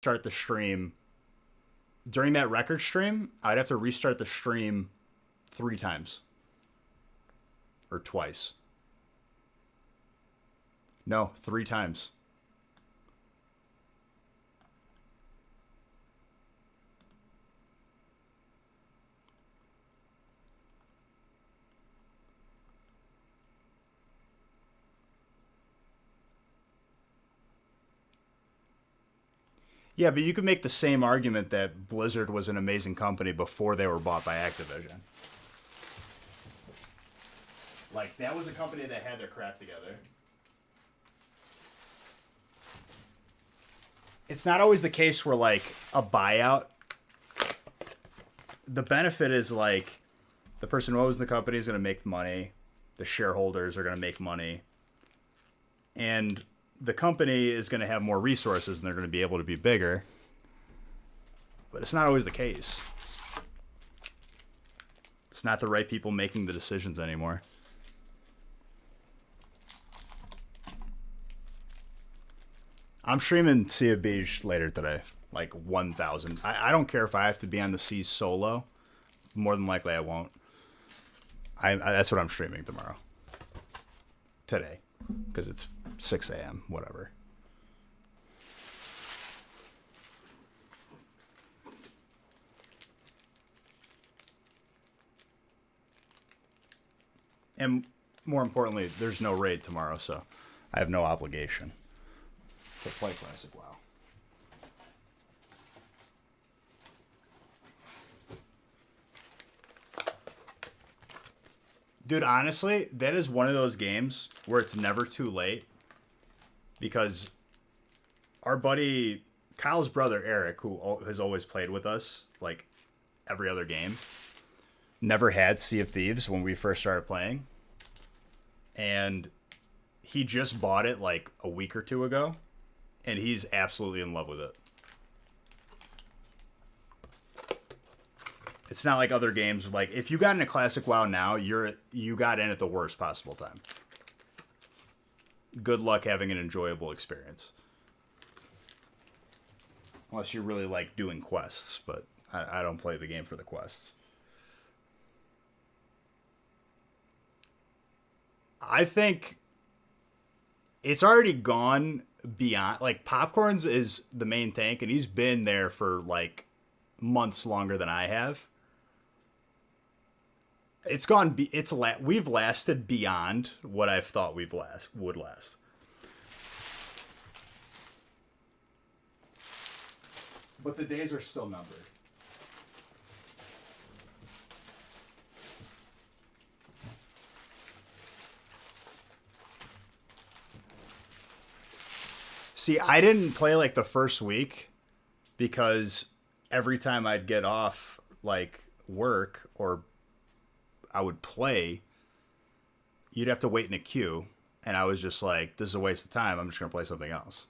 restart the stream. During that record stream, I'd have to restart the stream 3 times. Or twice. No, 3 times. Yeah, but you could make the same argument that Blizzard was an amazing company before they were bought by Activision. Like, that was a company that had their crap together. It's not always the case where, like, a buyout... The benefit is, like, the person who owns the company is going to make money. The shareholders are going to make money. And the company is going to have more resources and they're going to be able to be bigger. But it's not always the case. It's not the right people making the decisions anymore. I'm streaming Sea of Beige later today. Like 1,000. I don't care if I have to be on the seas solo. More than likely I won't. That's what I'm streaming tomorrow. Today. Because it's 6 a.m. Whatever. And more importantly, there's no raid tomorrow, so I have no obligation to play Classic WoW. Dude, honestly, that is one of those games where it's never too late. Because our buddy, Kyle's brother, Eric, who has always played with us, like, every other game, never had Sea of Thieves when we first started playing. And he just bought it, like, a week or 2 ago. And he's absolutely in love with it. It's not like other games. Like, if you got into Classic WoW now, you got in at the worst possible time. Good luck having an enjoyable experience. Unless you really like doing quests, but I don't play the game for the quests. I think it's already gone beyond... Like, Popcorns is the main tank, and he's been there for, like, months longer than I have. It's gone. We've lasted beyond what I've thought would last. But the days are still numbered. See, I didn't play like the first week because every time I'd get off like work or I would play, you'd have to wait in a queue. And I was just like, this is a waste of time. I'm just going to play something else.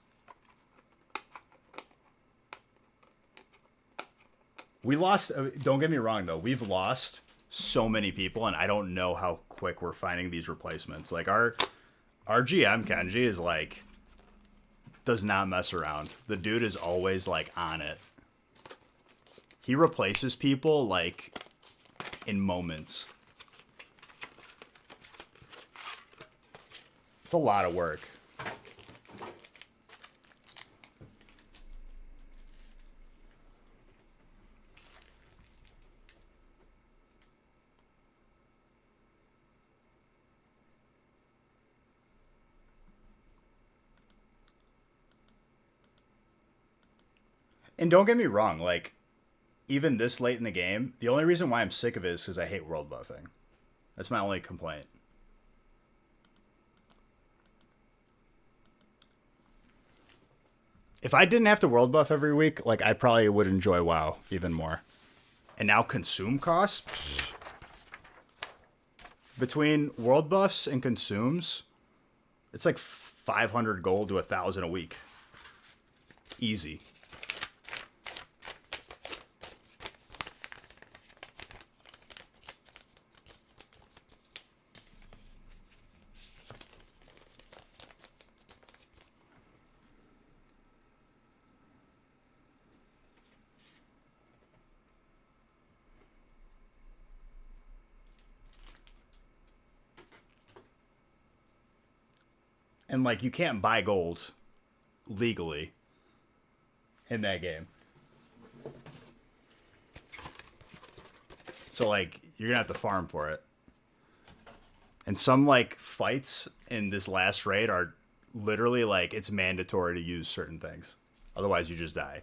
We lost, don't get me wrong though, we've lost so many people and I don't know how quick we're finding these replacements. Like our GM, Kenji, is like, does not mess around. The dude is always like on it. He replaces people like in moments. It's a lot of work. And don't get me wrong, like, even this late in the game, the only reason why I'm sick of it is because I hate world buffing. That's my only complaint. If I didn't have to world buff every week, like, I probably would enjoy WoW even more. And now consume costs? Pfft. Between world buffs and consumes, it's like 500 gold to 1,000 a week. Easy. And like you can't buy gold legally in that game. So like you're gonna have to farm for it. And some like fights in this last raid are literally like it's mandatory to use certain things. Otherwise you just die.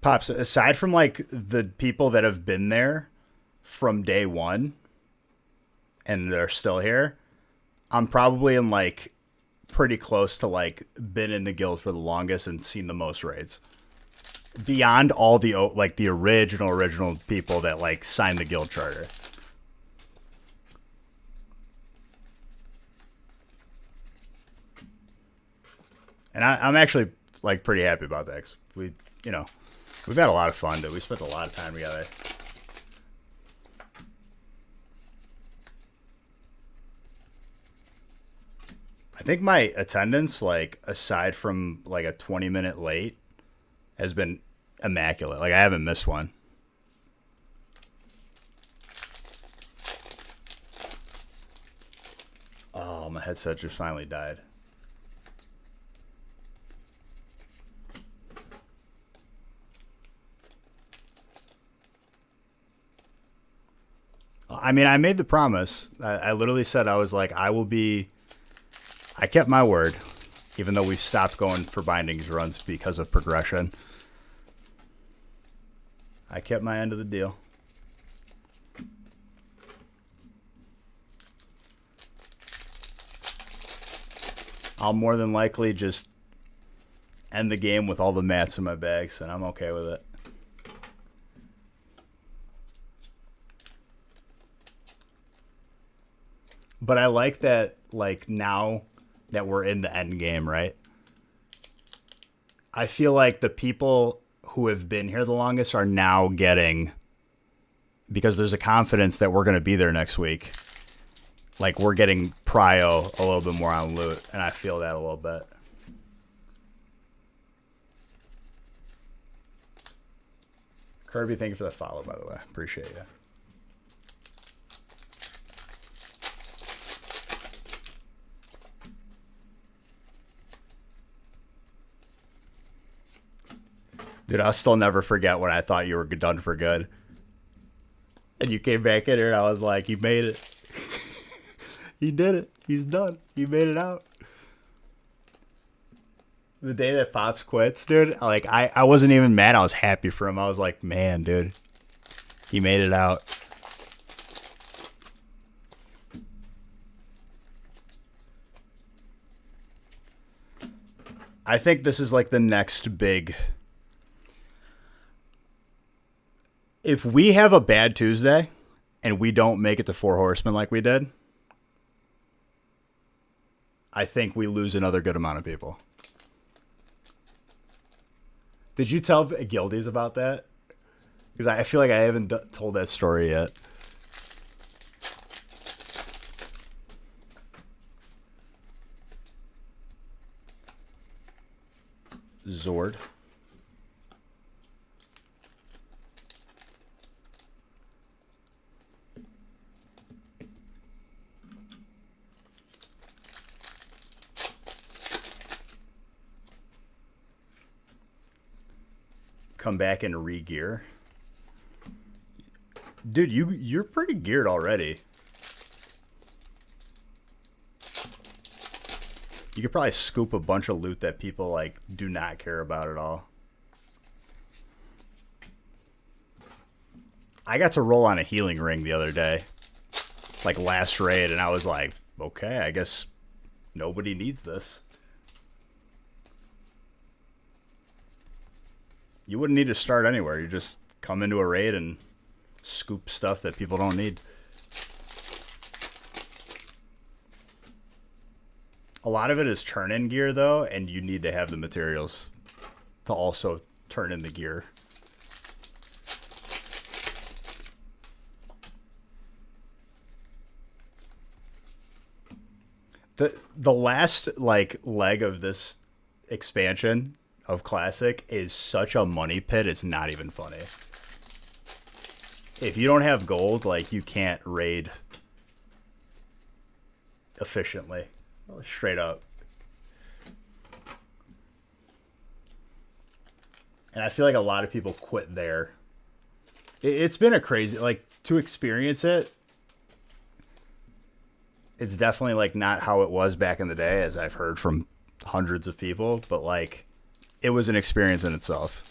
Pops, aside from like the people that have been there from day one and they're still here, I'm probably in like pretty close to like been in the guild for the longest and seen the most raids. Beyond all the like the original people that like signed the guild charter. And I'm actually like pretty happy about that 'cause we, you know, we've had a lot of fun, dude. We spent a lot of time together. I think my attendance, like, aside from, like, a 20-minute late, has been immaculate. Like, I haven't missed one. Oh, my headset just finally died. I mean, I made the promise. I literally said I was like, I kept my word, even though we've stopped going for bindings runs because of progression. I kept my end of the deal. I'll more than likely just end the game with all the mats in my bags, and I'm okay with it. But I like that, like, now that we're in the end game, right? I feel like the people who have been here the longest are now getting, because there's a confidence that we're going to be there next week. Like, we're getting prio a little bit more on loot, and I feel that a little bit. Kirby, thank you for the follow, by the way. Appreciate you. Dude, I'll still never forget when I thought you were done for good. And you came back in here and I was like, you made it. He did it. He's done. He made it out. The day that Pops quits, dude, like I wasn't even mad. I was happy for him. I was like, man, dude, he made it out. I think this is like the next big... If we have a bad Tuesday and we don't make it to Four Horsemen like we did, I think we lose another good amount of people. Did you tell Guildies about that? Because I feel like I haven't told that story yet. Zord. Come back and re-gear. Dude, you're pretty geared already. You could probably scoop a bunch of loot that people like do not care about at all. I got to roll on a healing ring the other day, like last raid, and I was like, okay, I guess nobody needs this. You wouldn't need to start anywhere. You just come into a raid and scoop stuff that people don't need. A lot of it is turn-in gear, though, and you need to have the materials to also turn in the gear. The last like leg of this expansion of Classic is such a money pit. It's not even funny. If you don't have gold, like you can't raid efficiently. Straight up. And I feel like a lot of people quit there. It's been a crazy, like, to experience it. It's definitely like not how it was back in the day, as I've heard from hundreds of people, but like it was an experience in itself.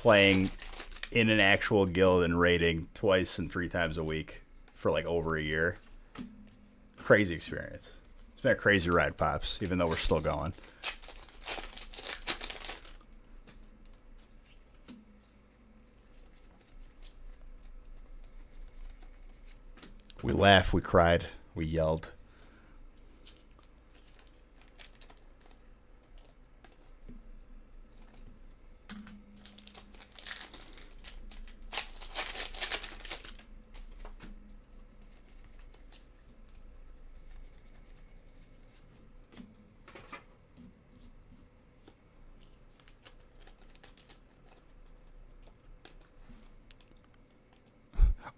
Playing in an actual guild and raiding twice and 3 times a week for like over a year. Crazy experience. It's been a crazy ride, Pops, even though we're still going. We laughed, we cried, we yelled.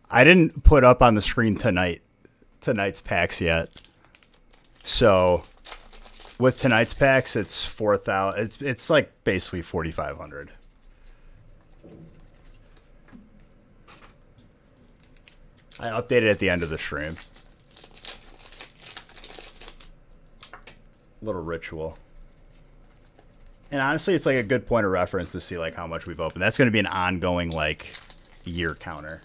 I didn't put up on the screen tonight's packs yet. So with tonight's packs, it's 4,000. It's like basically 4,500. I updated at the end of the stream. Little ritual. And honestly, it's like a good point of reference to see like how much we've opened. That's going to be an ongoing like year counter.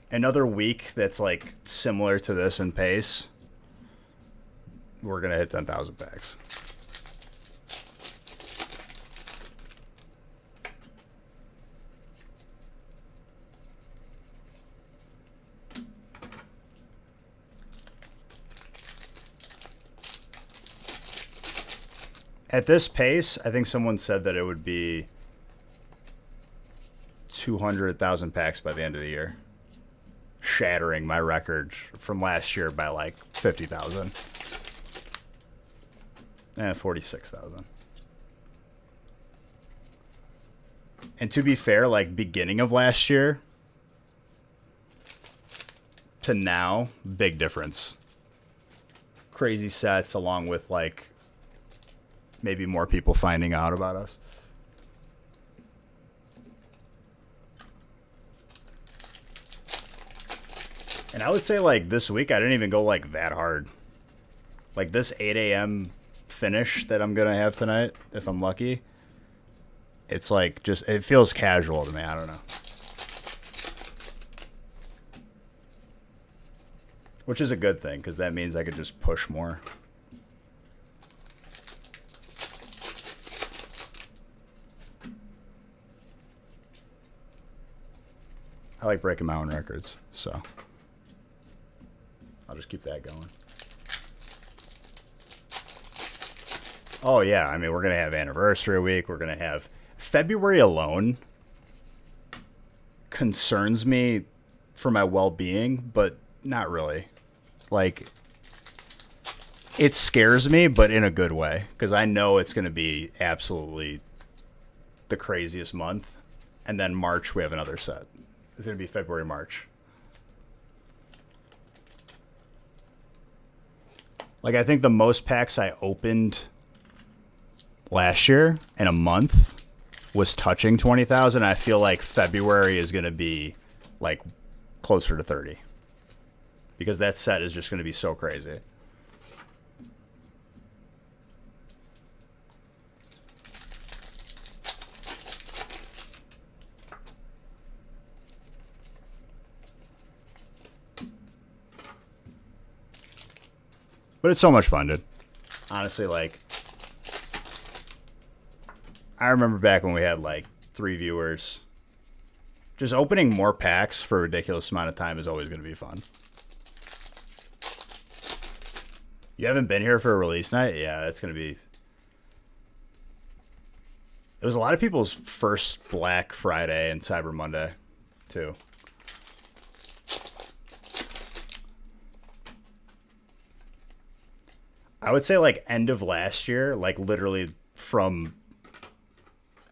Another week that's like similar to this in pace, we're gonna hit 10,000 packs. At this pace, I think someone said that it would be 200,000 packs by the end of the year. Shattering my record from last year by like 50,000. 46,000. And to be fair, like beginning of last year to now, big difference. Crazy sets along with like maybe more people finding out about us. And I would say, like, this week, I didn't even go, like, that hard. Like, this 8 a.m. finish that I'm going to have tonight, if I'm lucky, it's, like, just, it feels casual to me. I don't know. Which is a good thing, because that means I could just push more. I like breaking my own records, so I'll just keep that going. Oh, yeah. I mean, we're going to have anniversary week. We're going to have February alone concerns me for my well-being, but not really. Like, it scares me, but in a good way, because I know it's going to be absolutely the craziest month. And then March, we have another set. It's going to be February, March. Like, I think the most packs I opened last year in a month was touching 20,000. I feel like February is going to be, like, closer to 30. Because that set is just going to be so crazy. But it's so much fun, dude. Honestly, like, I remember back when we had, like, 3 viewers. Just opening more packs for a ridiculous amount of time is always going to be fun. You haven't been here for a release night? Yeah, that's going to be... It was a lot of people's first Black Friday and Cyber Monday, too. I would say like end of last year, like literally from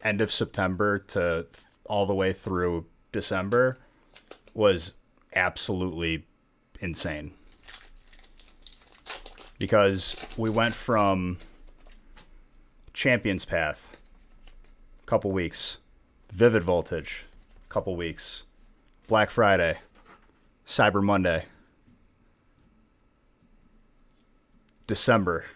end of September to all the way through December was absolutely insane. Because we went from Champions Path, couple weeks, Vivid Voltage, couple weeks, Black Friday, Cyber Monday, December.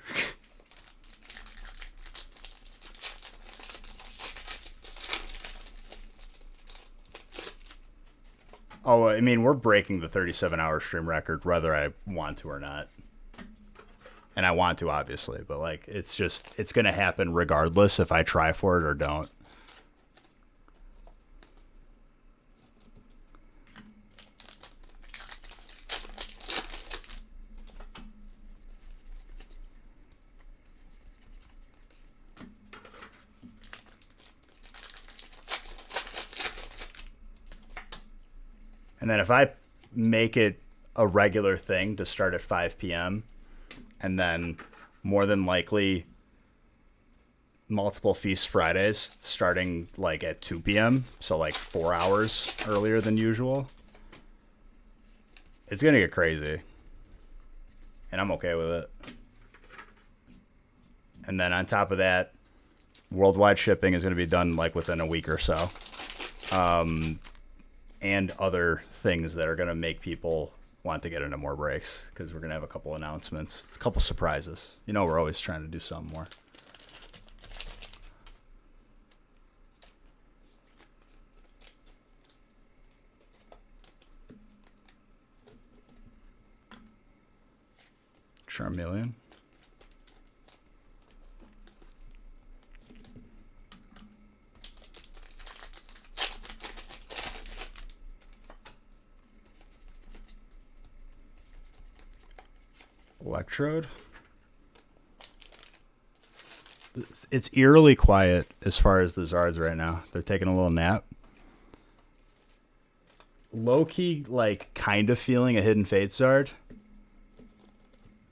Oh, I mean, we're breaking the 37-hour stream record whether I want to or not. And I want to, obviously, but like it's going to happen regardless if I try for it or don't. And then if I make it a regular thing to start at 5 p.m., and then more than likely multiple Feast Fridays starting like at 2 p.m., so like 4 hours earlier than usual, it's going to get crazy. And I'm okay with it. And then on top of that, worldwide shipping is going to be done like within a week or so. And other things that are going to make people want to get into more breaks, because we're going to have a couple announcements, a couple surprises. You know, we're always trying to do something more. Charmeleon. Electrode. It's eerily quiet as far as the Zards right now. They're taking a little nap. Low-key, like, kind of feeling a Hidden Fate Zard.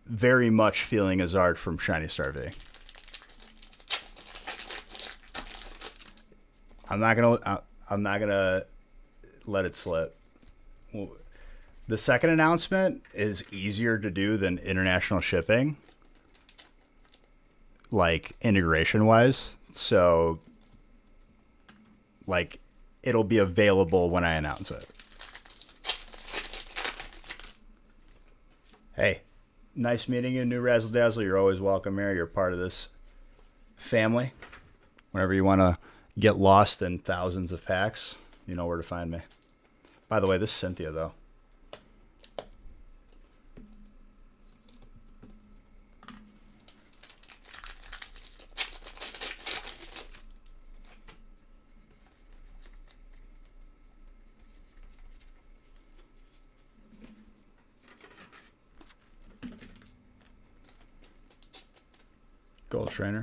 Very much feeling a Zard from Shiny Star V. I'm not gonna let it slip. The second announcement is easier to do than international shipping, like integration wise. So, like, it'll be available when I announce it. Hey, nice meeting you, New Razzle Dazzle. You're always welcome here. You're part of this family. Whenever you want to get lost in thousands of packs, you know where to find me. By the way, this is Cynthia, though. Gold Trainer.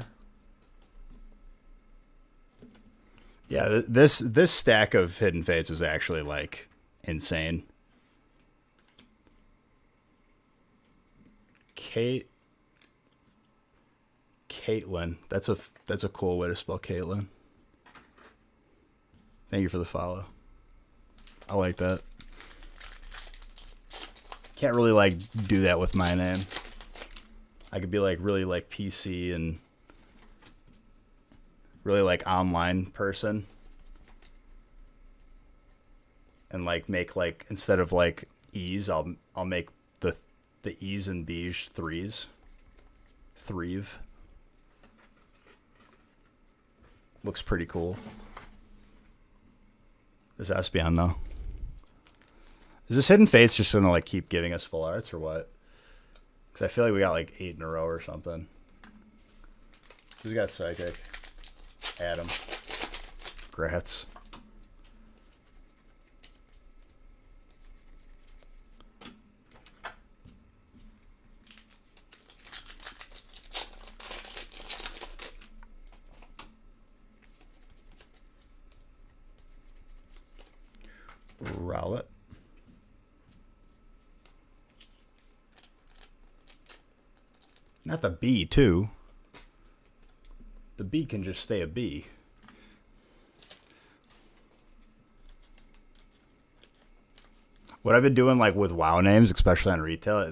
Yeah, this stack of Hidden Fates was actually like insane. Caitlin. That's a cool way to spell Caitlin. Thank you for the follow. I like that. Can't really like do that with my name. I could be like really like PC and really like online person, and like make like, instead of like E's, I'll make the E's and B's threes. Threve. Looks pretty cool. This Espeon though. Is this Hidden Fates just gonna like keep giving us full arts or what? Because I feel like we got like 8 in a row or something. Who's got Psychic? Adam. Grats. Rowlet. Not the B, too. The B can just stay a B. What I've been doing, like, with WoW names, especially on retail,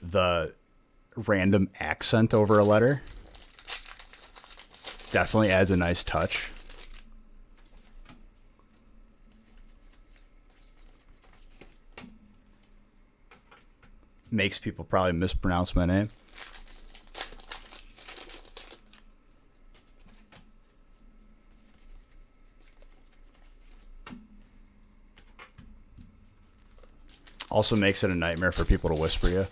the random accent over a letter definitely adds a nice touch. Makes people probably mispronounce my name. Also makes it a nightmare for people to whisper you.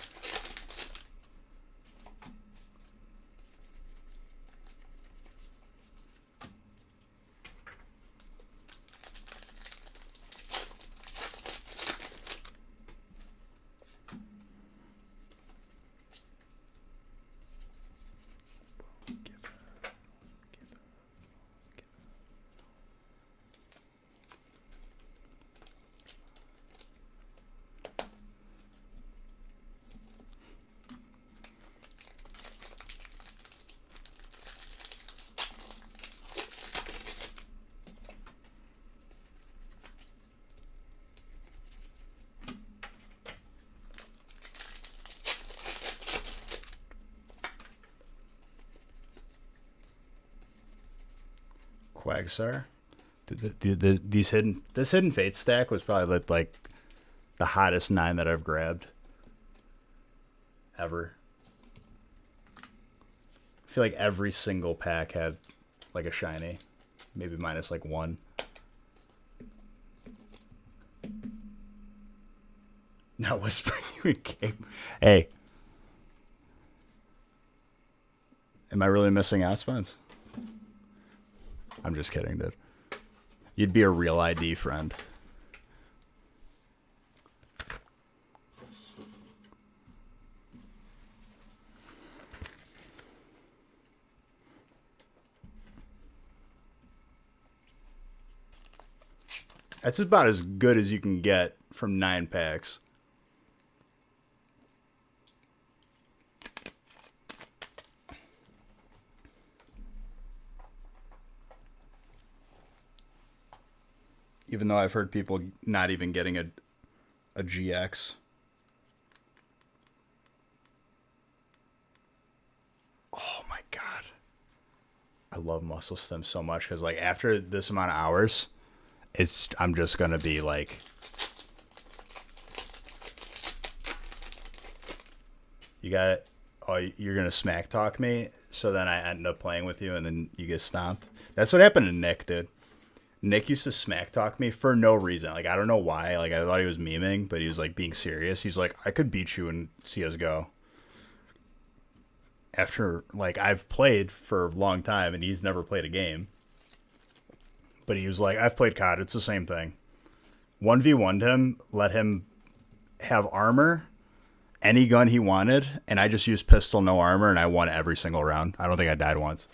Quagsire. This hidden fate stack was probably like the hottest 9 that I've grabbed ever. I feel like every single pack had like a shiny, maybe minus like 1. Not whispering you in game. Hey, am I really missing out, Spence? I'm just kidding, dude. You'd be a real ID friend. That's about as good as you can get from 9 packs. Even though I've heard people not even getting a GX. Oh my god. I love Muscle Stem so much because like after this amount of hours, I'm just gonna be like you got it. Oh, you're gonna smack talk me, so then I end up playing with you and then you get stomped. That's what happened to Nick, dude. Nick used to smack talk me for no reason. Like, I don't know why. Like, I thought he was memeing, but he was, like, being serious. He's like, I could beat you in CSGO. After, like, I've played for a long time, and he's never played a game. But he was like, I've played COD. It's the same thing. 1v1'd him, let him have armor, any gun he wanted, and I just used pistol, no armor, and I won every single round. I don't think I died once.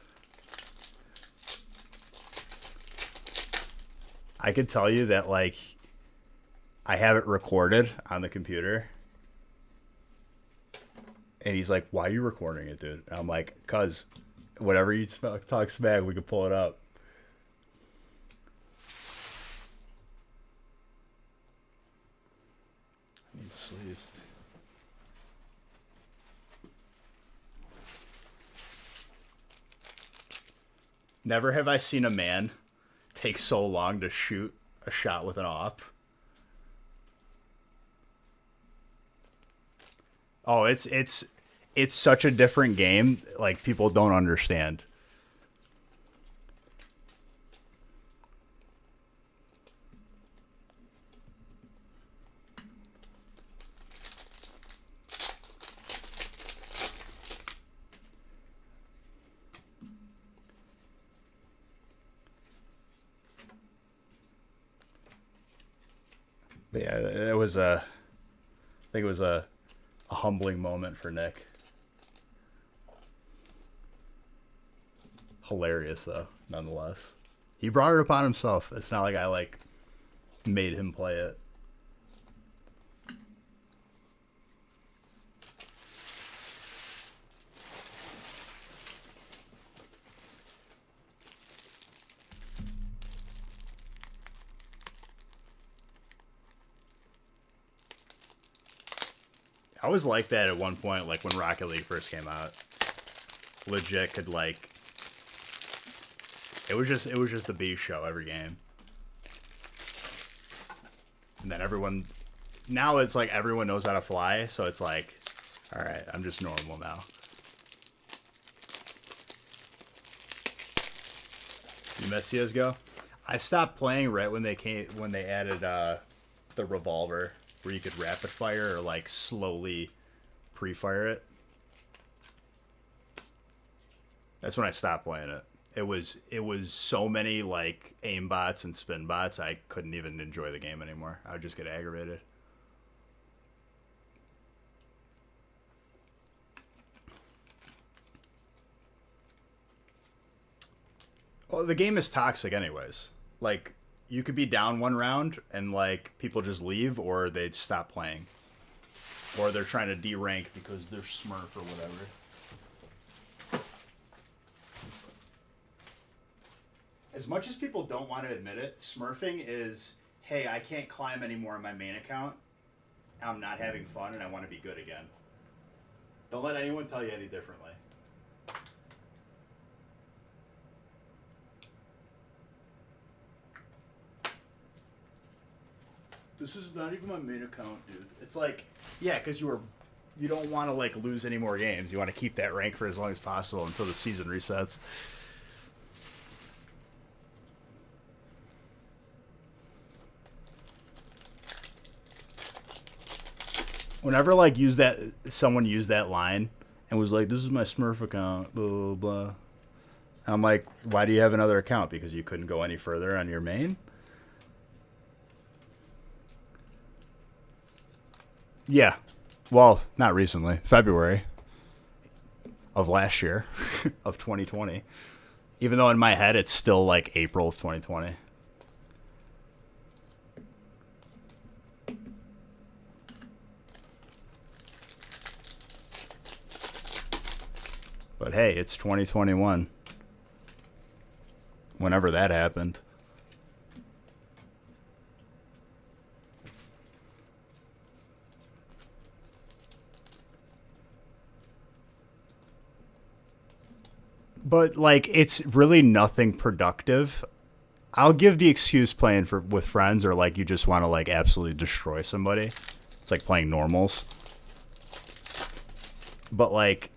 I could tell you that, like, I have it recorded on the computer. And he's like, why are you recording it, dude? And I'm like, cuz whatever you talk smack, we could pull it up. I need sleeves. Never have I seen a man take so long to shoot a shot with an op. Oh, it's such a different game. Like, people don't understand. But yeah, it was I think it was a humbling moment for Nick. Hilarious though, nonetheless. He brought it upon himself. It's not like I like made him play it. I was like that at one point, like when Rocket League first came out. Legit could like, it was just the B show every game. And then everyone, now it's like everyone knows how to fly, so it's like, all right, I'm just normal now. You miss CS:GO? I stopped playing right when they added the revolver, where you could rapid fire or like slowly pre-fire it. That's when I stopped playing it. It was so many like aim bots and spin bots, I couldn't even enjoy the game anymore. I would just get aggravated. Well, the game is toxic anyways. Like, you could be down one round and like people just leave, or they stop playing, or they're trying to de-rank because they're Smurf or whatever. As much as people don't want to admit it, smurfing is, hey, I can't climb anymore on my main account. I'm not having fun and I want to be good again. Don't let anyone tell you any differently. This is not even my main account, dude. It's like, yeah, because you don't want to like lose any more games. You want to keep that rank for as long as possible until the season resets. Whenever like someone used that line and was like, "This is my Smurf account," blah blah blah. And I'm like, why do you have another account? Because you couldn't go any further on your main? Yeah. Well, not recently. February of last year, of 2020. Even though in my head it's still like April of 2020. But hey, it's 2021. Whenever that happened. But like, it's really nothing productive. I'll give the excuse playing with friends, or like you just want to like absolutely destroy somebody. It's like playing normals. But like,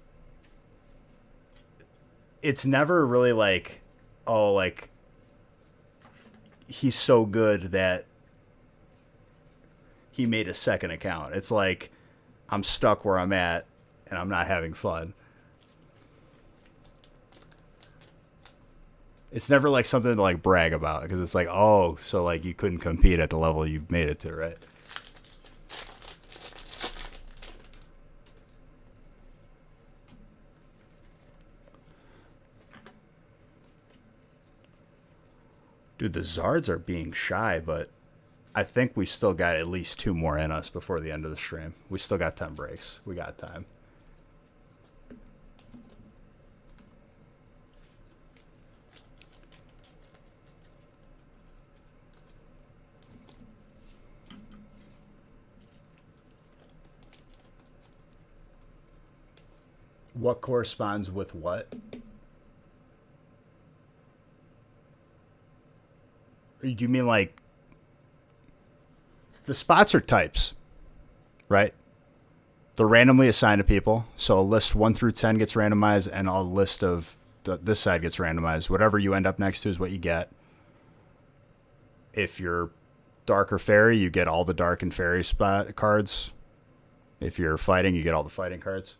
it's never really like, oh, like, he's so good that he made a second account. It's like, I'm stuck where I'm at and I'm not having fun. It's never like something to like brag about, because it's like, oh, so like you couldn't compete at the level you made it to, right? Dude, the Zards are being shy, but I think we still got at least 2 more in us before the end of the stream. We still got 10 breaks. We got time. What corresponds with what? Do you mean like the spots are types, right? They're randomly assigned to people. So a list 1 through 10 gets randomized, and a list of this side gets randomized. Whatever you end up next to is what you get. If you're dark or fairy, you get all the dark and fairy spot cards. If you're fighting, you get all the fighting cards.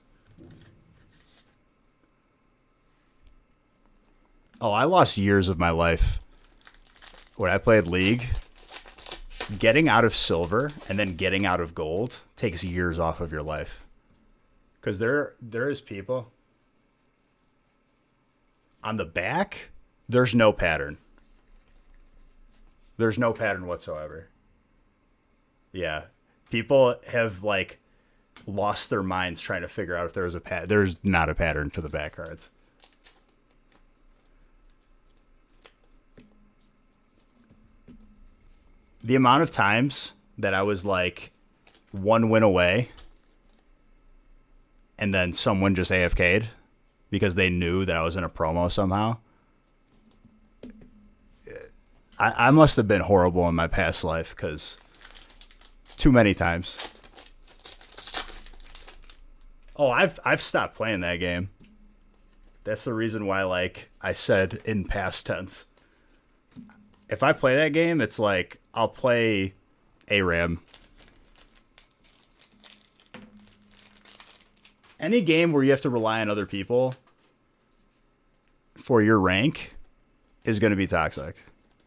Oh, I lost years of my life when I played League. Getting out of silver and then getting out of gold takes years off of your life. Because there is people on the back, there's no pattern. There's no pattern whatsoever. Yeah. People have like lost their minds trying to figure out if there was a pattern. There's not a pattern to the back cards. The amount of times that I was like 1 win away and then someone just AFK'd because they knew that I was in a promo somehow. I must have been horrible in my past life because too many times. Oh, I've stopped playing that game. That's the reason why, like, I said in past tense. If I play that game, it's like I'll play ARAM. Any game where you have to rely on other people for your rank is going to be toxic,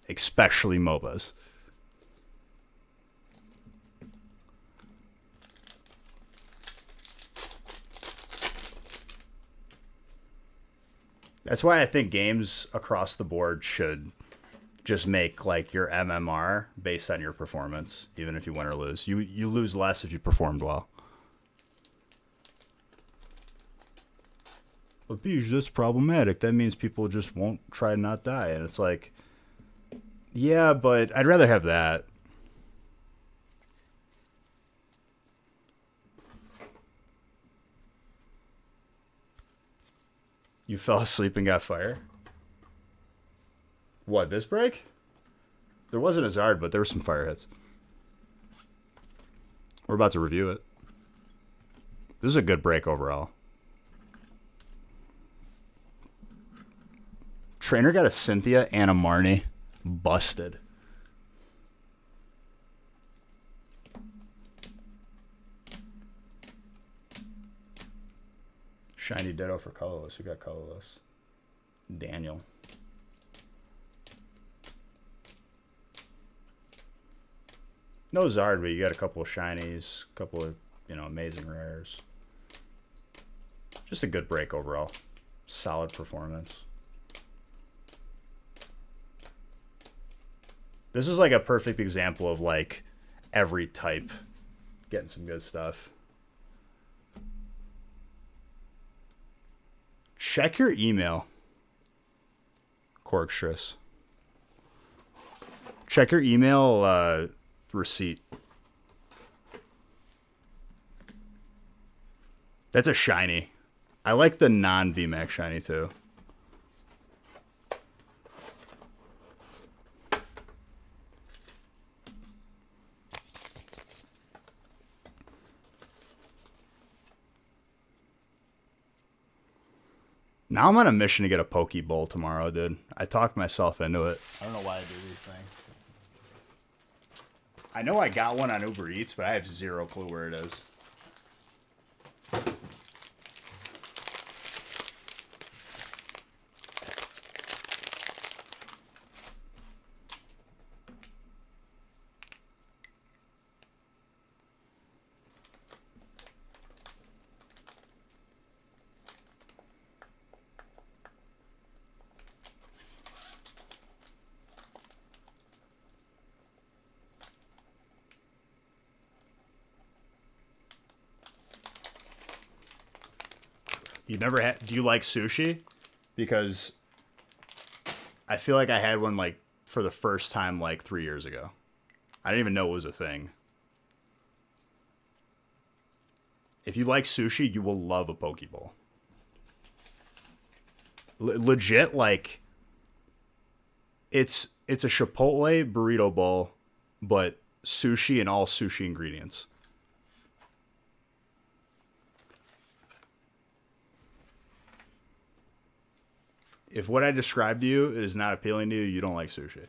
especially MOBAs. That's why I think games across the board should just make like your MMR based on your performance, even if you win or lose. You lose less if you performed well. But Beej, that's problematic. That means people just won't try to not die. And it's like, yeah, but I'd rather have that. You fell asleep and got fire? What, this break? There wasn't as hard, but there were some fire hits. We're about to review it. This is a good break overall. Trainer got a Cynthia and a Marnie. Busted. Shiny Ditto for colorless. Who got colorless? Daniel. No Zard, but you got a couple of shinies, a couple of, amazing rares. Just a good break overall. Solid performance. This is like a perfect example of like every type getting some good stuff. Check your email. Corkstress. Check your email receipt. That's a shiny. I like the non-VMAX shiny too. Now I'm on a mission to get a Pokeball tomorrow, dude. I talked myself into it. I don't know why I do these things. I know I got one on Uber Eats, but I have zero clue where it is. You never had? Do you like sushi? Because I feel like I had one like for the first time like 3 years ago. I didn't even know it was a thing. If you like sushi, you will love a Pokeball. Legit, like it's a Chipotle burrito bowl, but sushi and all sushi ingredients. If what I described to you is not appealing to you, you don't like sushi.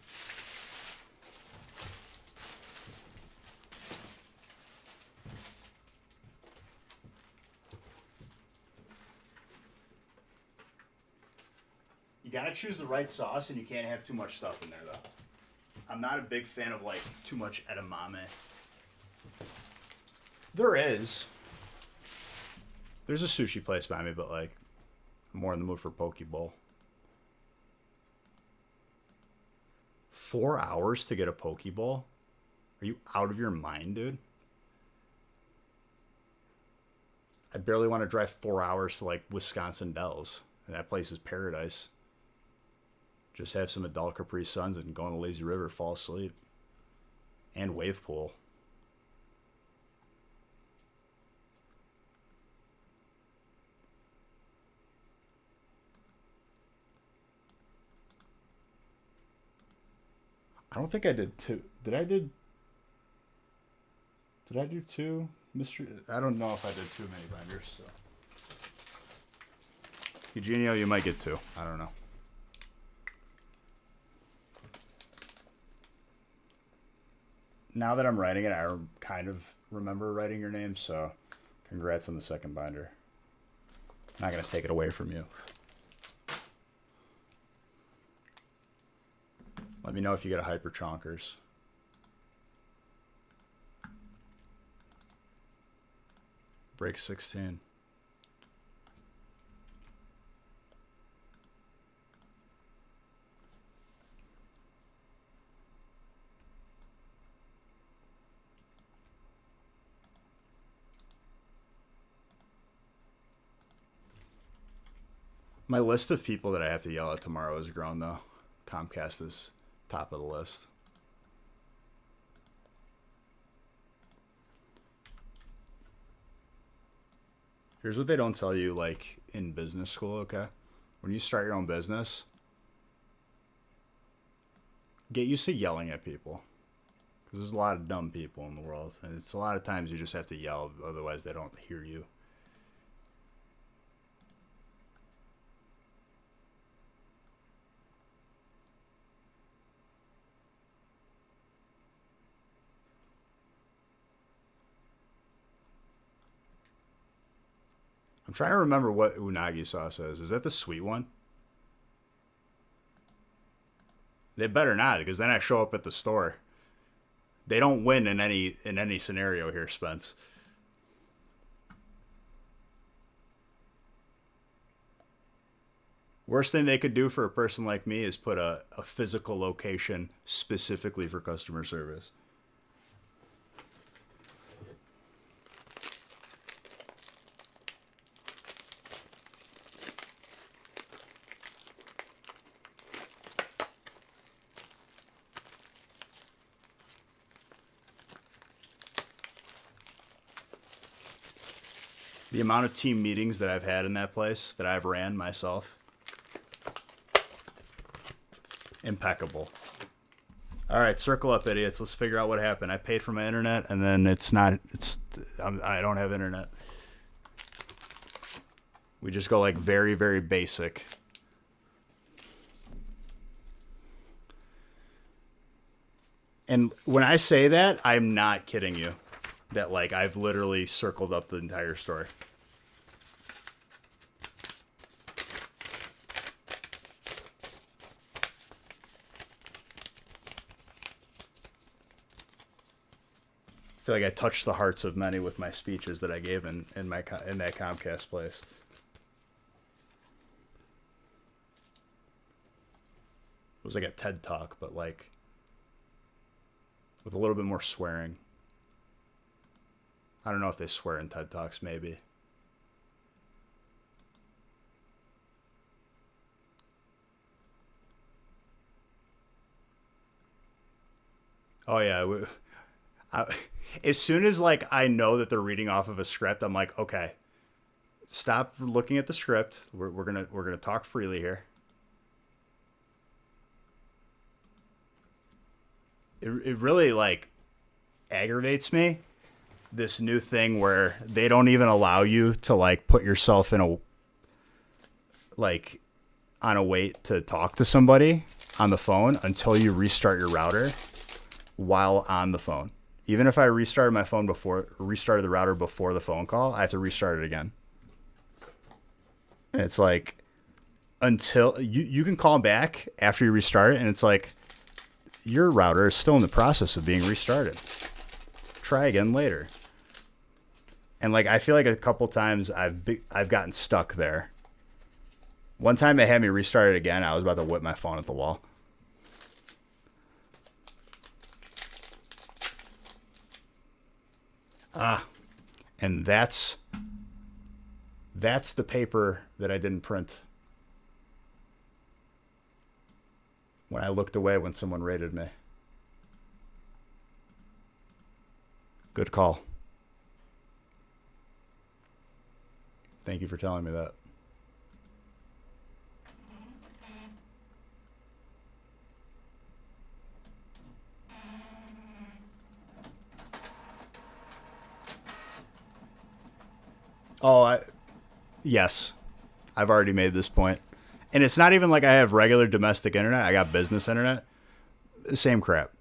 You gotta choose the right sauce, and you can't have too much stuff in there, though. I'm not a big fan of, like, too much edamame. There is. There's a sushi place by me, but, like, I'm more in the mood for Pokeball. 4 hours to get a Pokeball? Are you out of your mind, dude? I barely want to drive 4 hours to, like, Wisconsin Dells. And that place is paradise. Just have some adult Capri Suns and go on the lazy river, fall asleep. And wave pool. I don't think I did two. Did I do two mystery? I don't know if I did too many binders. So. Eugenio, you might get two. I don't know. Now that I'm writing it, I kind of remember writing your name, so congrats on the second binder. I'm not going to take it away from you. Let me know if you get a Hyper Chonkers. Break 16. My list of people that I have to yell at tomorrow has grown, though. Comcast is top of the list. Here's what they don't tell you, like, in business school, okay? When you start your own business, get used to yelling at people. Because there's a lot of dumb people in the world. And it's a lot of times you just have to yell, otherwise they don't hear you. I'm trying to remember what unagi sauce is. Is that the sweet one? They better not, because then I show up at the store. They don't win in any scenario here, Spence. Worst thing they could do for a person like me is put a physical location specifically for customer service. The amount of team meetings that I've had in that place that I've ran myself. Impeccable. All right, circle up, idiots. Let's figure out what happened. I paid for my internet, and then I don't have internet. We just go like very, very basic. And when I say that, I'm not kidding you. That, like, I've literally circled up the entire store. I feel like I touched the hearts of many with my speeches that I gave in that Comcast place. It was like a TED Talk, but like with a little bit more swearing. I don't know if they swear in TED Talks, maybe. Oh, yeah. As soon as, like, I know that they're reading off of a script, I'm like, okay, stop looking at the script. We're gonna talk freely here. It really, like, aggravates me. This new thing where they don't even allow you to, like, put yourself in a, like, on a wait to talk to somebody on the phone until you restart your router while on the phone. Even if I restarted the router before the phone call, I have to restart it again. And it's like, until you can call back after you restart it, and it's like, your router is still in the process of being restarted. Try again later. And like, I feel like a couple times I've gotten stuck there. One time they had me restart it again. I was about to whip my phone at the wall. And that's the paper that I didn't print when I looked away when someone raided me. Good call. Thank you for telling me that. Oh, yes. I've already made this point. And it's not even like I have regular domestic internet. I got business internet. Same crap.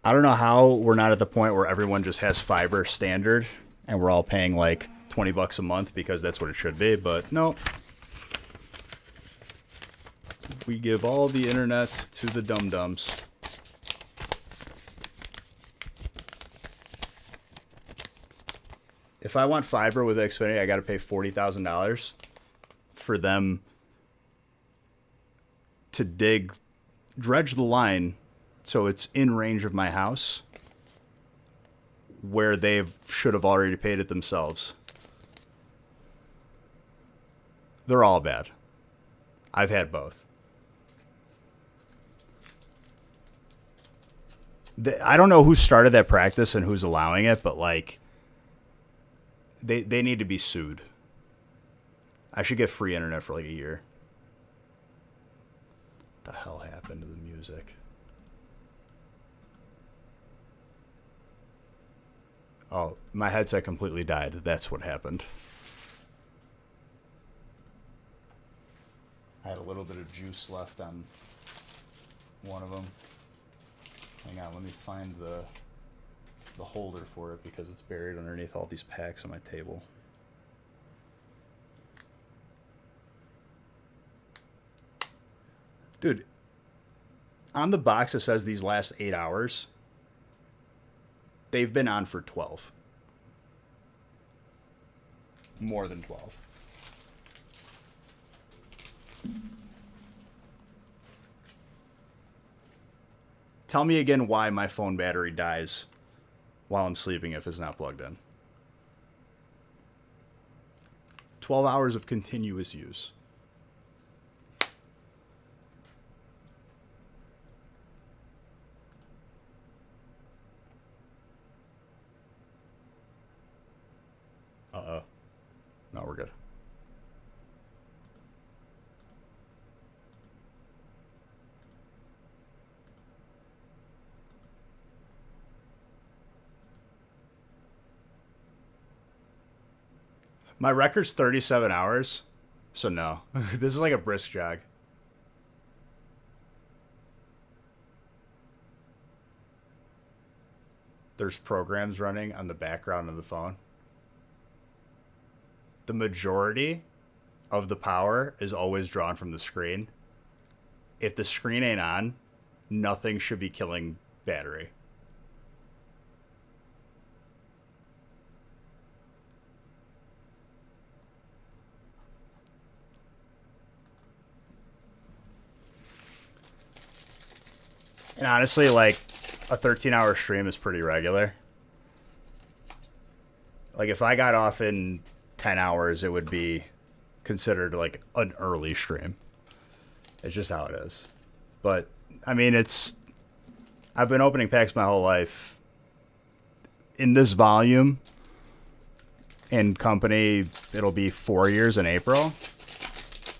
I don't know how we're not at the point where everyone just has fiber standard and we're all paying like $20 a month because that's what it should be, but no. We give all the internet to the dum-dums. If I want fiber with Xfinity, I got to pay $40,000 for them to dredge the line so it's in range of my house where they should have already paid it themselves. They're all bad. I've had both. I don't know who started that practice and who's allowing it, but like they need to be sued. I should get free internet for like a year. What the hell happened to the music? Oh, my headset completely died. That's what happened. I had a little bit of juice left on one of them. Hang on, let me find the holder for it because it's buried underneath all these packs on my table. Dude, on the box it says these last 8 hours. They've been on for 12. More than 12. Tell me again why my phone battery dies while I'm sleeping if it's not plugged in. 12 hours of continuous use. Uh-oh. No, we're good. My record's 37 hours, so no. This is like a brisk jog. There's programs running on the background of the phone. The majority of the power is always drawn from the screen. If the screen ain't on, nothing should be killing battery. And honestly, like, a 13-hour stream is pretty regular. Like, if I got off in 10 hours, it would be considered, like, an early stream. It's just how it is. But, I mean, I've been opening packs my whole life. In this volume and company, it'll be 4 years in April.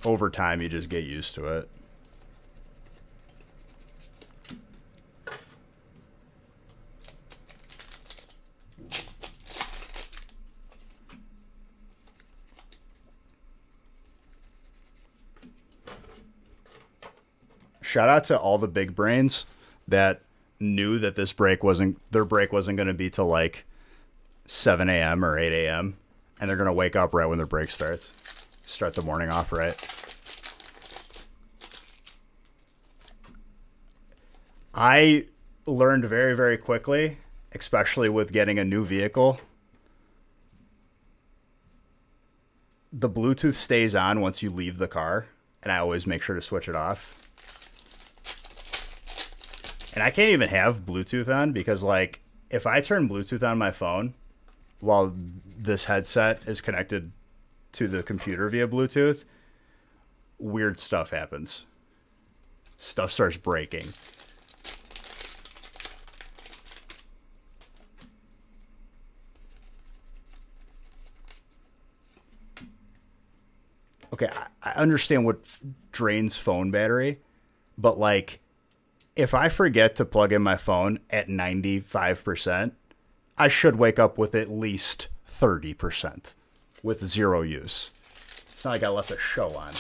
Over time, you just get used to it. Shout out to all the big brains that knew that their break wasn't going to be till like 7 a.m. or 8 a.m. and they're going to wake up right when their break starts. Start the morning off right. I learned very, very quickly, especially with getting a new vehicle. The Bluetooth stays on once you leave the car, and I always make sure to switch it off. And I can't even have Bluetooth on because, like, if I turn Bluetooth on my phone while this headset is connected to the computer via Bluetooth, weird stuff happens. Stuff starts breaking. Okay, I understand what drains phone battery, but, like, if I forget to plug in my phone at 95%, I should wake up with at least 30% with zero use. It's not like I left a show on.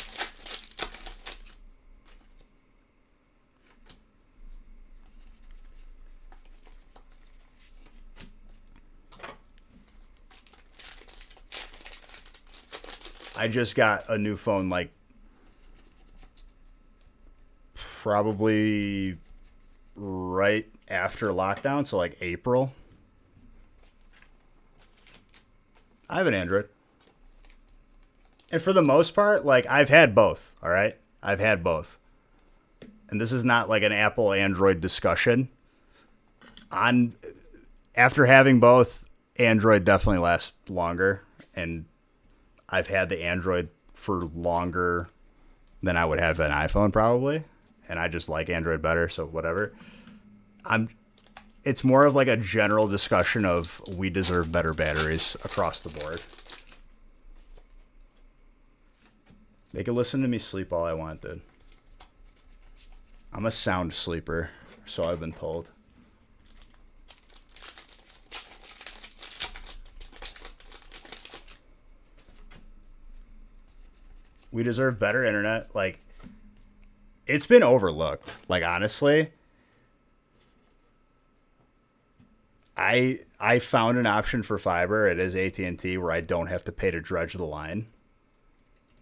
I just got a new phone like probably right after lockdown, so like April. I have an Android. And for the most part, like I've had both, all right? I've had both. And this is not like an Apple Android discussion. After having both, Android definitely lasts longer, and I've had the Android for longer than I would have an iPhone probably, and I just like Android better, so whatever. It's more of like a general discussion of we deserve better batteries across the board. They can listen to me sleep all I want, dude. I'm a sound sleeper, so I've been told. We deserve better internet. Like, it's been overlooked. Like, honestly, I found an option for fiber. It is AT&T where I don't have to pay to dredge the line.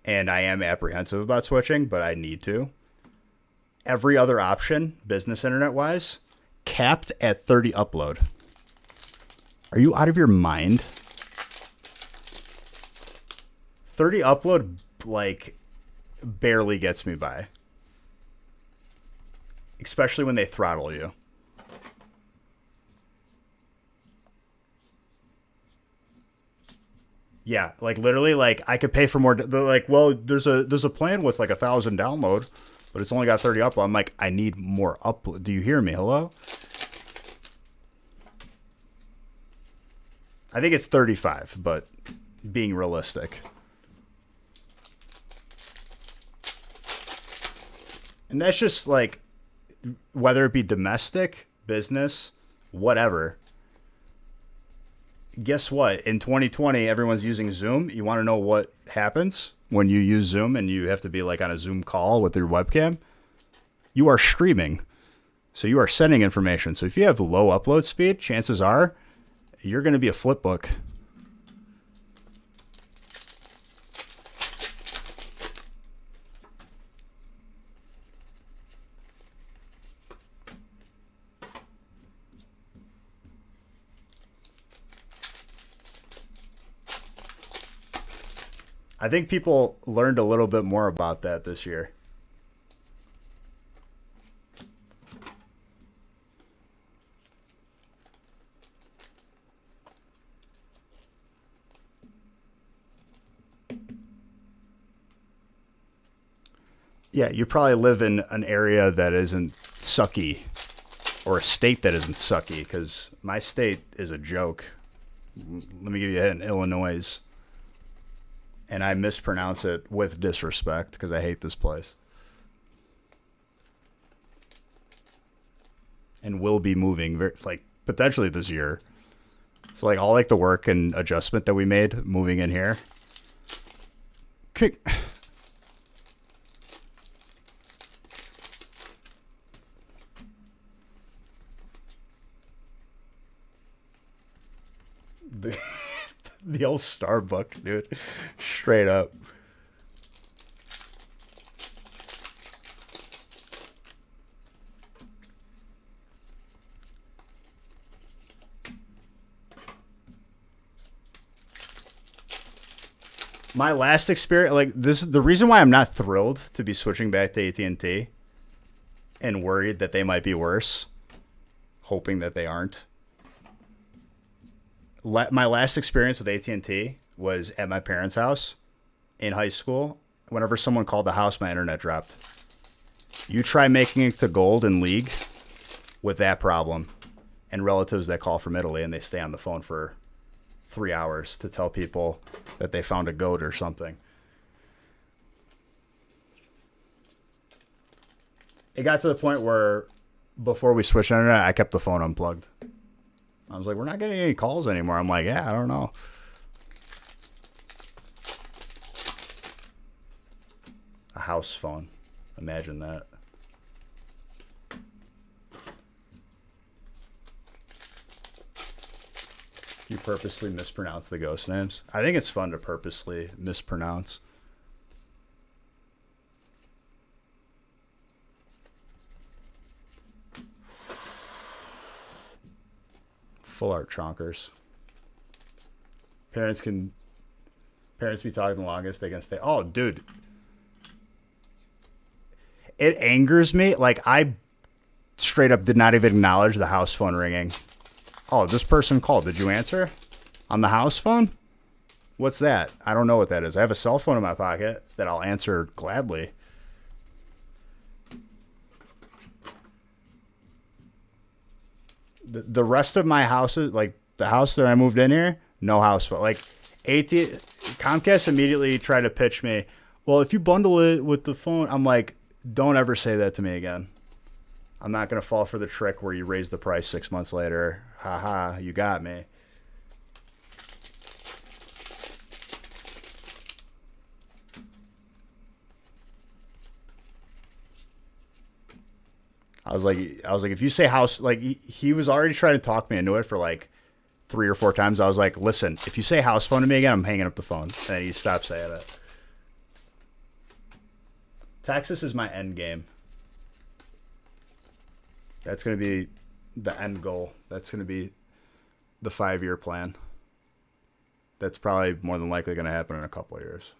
And I am apprehensive about switching, but I need to. Every other option, business internet-wise, capped at 30 upload. Are you out of your mind? 30 upload, like, barely gets me by. Especially when they throttle you. Yeah, like literally, like I could pay for more. They're like, well, there's a plan with like 1,000 download, but it's only got 30 upload. I'm like, I need more upload. Do you hear me? Hello? I think it's 35, but being realistic. And that's just like, whether it be domestic, business, whatever. Guess what? In 2020, everyone's using Zoom. You want to know what happens when you use Zoom and you have to be like on a Zoom call with your webcam? You are streaming. So you are sending information. So if you have low upload speed, chances are you're going to be a flip book. I think people learned a little bit more about that this year. Yeah, you probably live in an area that isn't sucky, or a state that isn't sucky, because my state is a joke. Let me give you a hint, Illinois. And I mispronounce it with disrespect because I hate this place. And will be moving like potentially this year. So like all like the work and adjustment that we made moving in here. The old Starbucks, dude. Straight up. My last experience, like this, the reason why I'm not thrilled to be switching back to AT&T and worried that they might be worse, hoping that they aren't. My last experience with AT&T was at my parents' house in high school. Whenever someone called the house, my internet dropped. You try making it to gold in League with that problem, and relatives that call from Italy and they stay on the phone for 3 hours to tell people that they found a goat or something. It got to the point where before we switched internet, I kept the phone unplugged. I was like, we're not getting any calls anymore. I'm like, yeah, I don't know. A house phone. Imagine that. You purposely mispronounce the ghost names? I think it's fun to purposely mispronounce. Full art chonkers. Parents be talking the longest. They can stay. Oh, dude. It angers me. Like, I straight up did not even acknowledge the house phone ringing. Oh, this person called. Did you answer? On the house phone? What's that? I don't know what that is. I have a cell phone in my pocket that I'll answer gladly. The rest of my houses, like the house that I moved in here, no house phone. Like, Comcast immediately tried to pitch me, well, if you bundle it with the phone, I'm like, don't ever say that to me again. I'm not going to fall for the trick where you raise the price 6 months later. Haha, you got me. I was like, if you say house, like he was already trying to talk me into it for like 3 or 4 times. I was like, listen, if you say house phone to me again, I'm hanging up the phone. And he stopped saying it. Texas is my end game. That's going to be the end goal. That's going to be the 5-year plan. That's probably more than likely going to happen in a couple of years.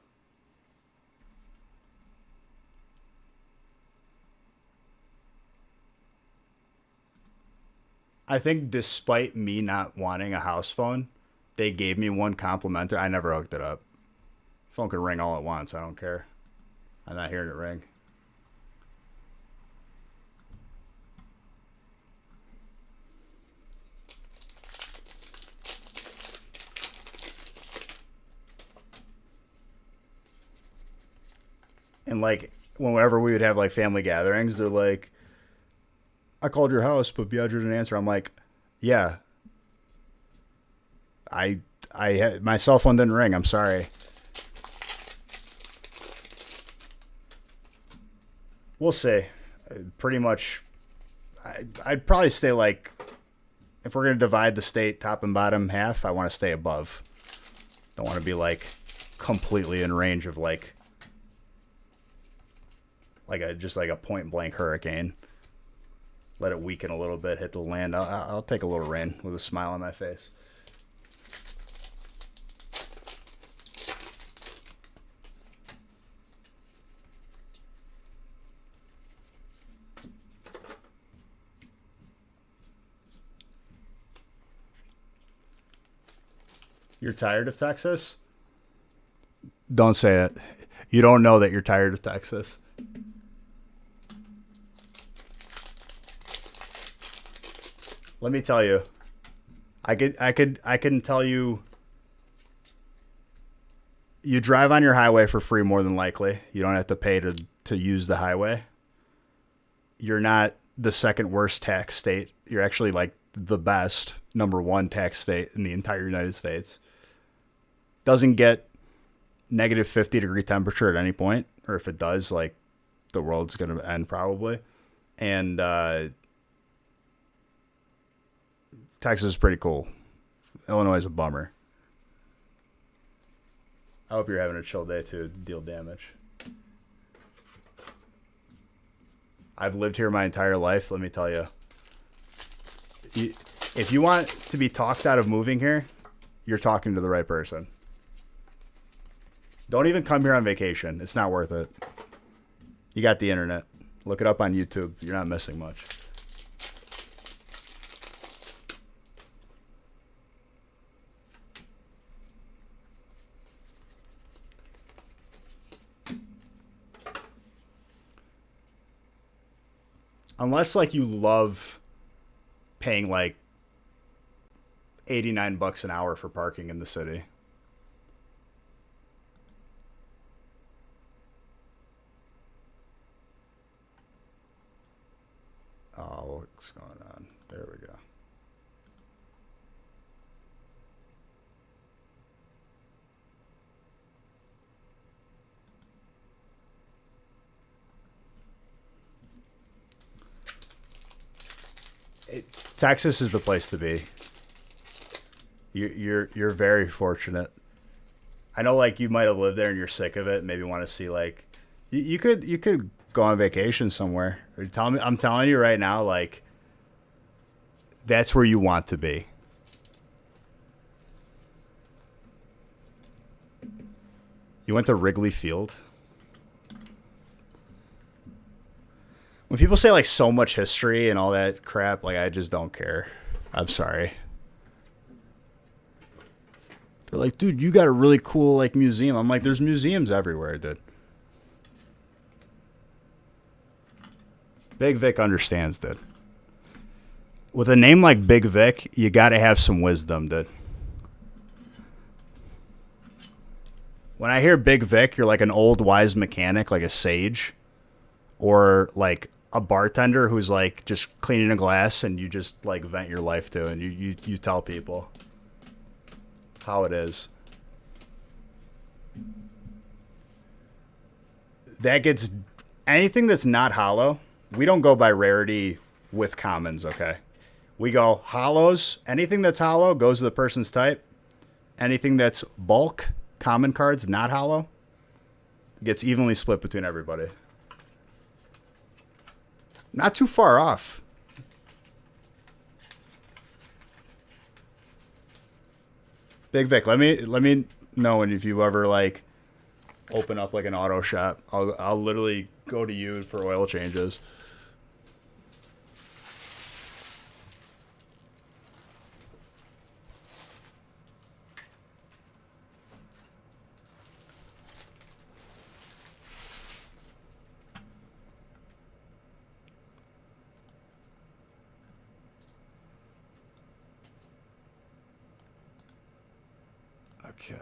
I think despite me not wanting a house phone, they gave me one complimentary. I never hooked it up. Phone can ring all at once. I don't care. I'm not hearing it ring. And like whenever we would have like family gatherings, they're like, I called your house, but Beatrice didn't answer. I'm like, yeah. My cell phone didn't ring. I'm sorry. We'll see. Pretty much, I'd probably stay like, if we're going to divide the state top and bottom half, I want to stay above. Don't want to be like completely in range of like just like a point blank hurricane. Let it weaken a little bit, hit the land. I'll take a little rain with a smile on my face. You're tired of Texas? Don't say it. You don't know that you're tired of Texas. Let me tell you. I can tell you. You drive on your highway for free more than likely. You don't have to pay to use the highway. You're not the second worst tax state. You're actually like the best number 1 tax state in the entire United States. Doesn't get negative 50-degree temperature at any point, or if it does, like the world's gonna end probably. And Texas is pretty cool. Illinois is a bummer. I hope you're having a chill day to deal damage. I've lived here my entire life. Let me tell you. If you want to be talked out of moving here, you're talking to the right person. Don't even come here on vacation. It's not worth it. You got the internet. Look it up on YouTube. You're not missing much. Unless like you love paying like $89 an hour for parking in the city. Oh, what's going on? There we go. Texas is the place to be. You're very fortunate. I know, like, you might have lived there and you're sick of it. Maybe want to see, like, you could go on vacation somewhere. I'm telling you right now, like, that's where you want to be. You went to Wrigley Field. When people say, like, so much history and all that crap, like, I just don't care. I'm sorry. They're like, dude, you got a really cool, like, museum. I'm like, there's museums everywhere, dude. Big Vic understands, dude. With a name like Big Vic, you got to have some wisdom, dude. When I hear Big Vic, you're like an old wise mechanic, like a sage, or like a bartender who's like just cleaning a glass and you just like vent your life to, and you tell people how it is. That gets anything that's not hollow. We don't go by rarity with commons, okay? We go hollows. Anything that's hollow goes to the person's type. Anything that's bulk, common cards, not hollow, gets evenly split between everybody. Not too far off. Big Vic, let me know if you ever like open up like an auto shop. I'll literally go to you for oil changes. Okay.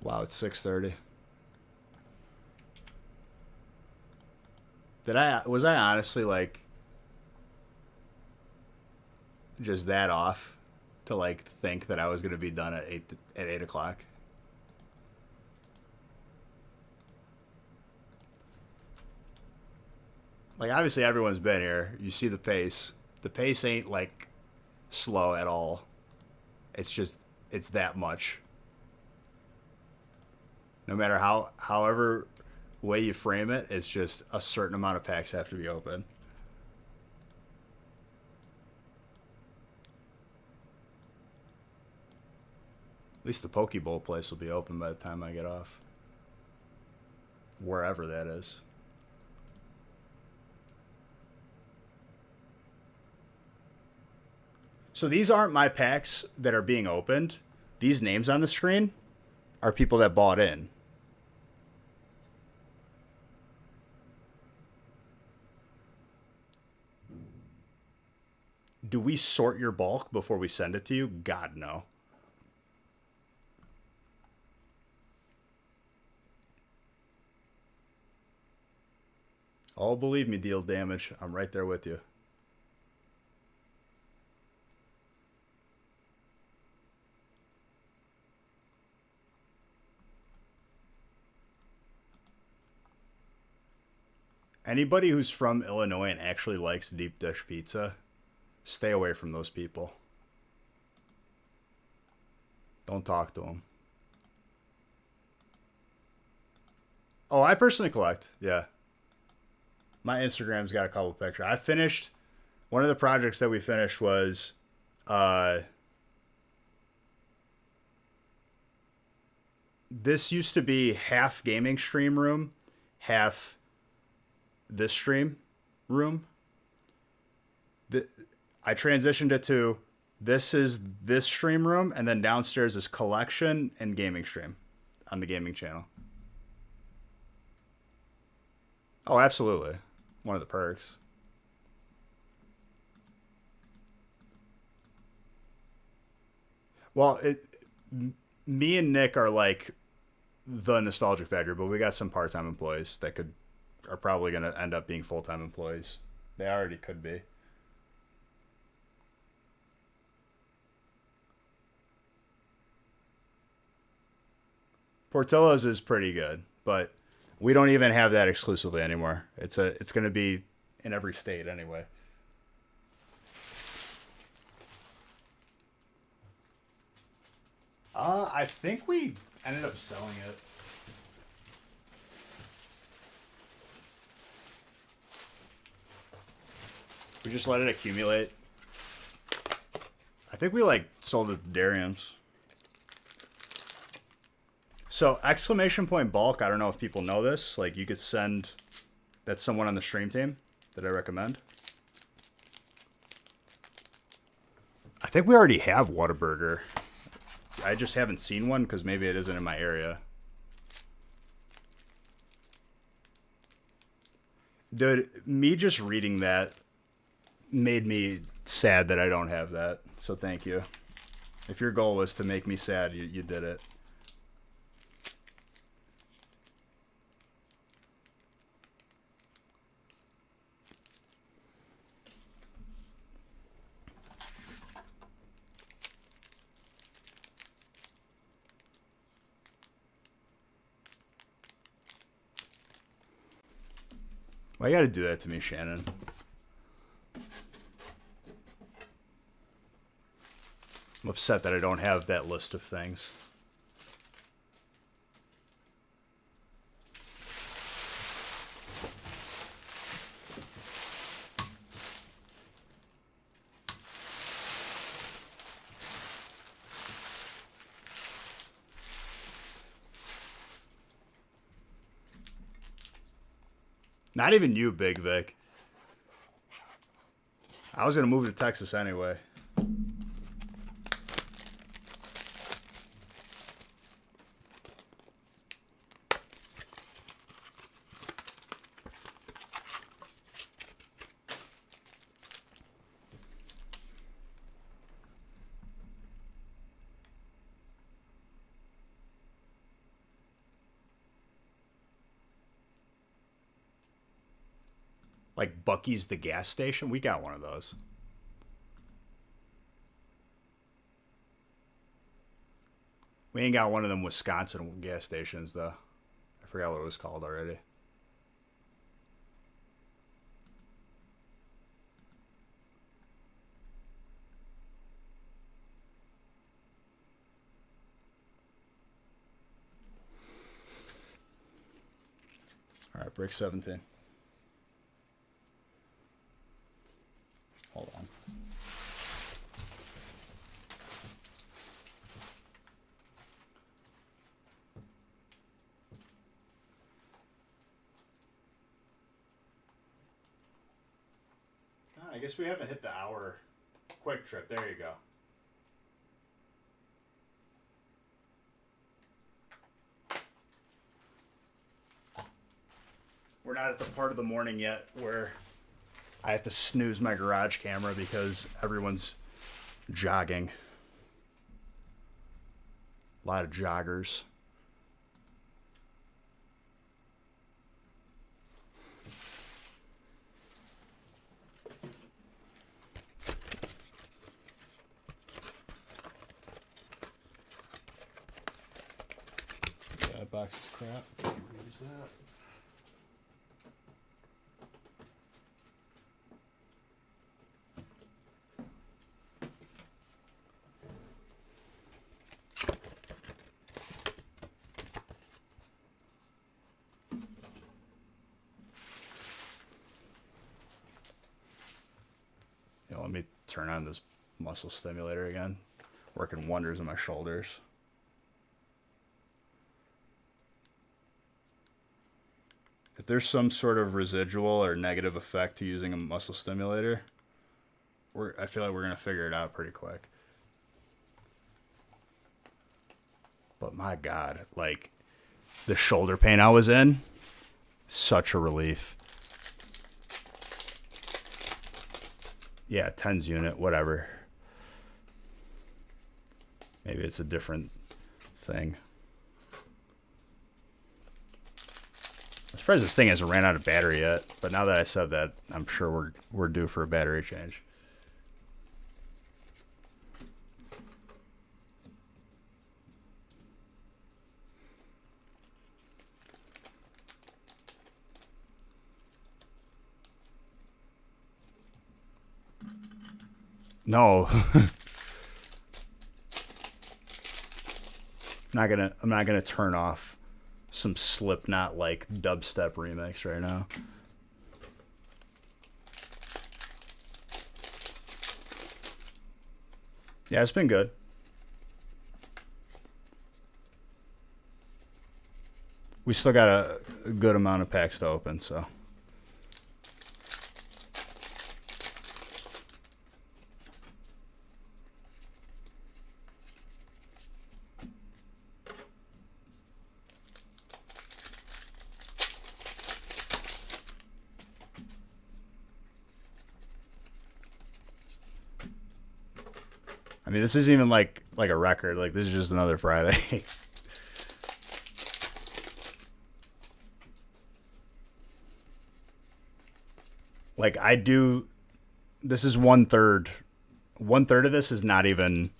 Wow, it's 6:30. Was I honestly like just that off to like think that I was gonna be done at 8 o'clock? Like, obviously everyone's been here. You see the pace. The pace ain't like slow at all. It's just, it's that much. No matter however way you frame it, it's just a certain amount of packs have to be open. At least the Pokeball place will be open by the time I get off. Wherever that is. So these aren't my packs that are being opened. These names on the screen are people that bought in. Do we sort your bulk before we send it to you? God, no. Oh, believe me, deal damage. I'm right there with you. Anybody who's from Illinois and actually likes deep dish pizza, stay away from those people. Don't talk to them. Oh, I personally collect. Yeah. My Instagram's got a couple pictures. I finished, one of the projects that we finished was this used to be half gaming stream room, half this stream room. I transitioned it to this is this stream room, and then downstairs is collection and gaming stream on the gaming channel. Oh, absolutely. One of the perks. Well, me and Nick are like the nostalgic factor, but we got some part-time employees that are probably going to end up being full-time employees. They already could be. Portillo's is pretty good, but we don't even have that exclusively anymore. It's going to be in every state anyway. I think we ended up selling it. We just let it accumulate. I think we like sold it to Dariums. So exclamation point bulk, I don't know if people know this. Like you could send, that's someone on the stream team that I recommend. I think we already have Whataburger. I just haven't seen one because maybe it isn't in my area. Dude, me just reading that made me sad that I don't have that. So thank you. If your goal was to make me sad, you did it. Why you gotta do that to me, Shannon? I'm upset that I don't have that list of things. Not even you, Big Vic. I was gonna move to Texas anyway. Like Bucky's the gas station? We got one of those. We ain't got one of them Wisconsin gas stations, though. I forgot what it was called already. All right, break 17. Hold on. I guess we haven't hit the hour quick trip. There you go. We're not at the part of the morning yet where I have to snooze my garage camera because everyone's jogging. A lot of joggers. That box is crap. Use that. Let me turn on this muscle stimulator again. Working wonders on my shoulders. If there's some sort of residual or negative effect to using a muscle stimulator, I feel like we're going to figure it out pretty quick. But my God, like the shoulder pain I was in, such a relief. Yeah, TENS unit, whatever. Maybe it's a different thing. I'm surprised this thing hasn't ran out of battery yet, but now that I said that, I'm sure we're due for a battery change. No. I'm not gonna turn off some Slipknot like dubstep remix right now. Yeah, it's been good. We still got a good amount of packs to open, so. I mean, this isn't even like a record. Like, this is just another Friday. Like, I do... This is 1/3. 1/3 of this is not even...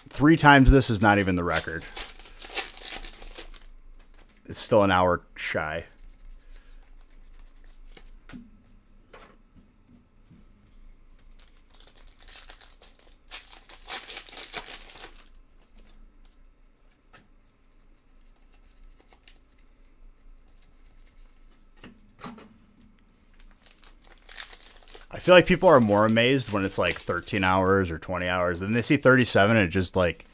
3 times this is not even the record. It's still an hour shy. I feel like people are more amazed when it's like 13 hours or 20 hours. Then they see 37 and it just like...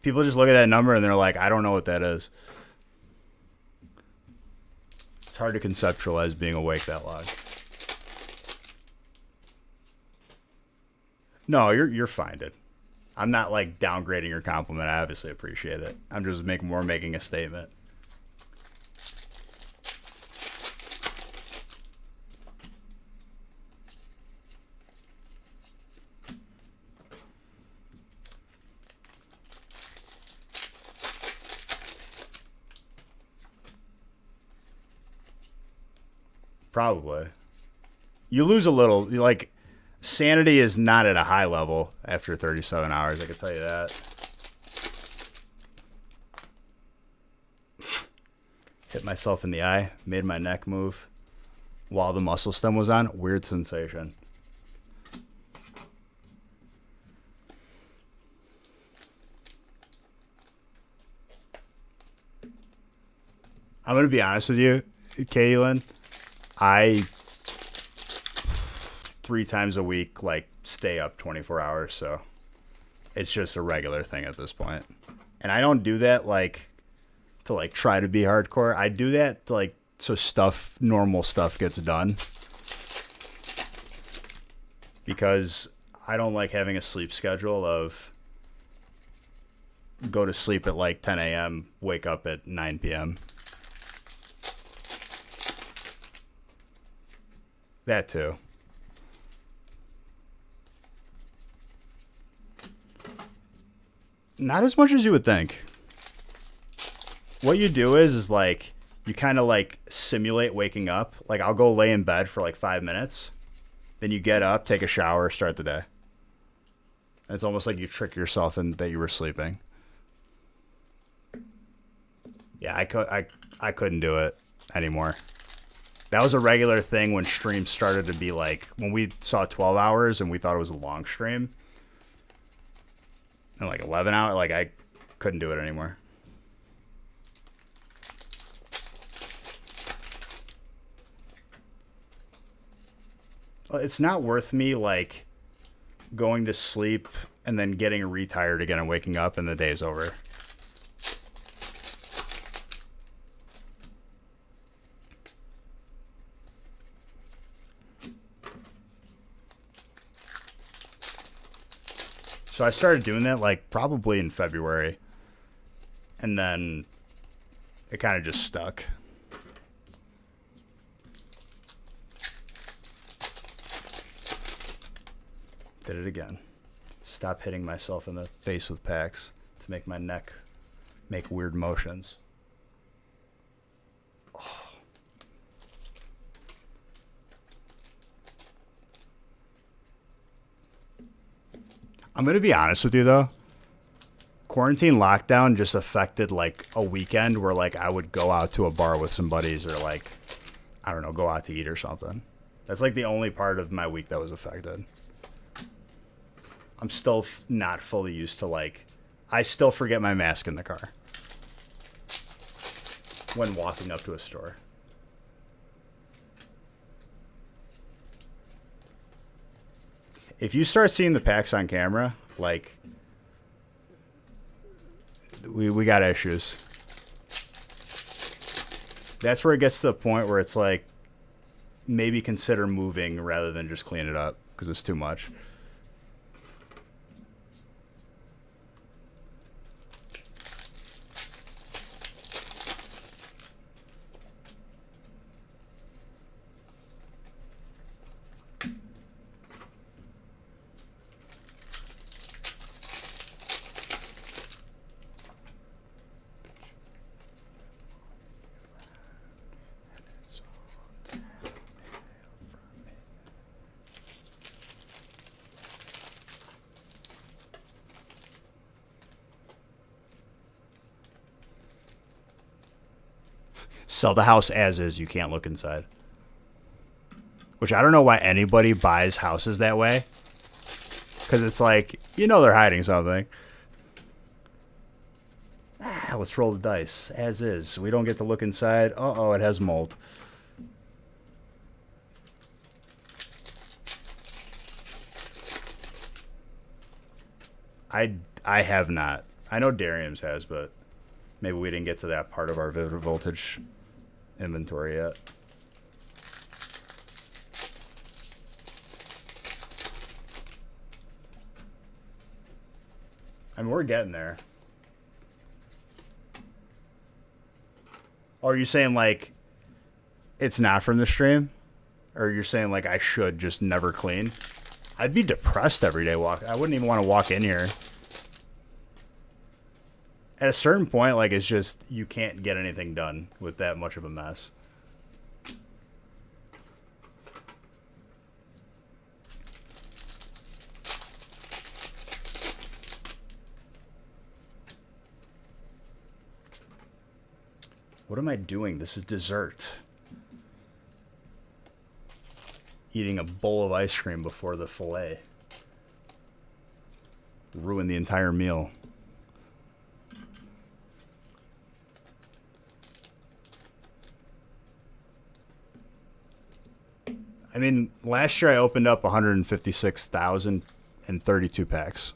People just look at that number and they're like, I don't know what that is. It's hard to conceptualize being awake that long. No, you're fine, dude. I'm not like downgrading your compliment. I obviously appreciate it. I'm just making a statement. Probably. You lose a little. Like, sanity is not at a high level after 37 hours. I can tell you that. Hit myself in the eye. Made my neck move while the muscle stem was on. Weird sensation. I'm going to be honest with you, Kaylin. I 3 times a week like stay up 24 hours, so it's just a regular thing at this point. And I don't do that like to like try to be hardcore. I do that to, like so normal stuff gets done. Because I don't like having a sleep schedule of go to sleep at like 10 a.m., wake up at 9 p.m. That too. Not as much as you would think. What you do is like, you kind of like simulate waking up. Like, I'll go lay in bed for like 5 minutes. Then you get up, take a shower, start the day. And it's almost like you trick yourself in that you were sleeping. Yeah, I couldn't do it anymore. That was a regular thing when streams started to be like, when we saw 12 hours and we thought it was a long stream. And like 11 hours, like I couldn't do it anymore. It's not worth me like going to sleep and then getting retired again and waking up and the day's over. So I started doing that like probably in February, and then it kind of just stuck. Did it again. Stop hitting myself in the face with packs to make my neck make weird motions. I'm going to be honest with you, though. Quarantine lockdown just affected, like, a weekend where, like, I would go out to a bar with some buddies or, like, I don't know, go out to eat or something. That's, like, the only part of my week that was affected. I'm still not fully used to, like, I still forget my mask in the car when walking up to a store. If you start seeing the packs on camera, like, we got issues. That's where it gets to the point where it's like, maybe consider moving rather than just clean it up because it's too much. Sell the house as is. You can't look inside. Which I don't know why anybody buys houses that way. Because it's like, you know they're hiding something. Let's roll the dice. As is. We don't get to look inside. Uh-oh, it has mold. I have not. I know Darium's has, but maybe we didn't get to that part of our Vivid Voltage inventory yet. I mean, we're getting there. Or are you saying, like, it's not from the stream? Or you're saying, like, I should just never clean? I'd be depressed every day. I wouldn't even want to walk in here. At a certain point, like, it's just, you can't get anything done with that much of a mess. What am I doing? This is dessert. Eating a bowl of ice cream before the fillet. Ruin the entire meal. I mean, last year I opened up 156,032 packs.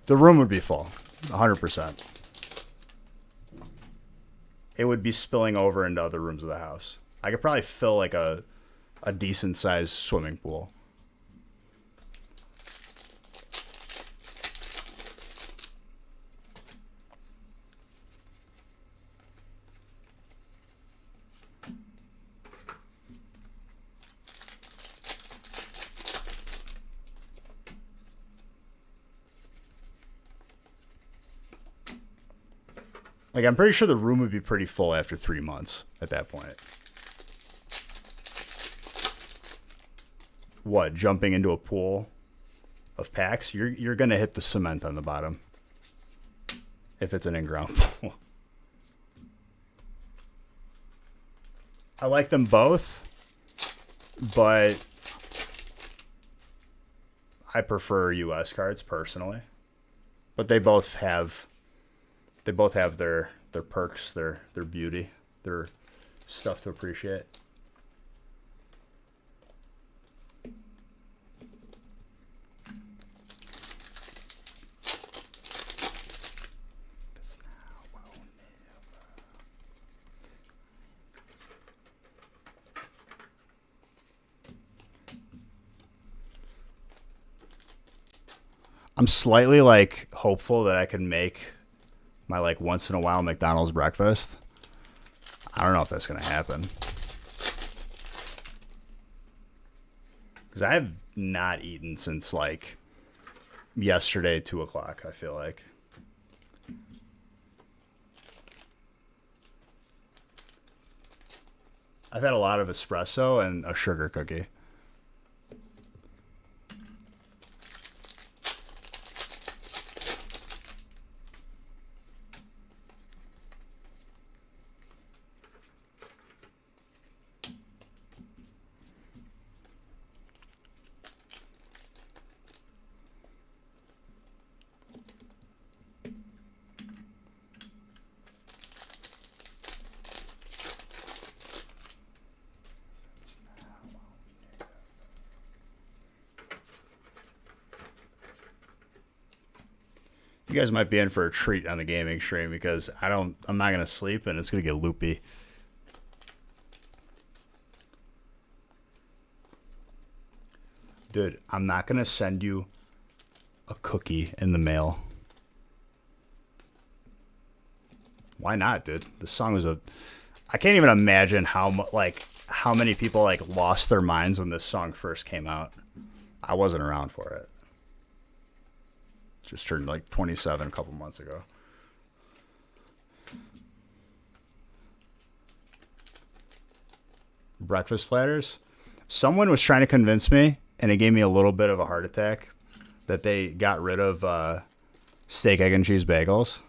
The room would be full, 100%. It would be spilling over into other rooms of the house. I could probably fill like a decent sized swimming pool. Like, I'm pretty sure the room would be pretty full after 3 months at that point. What, jumping into a pool of packs? You're going to hit the cement on the bottom if it's an in-ground pool. I like them both, but I prefer US cards personally. But they both have their perks, their beauty, their stuff to appreciate. I'm slightly like hopeful that I can make my like once in a while McDonald's breakfast. I don't know if that's gonna happen, because I have not eaten since like yesterday 2 o'clock. I feel like I've had a lot of espresso and a sugar cookie. You guys might be in for a treat on the gaming stream because I'm not gonna sleep and it's gonna get loopy. Dude, I'm not gonna send you a cookie in the mail. Why not, dude? This song was I can't even imagine how many people like lost their minds when this song first came out. I wasn't around for it. Just turned like 27 a couple months ago. Breakfast platters. Someone was trying to convince me, and it gave me a little bit of a heart attack, that they got rid of steak, egg, and cheese bagels,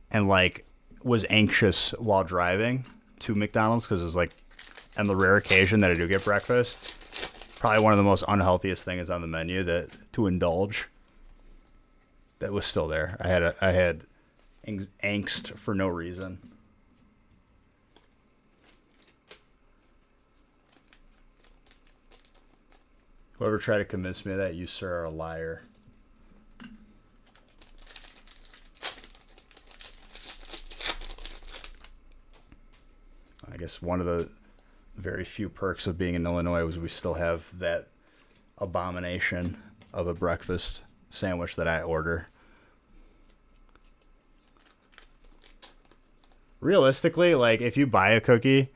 and like was anxious while driving to McDonald's because it's like, on the rare occasion that I do get breakfast, probably one of the most unhealthiest things on the menu that to indulge. That was still there. I had angst for no reason. Whoever tried to convince me of that, you, sir, are a liar. I guess one of the very few perks of being in Illinois was we still have that abomination of a breakfast sandwich that I order. Realistically, like if you buy a cookie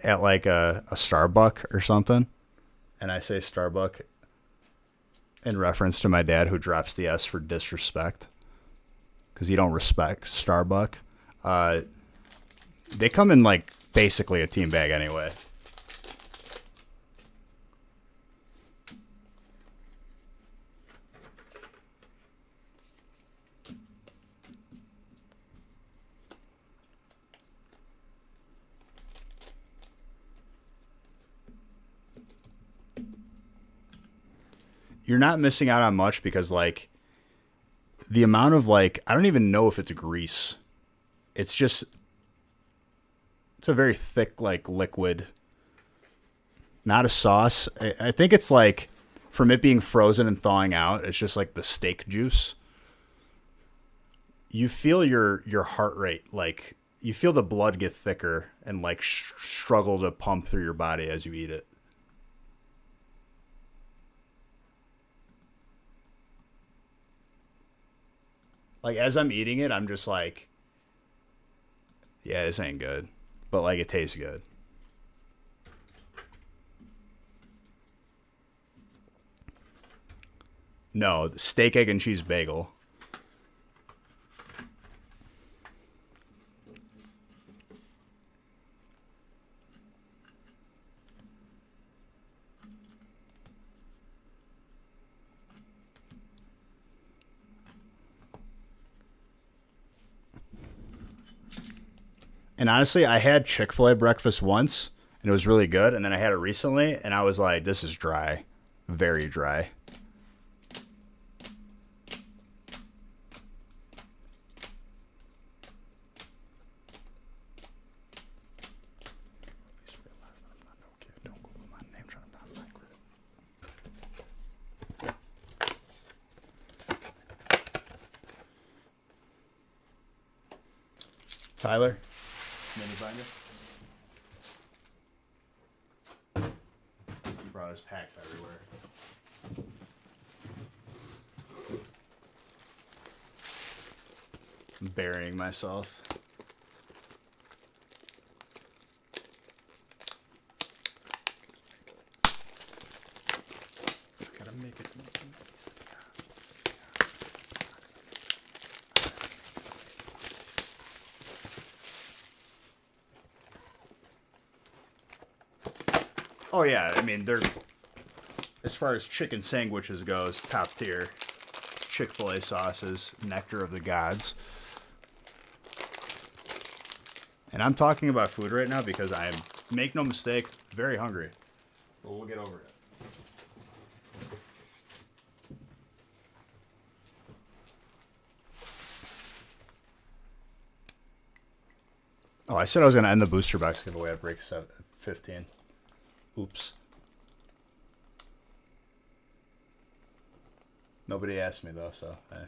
at like a Starbucks or something, and I say Starbucks in reference to my dad who drops the S for disrespect because you don't respect Starbucks, they come in like basically a team bag anyway. You're not missing out on much because like the amount of like, I don't even know if it's grease. It's just, it's a very thick, like liquid, not a sauce. I think it's like from it being frozen and thawing out, it's just like the steak juice. You feel your heart rate, like you feel the blood get thicker and like struggle to pump through your body as you eat it. Like, as I'm eating it, I'm just like, yeah, this ain't good. But, like, it tastes good. No, the steak, egg, and cheese bagel. And honestly, I had Chick-fil-A breakfast once, and it was really good. And then I had it recently, and I was like, this is dry. Very dry. Tyler? Mini binder? Bro, there's packs everywhere. I'm burying myself. Gotta make it. Oh yeah, I mean they're, as far as chicken sandwiches goes, top tier. Chick-fil-A sauces, nectar of the gods. And I'm talking about food right now because I'm, make no mistake, very hungry. But we'll get over it. Oh, I said I was going to end the booster box giveaway at break 15. Oops. Nobody asked me though, so hey.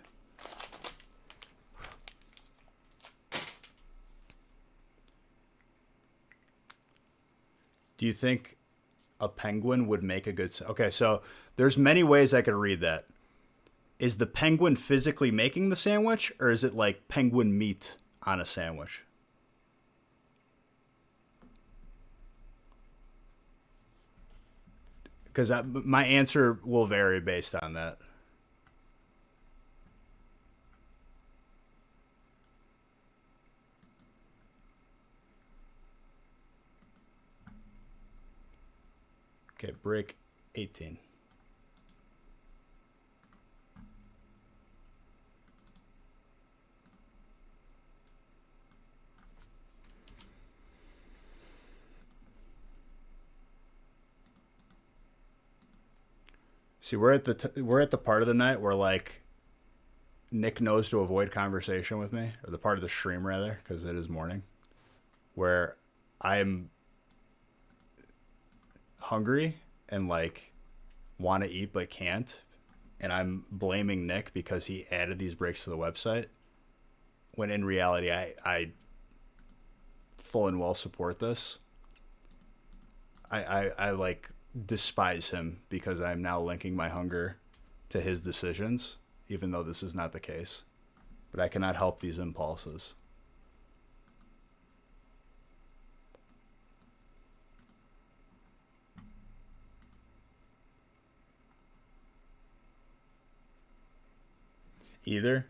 Do you think a penguin would make a good okay, so there's many ways I could read that. Is the penguin physically making the sandwich, or is it like penguin meat on a sandwich? Because my answer will vary based on that. Okay, break 18. See, we're at the part of the night where like Nick knows to avoid conversation with me, or the part of the stream rather, because it is morning, where I'm hungry and like want to eat but can't, and I'm blaming Nick because he added these breaks to the website. When in reality, I full and well support this. I like despise him because I'm now linking my hunger to his decisions, even though this is not the case. But I cannot help these impulses. Either.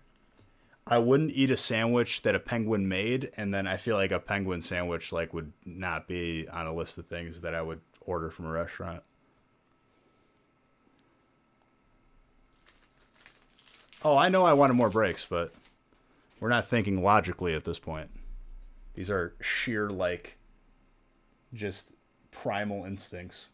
I wouldn't eat a sandwich that a penguin made, and then I feel like a penguin sandwich like would not be on a list of things that I would order from a restaurant. Oh, I know I wanted more breaks, but we're not thinking logically at this point. These are sheer like just primal instincts.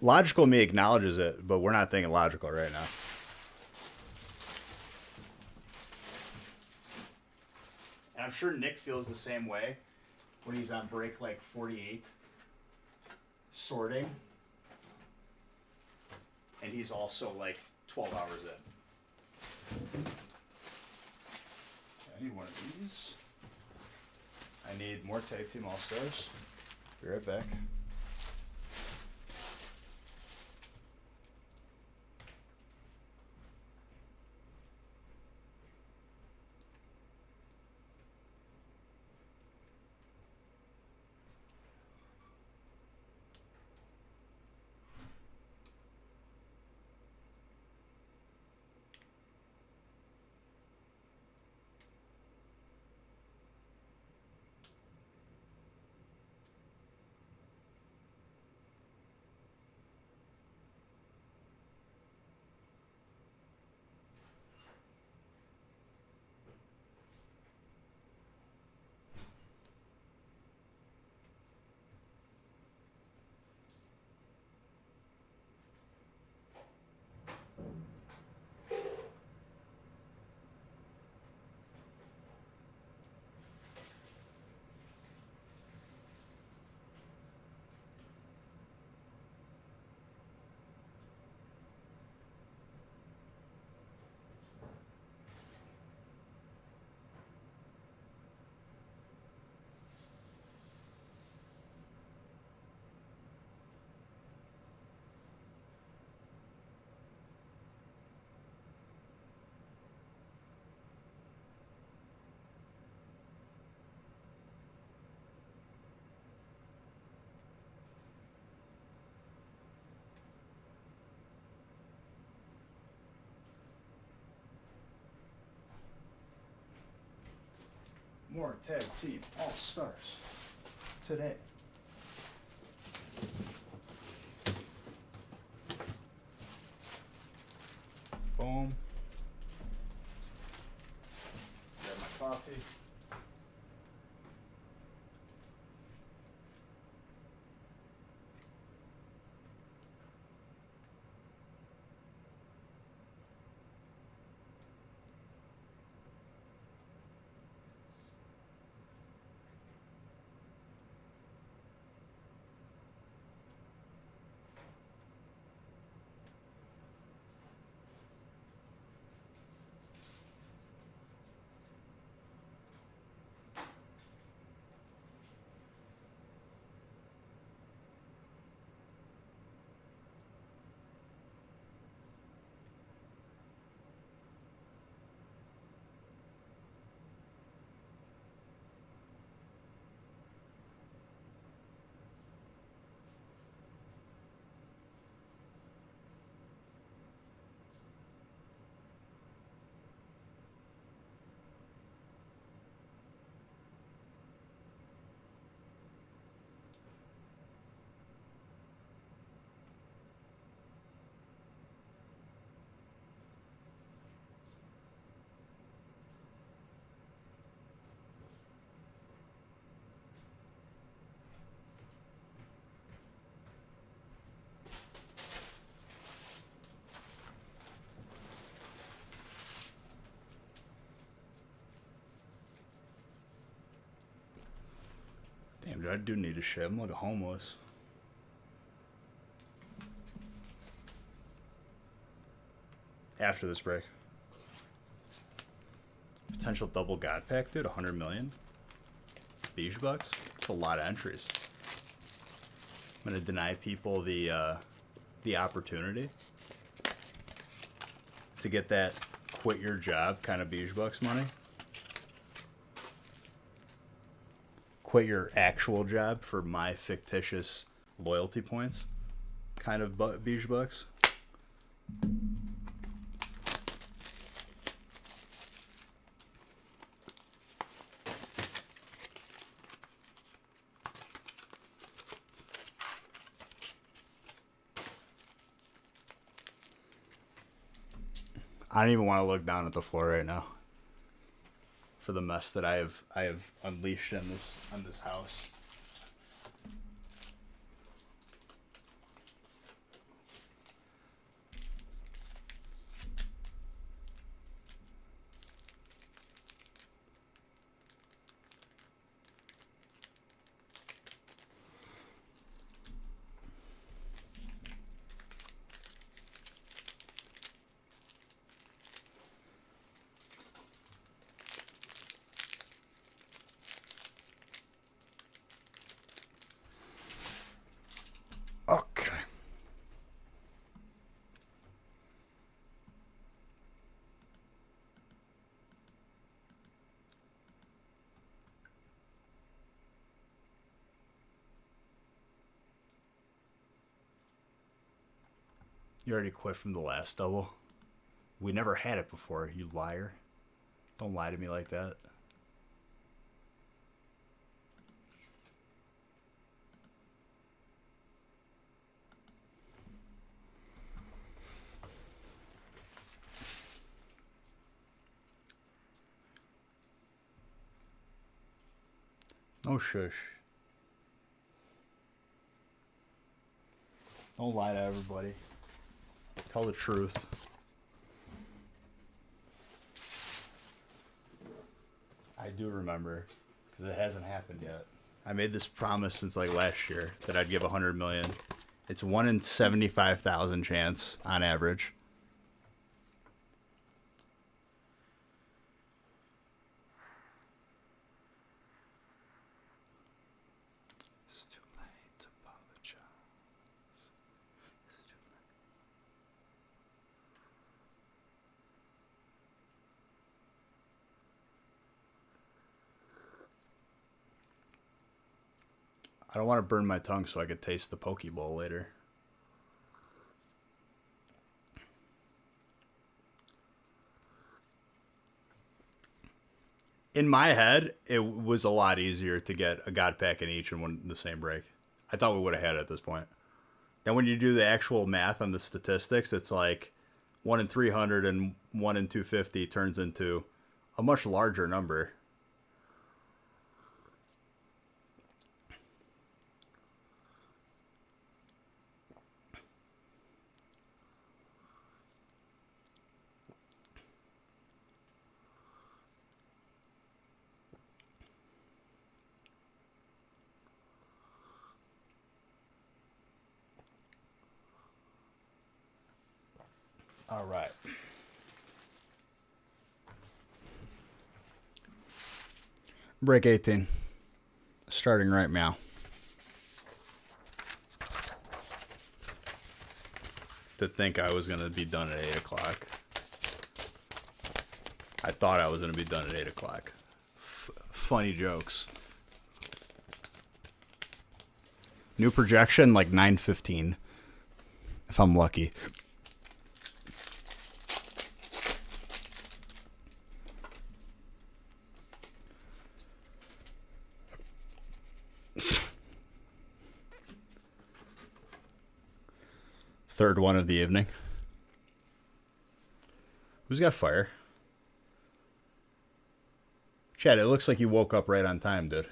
Logical me acknowledges it, but we're not thinking logical right now. And I'm sure Nick feels the same way when he's on break like 48, sorting. And he's also like 12 hours in. I need one of these. I need more tag team all-stars. Be right back. More tag team all-stars today. Boom. Grab my coffee. Damn, dude, I do need a shit. I'm like a homeless. After this break. Potential double God pack, dude. 100 million. Beige bucks. That's a lot of entries. I'm gonna deny people the opportunity to get that quit your job kind of beige bucks money. Quit your actual job for my fictitious loyalty points kind of beige bucks. I don't even want to look down at the floor right now for the mess that I have unleashed on this house. Okay. You already quit from the last double. We never had it before, you liar. Don't lie to me like that. No shush. Don't lie to everybody. Tell the truth. I do remember, because it hasn't happened yet. I made this promise since like last year that I'd give 100 million. It's 1 in 75,000 chance on average. It's too late to apologize. It's too late. I don't want to burn my tongue so I could taste the Poke Bowl later. In my head, it was a lot easier to get a God pack in each and one in the same break. I thought we would have had it at this point. Then when you do the actual math on the statistics, it's like 1 in 300 and 1 in 250 turns into a much larger number. All right. Break 18. Starting right now. To think I was going to be done at 8 o'clock. I thought I was going to be done at 8 o'clock. Funny jokes. New projection, like 9:15. If I'm lucky. Third one of the evening. Who's got fire? Chad, it looks like you woke up right on time, dude.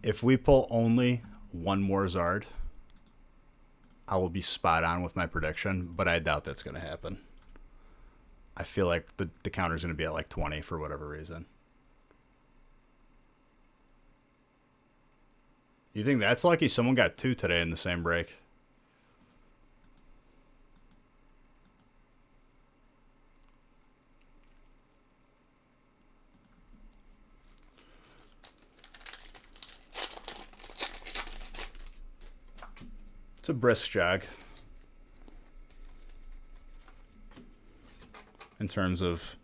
If we pull only one more Zard, I will be spot on with my prediction, but I doubt that's going to happen. I feel like the counter's going to be at like 20 for whatever reason. You think that's lucky? Someone got 2 today in the same break. It's a brisk jog. In terms of...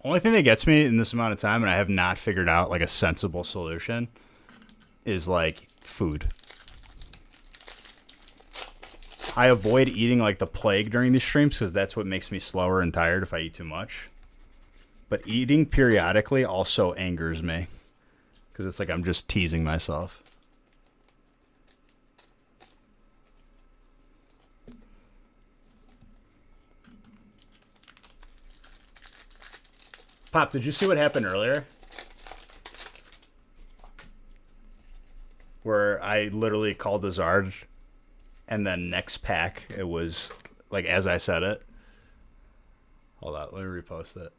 Only thing that gets me in this amount of time, and I have not figured out like a sensible solution, is like food. I avoid eating like the plague during these streams because that's what makes me slower and tired if I eat too much. But eating periodically also angers me because it's like I'm just teasing myself. Pop, did you see what happened earlier? Where I literally called the Zard, and then next pack, it was, like, as I said it. Hold on, let me repost it.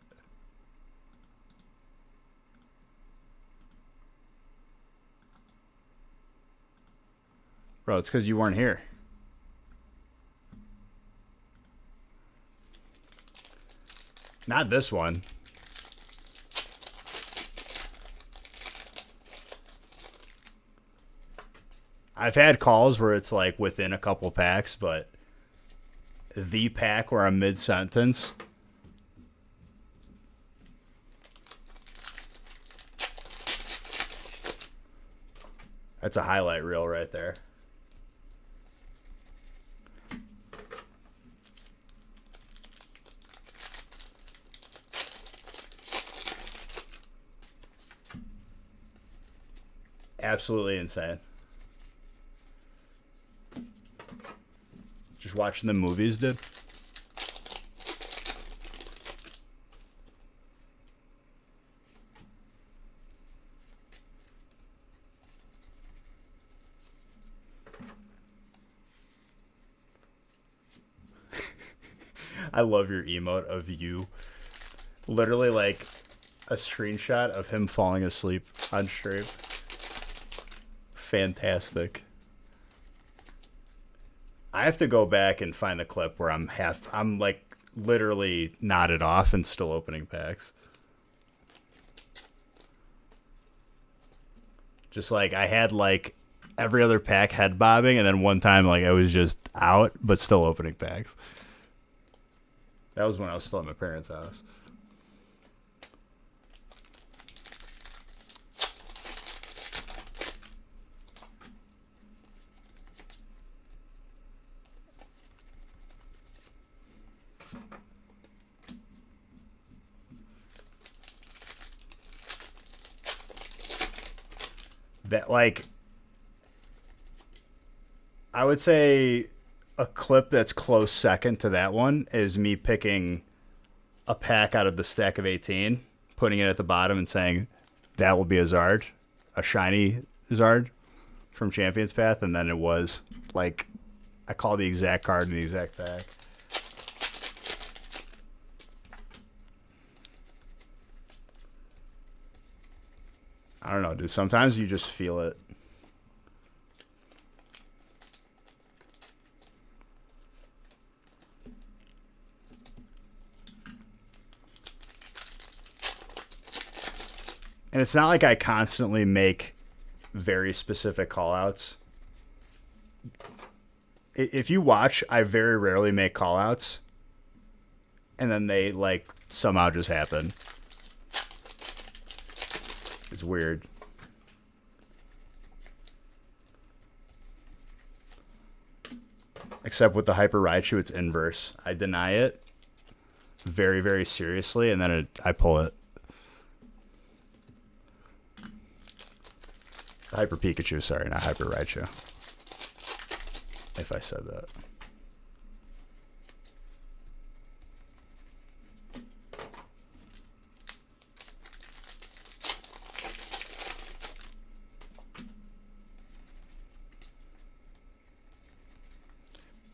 Bro, it's because you weren't here. Not this one. I've had calls where it's like within a couple packs, but the pack where I'm mid-sentence. That's a highlight reel right there. Absolutely insane. Just watching the movies, dude. I love your emote of you. Literally like a screenshot of him falling asleep on stream. Fantastic. I have to go back and find the clip where I'm like literally nodded off and still opening packs. Just like I had like every other pack head bobbing, and then one time like I was just out but still opening packs. That was when I was still at my parents' house. That like I would say a clip that's close second to that one is me picking a pack out of the stack of 18, putting it at the bottom and saying that will be a Zard, a shiny Zard from Champions Path, and then it was like I called the exact card in the exact pack. I don't know, dude. Sometimes you just feel it. And it's not like I constantly make very specific callouts. If you watch, I very rarely make callouts. And then they, like, somehow just happen. It's weird. Except with the Hyper Raichu, it's inverse. I deny it very, very seriously, and then I pull it. Hyper Pikachu, sorry, not Hyper Raichu. If I said that.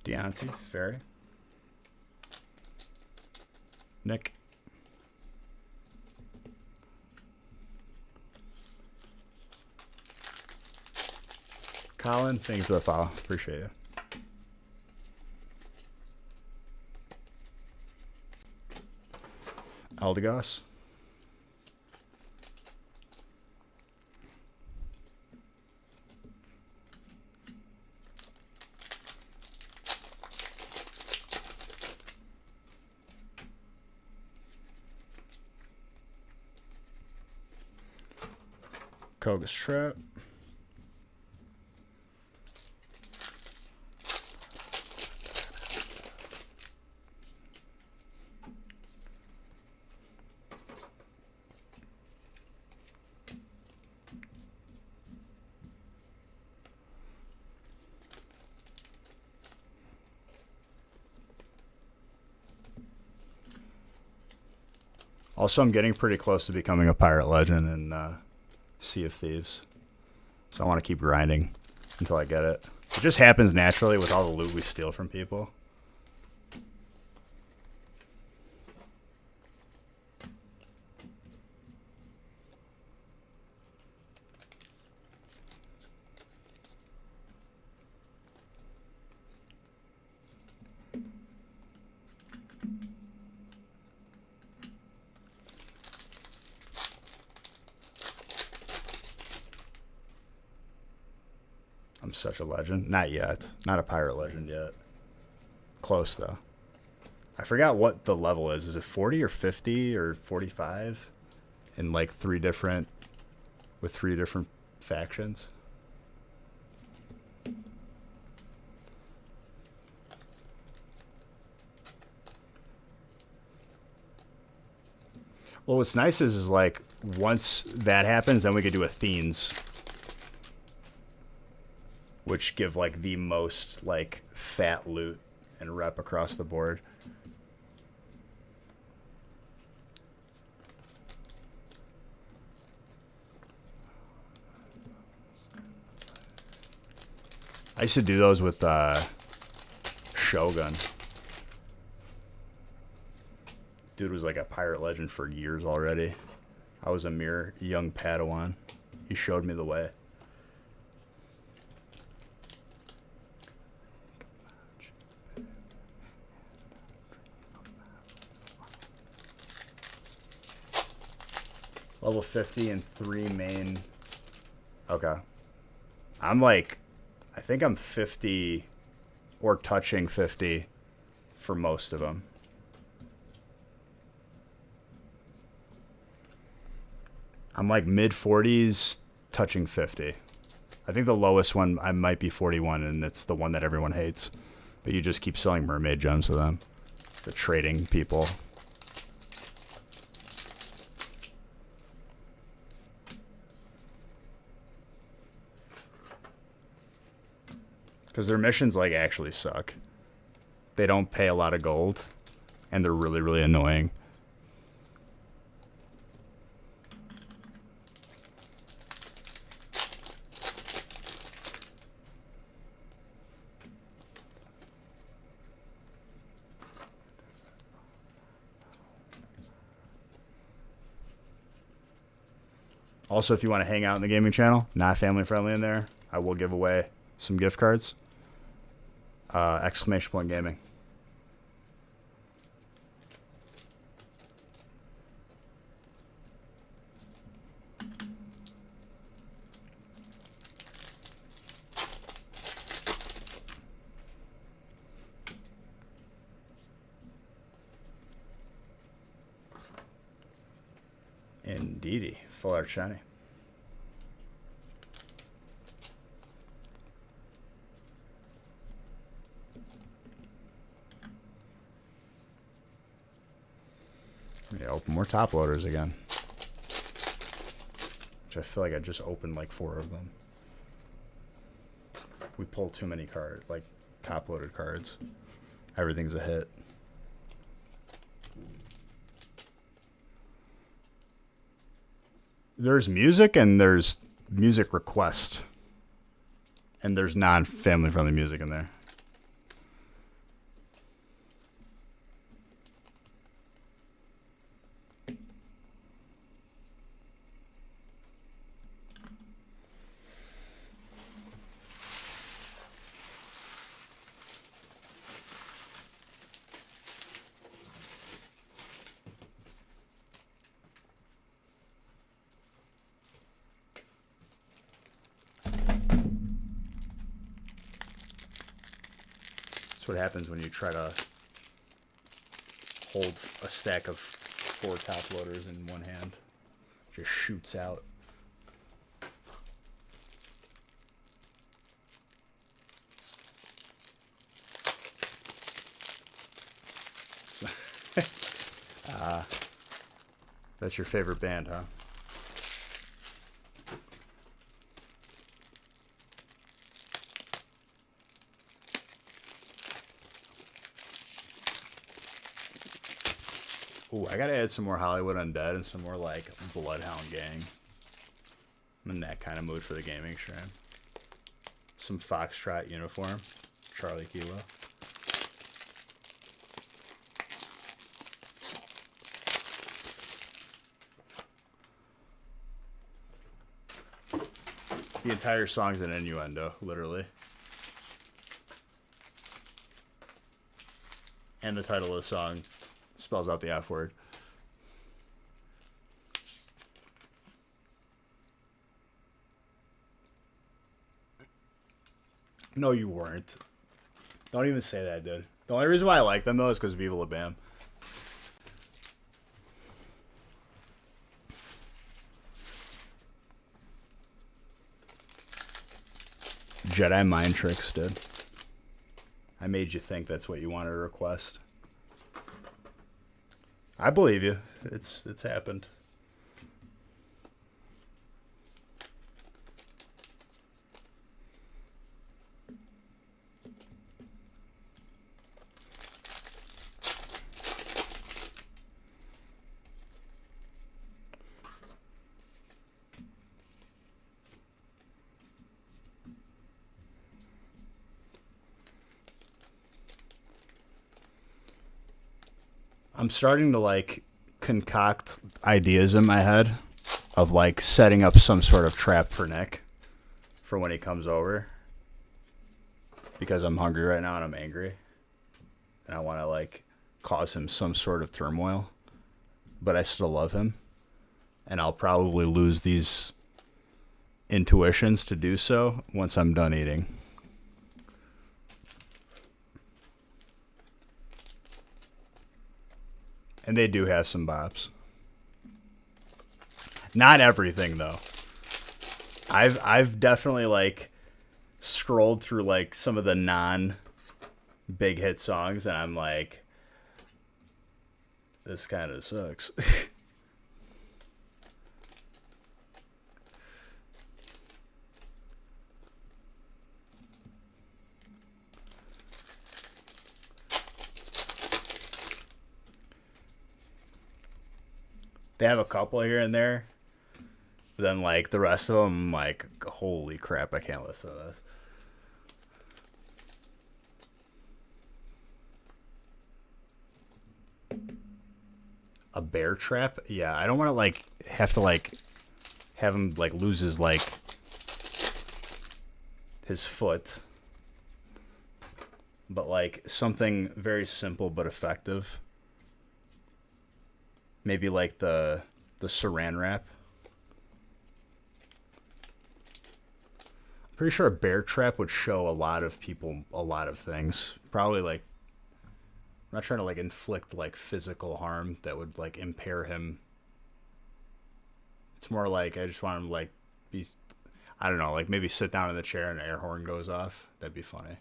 Deontay, Ferry. Nick. Colin, thank you for the follow. Appreciate it. Aldegos. Koga's Trap. Also, I'm getting pretty close to becoming a pirate legend in Sea of Thieves. So I want to keep grinding until I get it. It just happens naturally with all the loot we steal from people. I'm such a legend. Not yet. Not a pirate legend yet. Close, though. I forgot what the level is. Is it 40 or 50 or 45? In like three different factions? Well, what's nice is like once that happens, then we could do Athenes, which give like the most like fat loot and rep across the board. I used to do those with Shogun. Dude was like a pirate legend for years already. I was a mere young Padawan. He showed me the way. Level 50 and 3 main. Okay. I'm like, I think I'm 50 or touching 50 for most of them. I'm like mid 40s, touching 50. I think the lowest one I might be 41, and it's the one that everyone hates. But you just keep selling mermaid gems to them. The trading people. Because their missions like actually suck. They don't pay a lot of gold, and they're really, really annoying. Also, if you want to hang out in the gaming channel, not family friendly in there, I will give away some gift cards. Exclamation point gaming. Indeedy. Full art shiny. Yeah, open more top loaders again. Which I feel like I just opened like 4 of them. We pull too many cards, like top loaded cards. Everything's a hit. There's music and there's music request. And there's non-family friendly music in there. what happens when you try to hold a stack of 4 top loaders in one hand. It just shoots out. That's your favorite band, huh? Ooh, I gotta add some more Hollywood Undead and some more, like, Bloodhound Gang. I'm in that kind of mood for the gaming stream. Some Foxtrot Uniform. Charlie Kilo. The entire song's an innuendo, literally. And the title of the song spells out the F word. No, you weren't. Don't even say that, dude. The only reason why I like them, though, is because of Viva La Bam. Jedi mind tricks, dude. I made you think that's what you wanted to request. I believe you. It's happened. I'm starting to, like, concoct ideas in my head of, like, setting up some sort of trap for Nick for when he comes over. Because I'm hungry right now and I'm angry. And I want to, like, cause him some sort of turmoil. But I still love him. And I'll probably lose these intuitions to do so once I'm done eating. And they do have some bops. Not everything, though. I've definitely, like, scrolled through, like, some of the non-big hit songs, and I'm like, this kind of sucks. They have a couple here and there. But then, like, the rest of them, I'm like, holy crap, I can't listen to this. A bear trap? Yeah, I don't want to, like, have to, like, have him, like, lose his, like, his foot. But, like, something very simple but effective. Maybe like the saran wrap. I'm pretty sure a bear trap would show a lot of people a lot of things. Probably, like, I'm not trying to, like, inflict, like, physical harm that would, like, impair him. It's more like I just want him to, like, be, I don't know, like, maybe sit down in the chair and an air horn goes off. That'd be funny.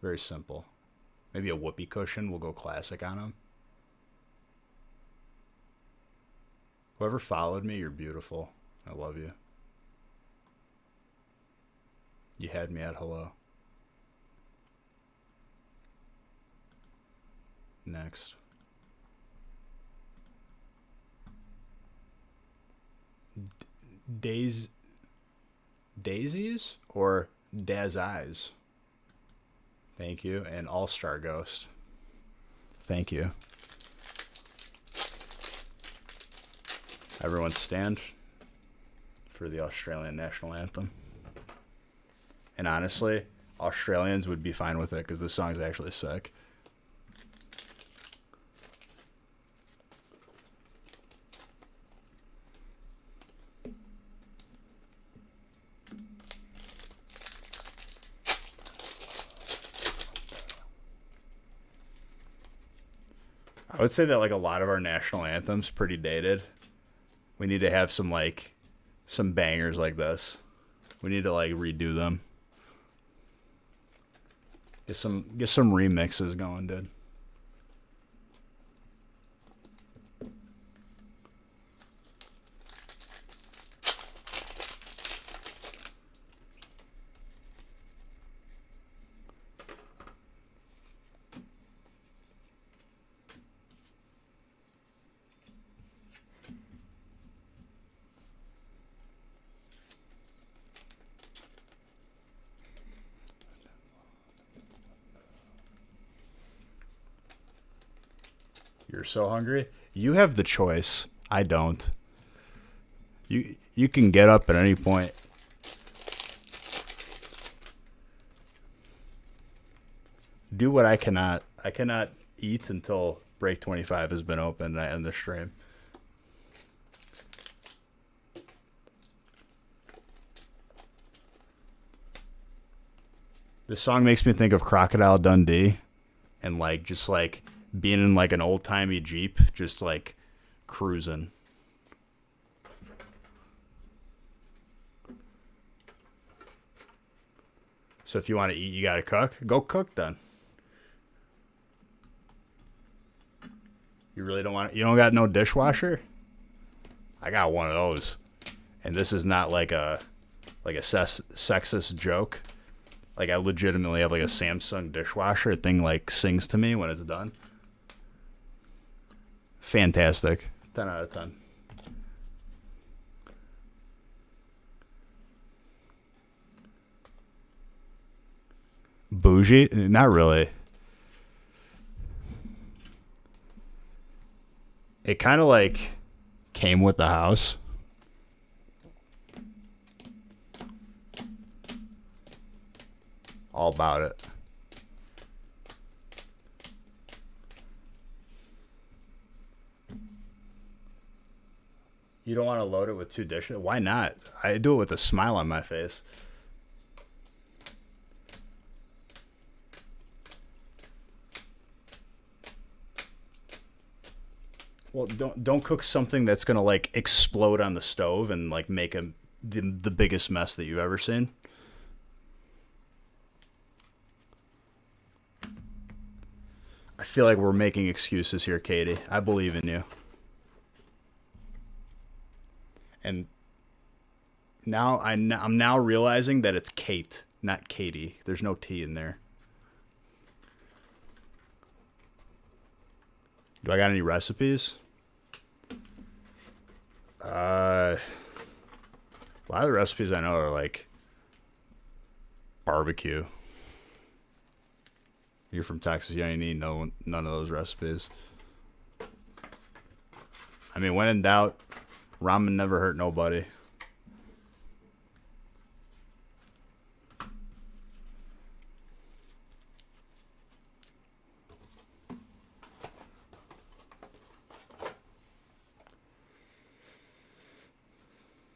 Very simple. Maybe a whoopee cushion will go classic on him. Whoever followed me, you're beautiful. I love you. You had me at hello. Next. Daisies or Daz Eyes? Thank you. And All-Star Ghost. Thank you. Everyone stand for the Australian national anthem. And honestly, Australians would be fine with it because this song's actually sick. I would say that like a lot of our national anthems pretty dated. We need to have some like some bangers like this. We need to like redo them. Get some remixes going, dude. You're so hungry. You have the choice. I don't. You can get up at any point. Do what I cannot. I cannot eat until break 25 has been opened and I end the stream. This song makes me think of Crocodile Dundee and like just like being in like an old timey Jeep, just like cruising. So if you want to eat, you gotta cook. Go cook then. You really don't want to, you don't got no dishwasher? I got one of those. And this is not like a sexist joke. Like I legitimately have like a Samsung dishwasher. The thing like sings to me when it's done. Fantastic. 10 out of 10. Bougie? Not really. It kind of like came with the house. All about it. You don't want to load it with 2 dishes? Why not? I do it with a smile on my face. Well, don't cook something that's gonna like explode on the stove and like make the biggest mess that you've ever seen. I feel like we're making excuses here, Katie. I believe in you. And now I'm now realizing that it's Kate, not Katie. There's no T in there. Do I got any recipes? A lot of the recipes I know are like barbecue. You're from Texas, you ain't need none of those recipes. I mean, when in doubt, ramen never hurt nobody.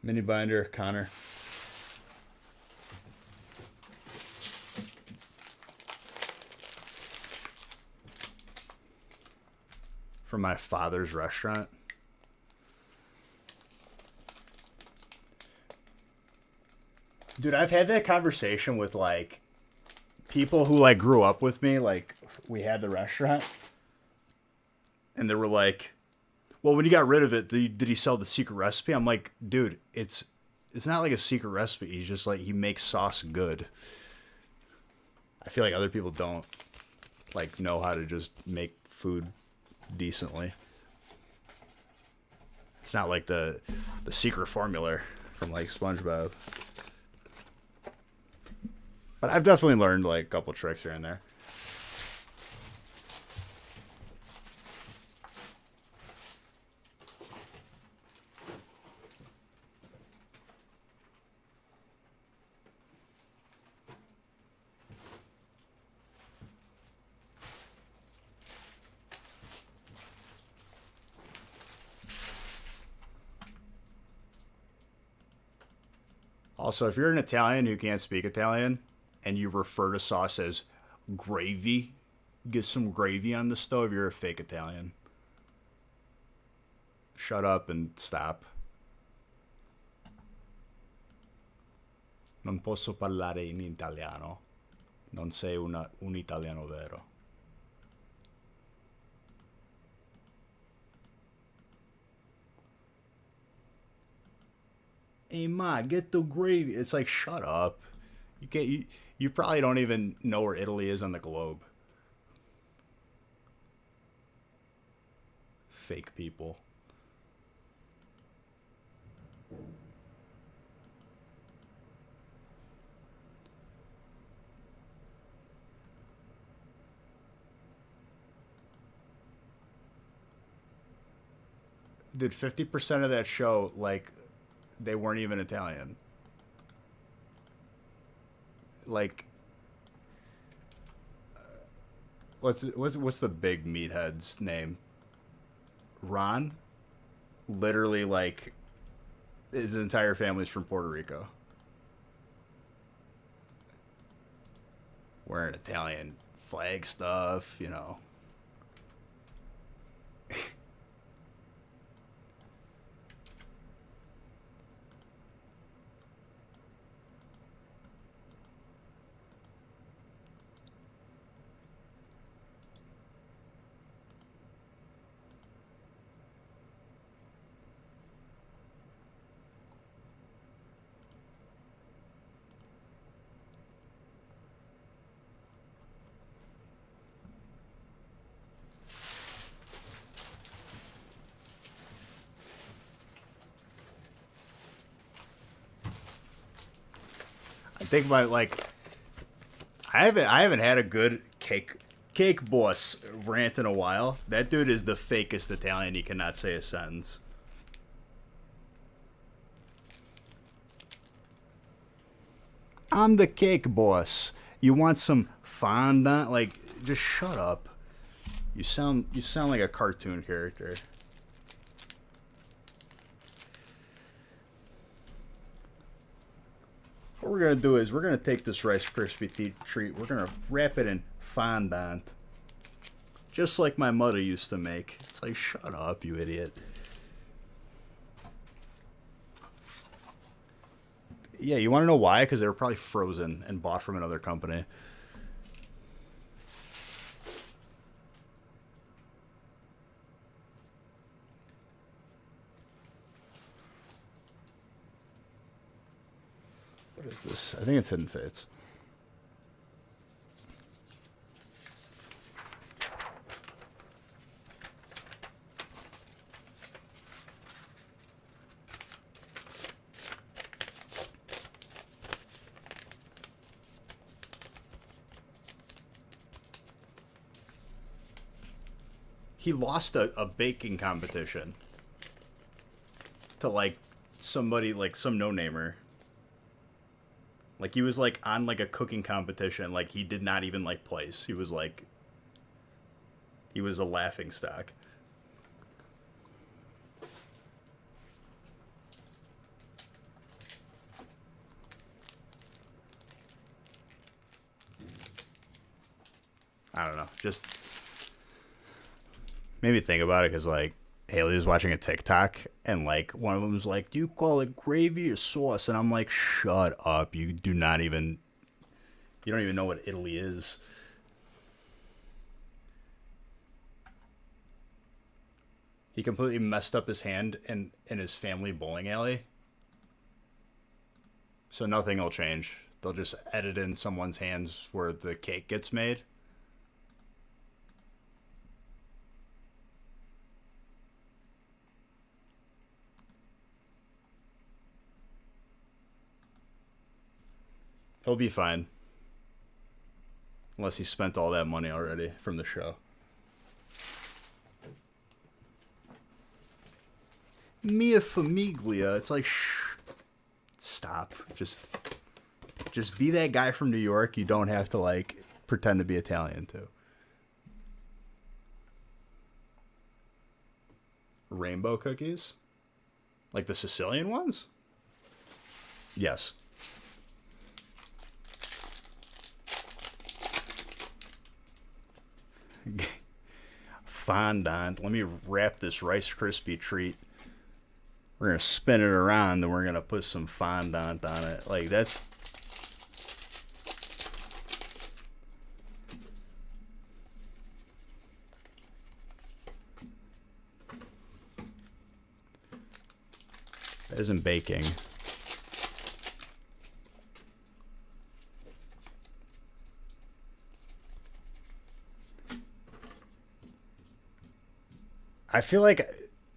Mini binder, Connor. From my father's restaurant. Dude, I've had that conversation with like people who like grew up with me. Like we had the restaurant, and they were like, "Well, when you got rid of it, did he sell the secret recipe?" I'm like, "Dude, it's not like a secret recipe. He's just like he makes sauce good." I feel like other people don't like know how to just make food decently. It's not like the secret formula from like SpongeBob. But I've definitely learned like a couple tricks here and there. Also, if you're an Italian who can't speak Italian and you refer to sauce as gravy, get some gravy on the stove, you're a fake Italian. Shut up and stop. Non posso parlare in italiano. Non sei un italiano vero. Hey ma, get the gravy. It's like, shut up. You can't. You probably don't even know where Italy is on the globe. Fake people. Dude, 50% of that show, like, they weren't even Italian. Like, what's the big meathead's name? Ron? Literally, like, his entire family's from Puerto Rico. Wearing Italian flag stuff, you know. I think my like I haven't had a good cake boss rant in a while. That dude is the fakest Italian. He cannot say a sentence. I'm the cake boss. You want some fondant? Like, just shut up. You sound like a cartoon character. What we're gonna do is we're gonna take this Rice Krispie treat. We're gonna wrap it in fondant, just like my mother used to make. It's like, shut up, you idiot. Yeah, you want to know why? Because they were probably frozen and bought from another company. What is this? I think it's Hidden Fates. He lost a baking competition to like somebody, like some no-namer. Like, he was like on like a cooking competition. Like, he did not even like place. He was like, he was a laughing stock. I don't know. Just made me think about it because, like, Haley was watching a TikTok and, like, one of them was like, do you call it gravy or sauce? And I'm like, shut up. You don't even know what Italy is. He completely messed up his hand in his family bowling alley. So nothing will change. They'll just edit in someone's hands where the cake gets made. He'll be fine. Unless he spent all that money already from the show. Mia Famiglia. It's like, shh. Stop. Just be that guy from New York. You don't have to, like, pretend to be Italian, too. Rainbow cookies? Like the Sicilian ones? Yes. fondant. Let me wrap this Rice Krispie treat. We're going to spin it around, then we're going to put some fondant on it. Like, that's... That isn't baking. I feel like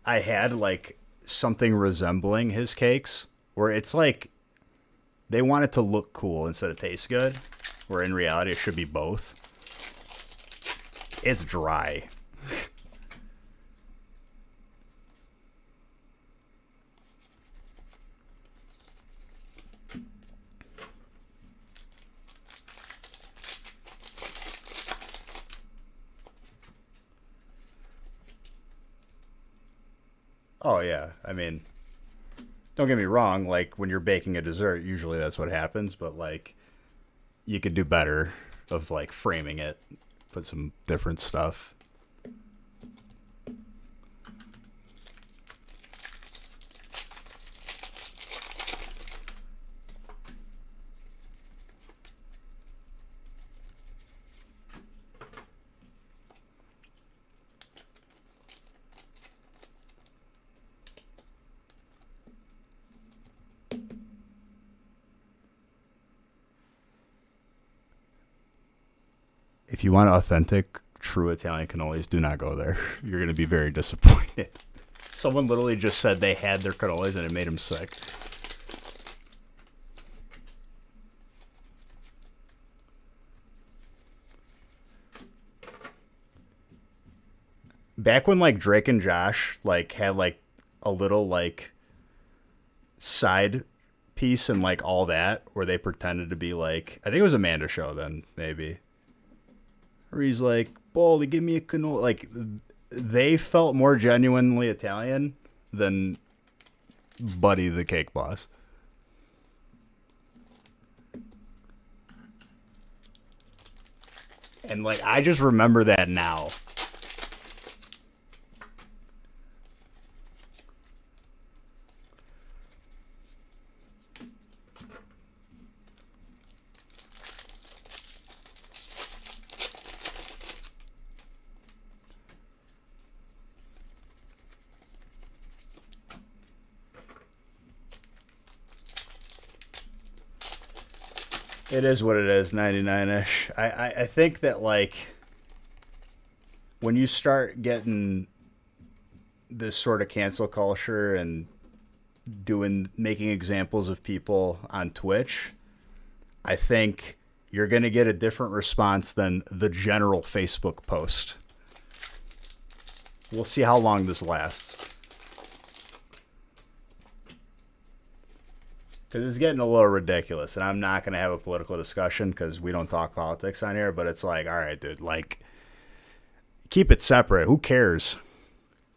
I had like something resembling his cakes where it's like they want it to look cool instead of taste good, where in reality it should be both. It's dry. Oh yeah, I mean, don't get me wrong, like when you're baking a dessert, usually that's what happens, but like you could do better of like framing it, put some different stuff. If you want authentic, true Italian cannolis, do not go there. You're going to be very disappointed. Someone literally just said they had their cannolis and it made them sick. Back when like Drake and Josh like had like a little like side piece and like all that where they pretended to be like, I think it was Amanda show then maybe. Where he's like, Baldy, give me a cannoli. Like, they felt more genuinely Italian than Buddy the Cake Boss. And, like, I just remember that now. It is what it is, 99-ish. I think that, like, when you start getting this sort of cancel culture and making examples of people on Twitch, I think you're going to get a different response than the general Facebook post. We'll see how long this lasts. Because it's getting a little ridiculous, and I'm not going to have a political discussion because we don't talk politics on here, but it's like, all right, dude, like, keep it separate. Who cares?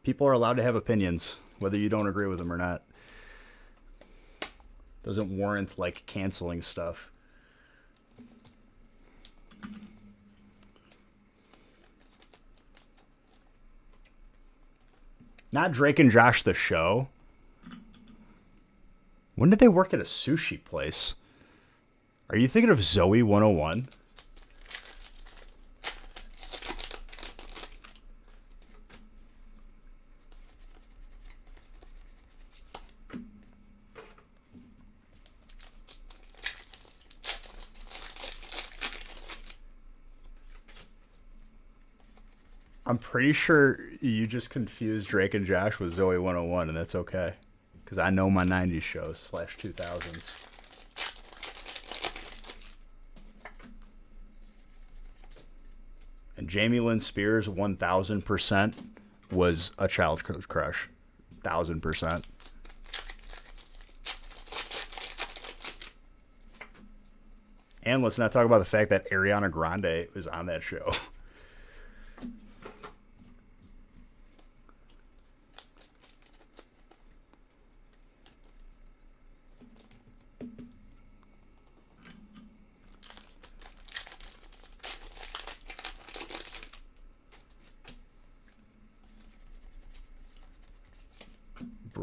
People are allowed to have opinions, whether you don't agree with them or not. Doesn't warrant, like, canceling stuff. Not Drake and Josh the show. When did they work at a sushi place? Are you thinking of Zoe 101? I'm pretty sure you just confused Drake and Josh with Zoe 101, and that's okay. Because I know my 90s shows / 2000s. And Jamie Lynn Spears, 1000%, was a child crush. 1000%. And let's not talk about the fact that Ariana Grande was on that show.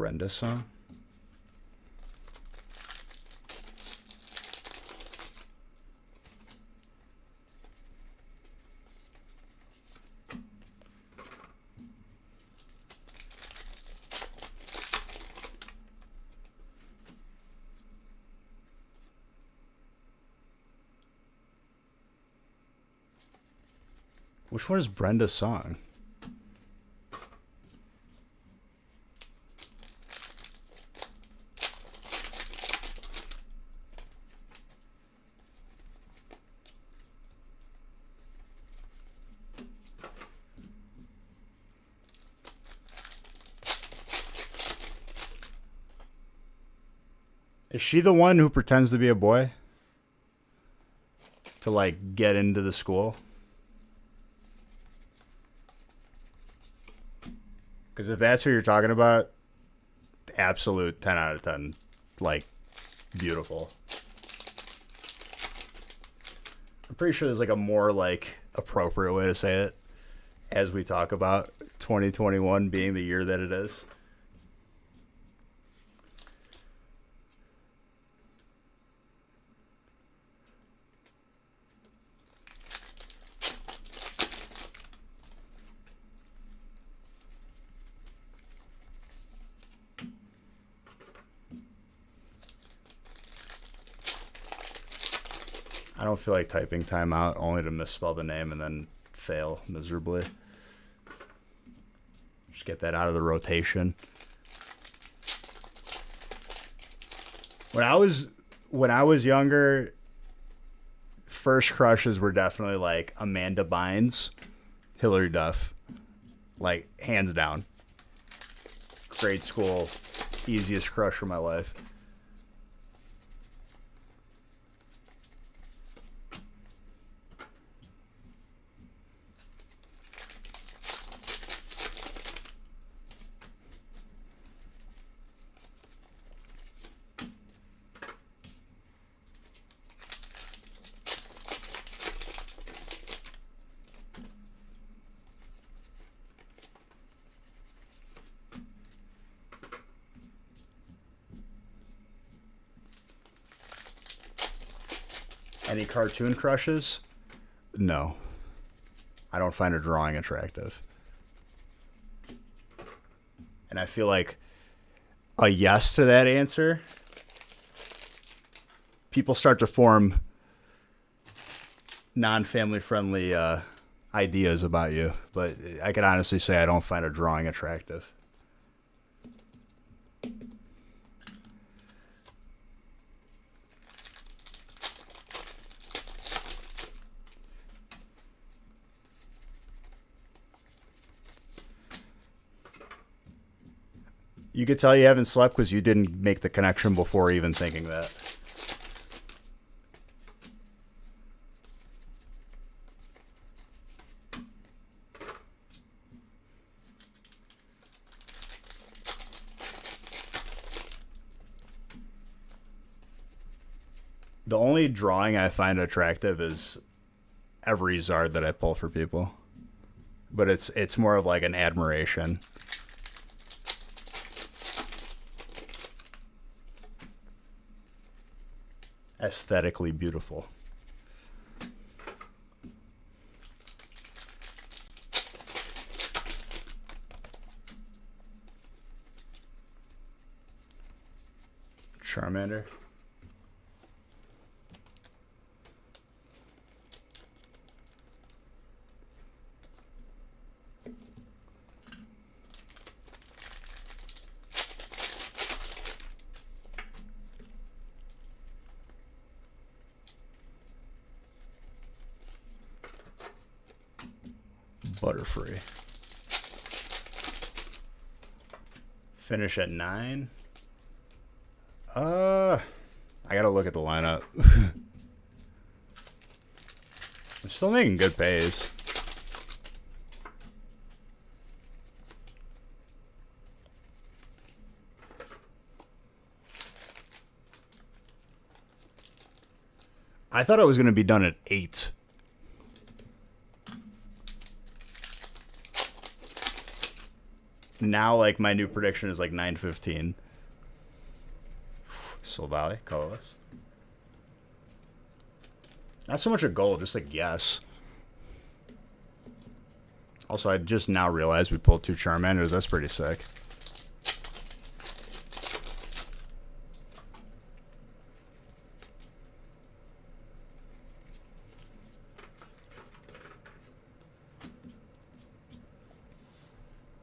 Brenda song? Which one is Brenda's song? Is she the one who pretends to be a boy? To, like, get into the school? Because if that's who you're talking about, absolute 10 out of 10. Like, beautiful. I'm pretty sure there's, like, a more, like, appropriate way to say it as we talk about 2021 being the year that it is. I don't feel like typing timeout only to misspell the name and then fail miserably. Just get that out of the rotation. When I was younger, first crushes were definitely like Amanda Bynes, Hilary Duff, like hands down. Grade school, easiest crush of my life. Any cartoon crushes? No. I don't find a drawing attractive. And I feel like a yes to that answer, people start to form non-family friendly ideas about you. But I can honestly say I don't find a drawing attractive. You could tell you haven't slept because you didn't make the connection before even thinking that. The only drawing I find attractive is every Zard that I pull for people. But it's more of like an admiration. Aesthetically beautiful. Charmander. Butterfree. Finish at 9. I gotta look at the lineup. I'm still making good pays. I thought it was gonna be done at 8. Now, like, my new prediction is like 9:15. Still Valley, colorless. Not so much a goal, just a guess. Also, I just now realized we pulled 2 Charmanders. That's pretty sick.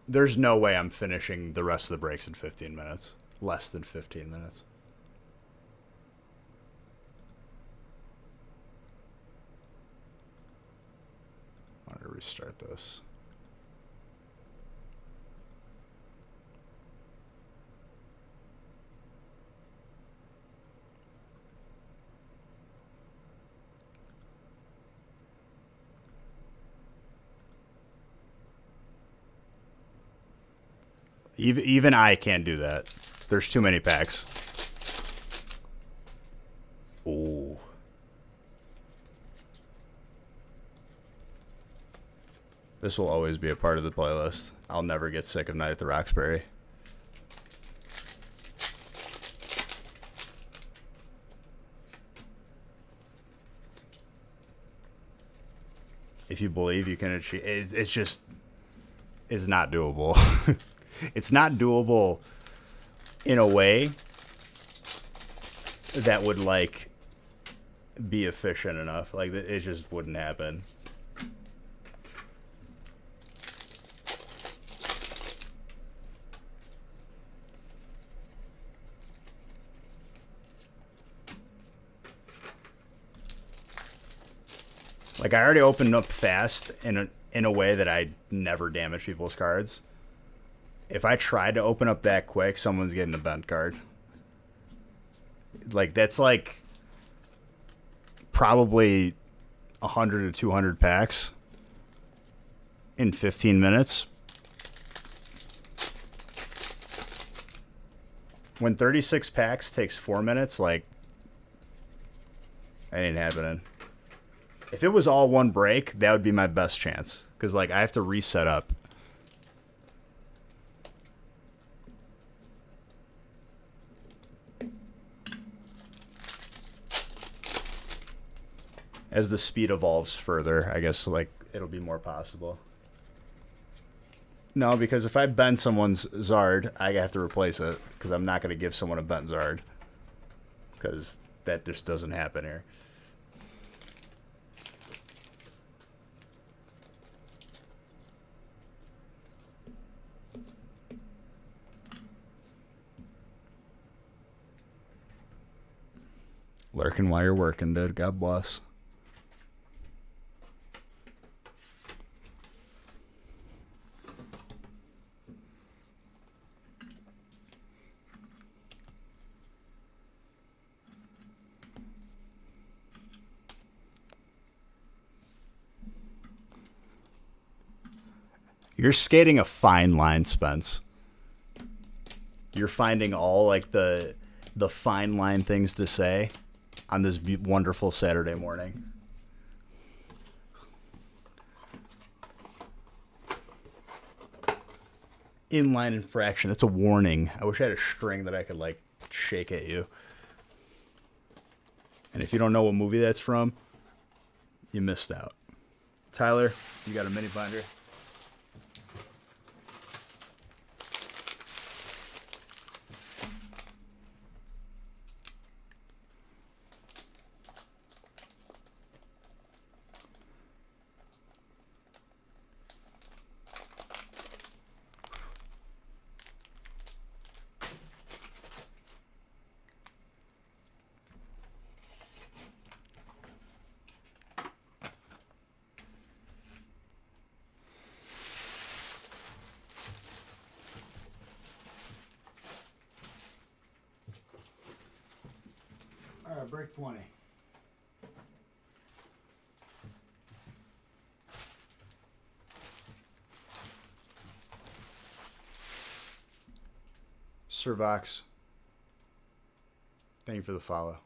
There's no way I'm finishing the rest of the breaks in 15 minutes. Less than 15 minutes. I'm going to restart this. Even I can't do that. There's too many packs. Ooh. This will always be a part of the playlist. I'll never get sick of Night at the Roxbury. If you believe you can achieve, it's just, it's not doable. It's not doable in a way that would, like, be efficient enough. Like, it just wouldn't happen. Like, I already opened up fast in a way that I never damage people's cards. If I tried to open up that quick, someone's getting a bent card. Like, that's like probably 100 to 200 packs in 15 minutes. When 36 packs takes 4 minutes, like, that ain't happening. If it was all one break, that would be my best chance. Because, like, I have to reset up. As the speed evolves further, I guess, like, it'll be more possible. No, because if I bend someone's Zard, I have to replace it. Because I'm not going to give someone a bent Zard. Because that just doesn't happen here. Lurking while you're working, dude. God bless. You're skating a fine line, Spence. You're finding all, like, the fine line things to say on this wonderful Saturday morning. Inline infraction. It's a warning. I wish I had a string that I could, like, shake at you. And if you don't know what movie that's from, you missed out. Tyler, you got a mini binder? All right, break 20. Servox, thank you for the follow.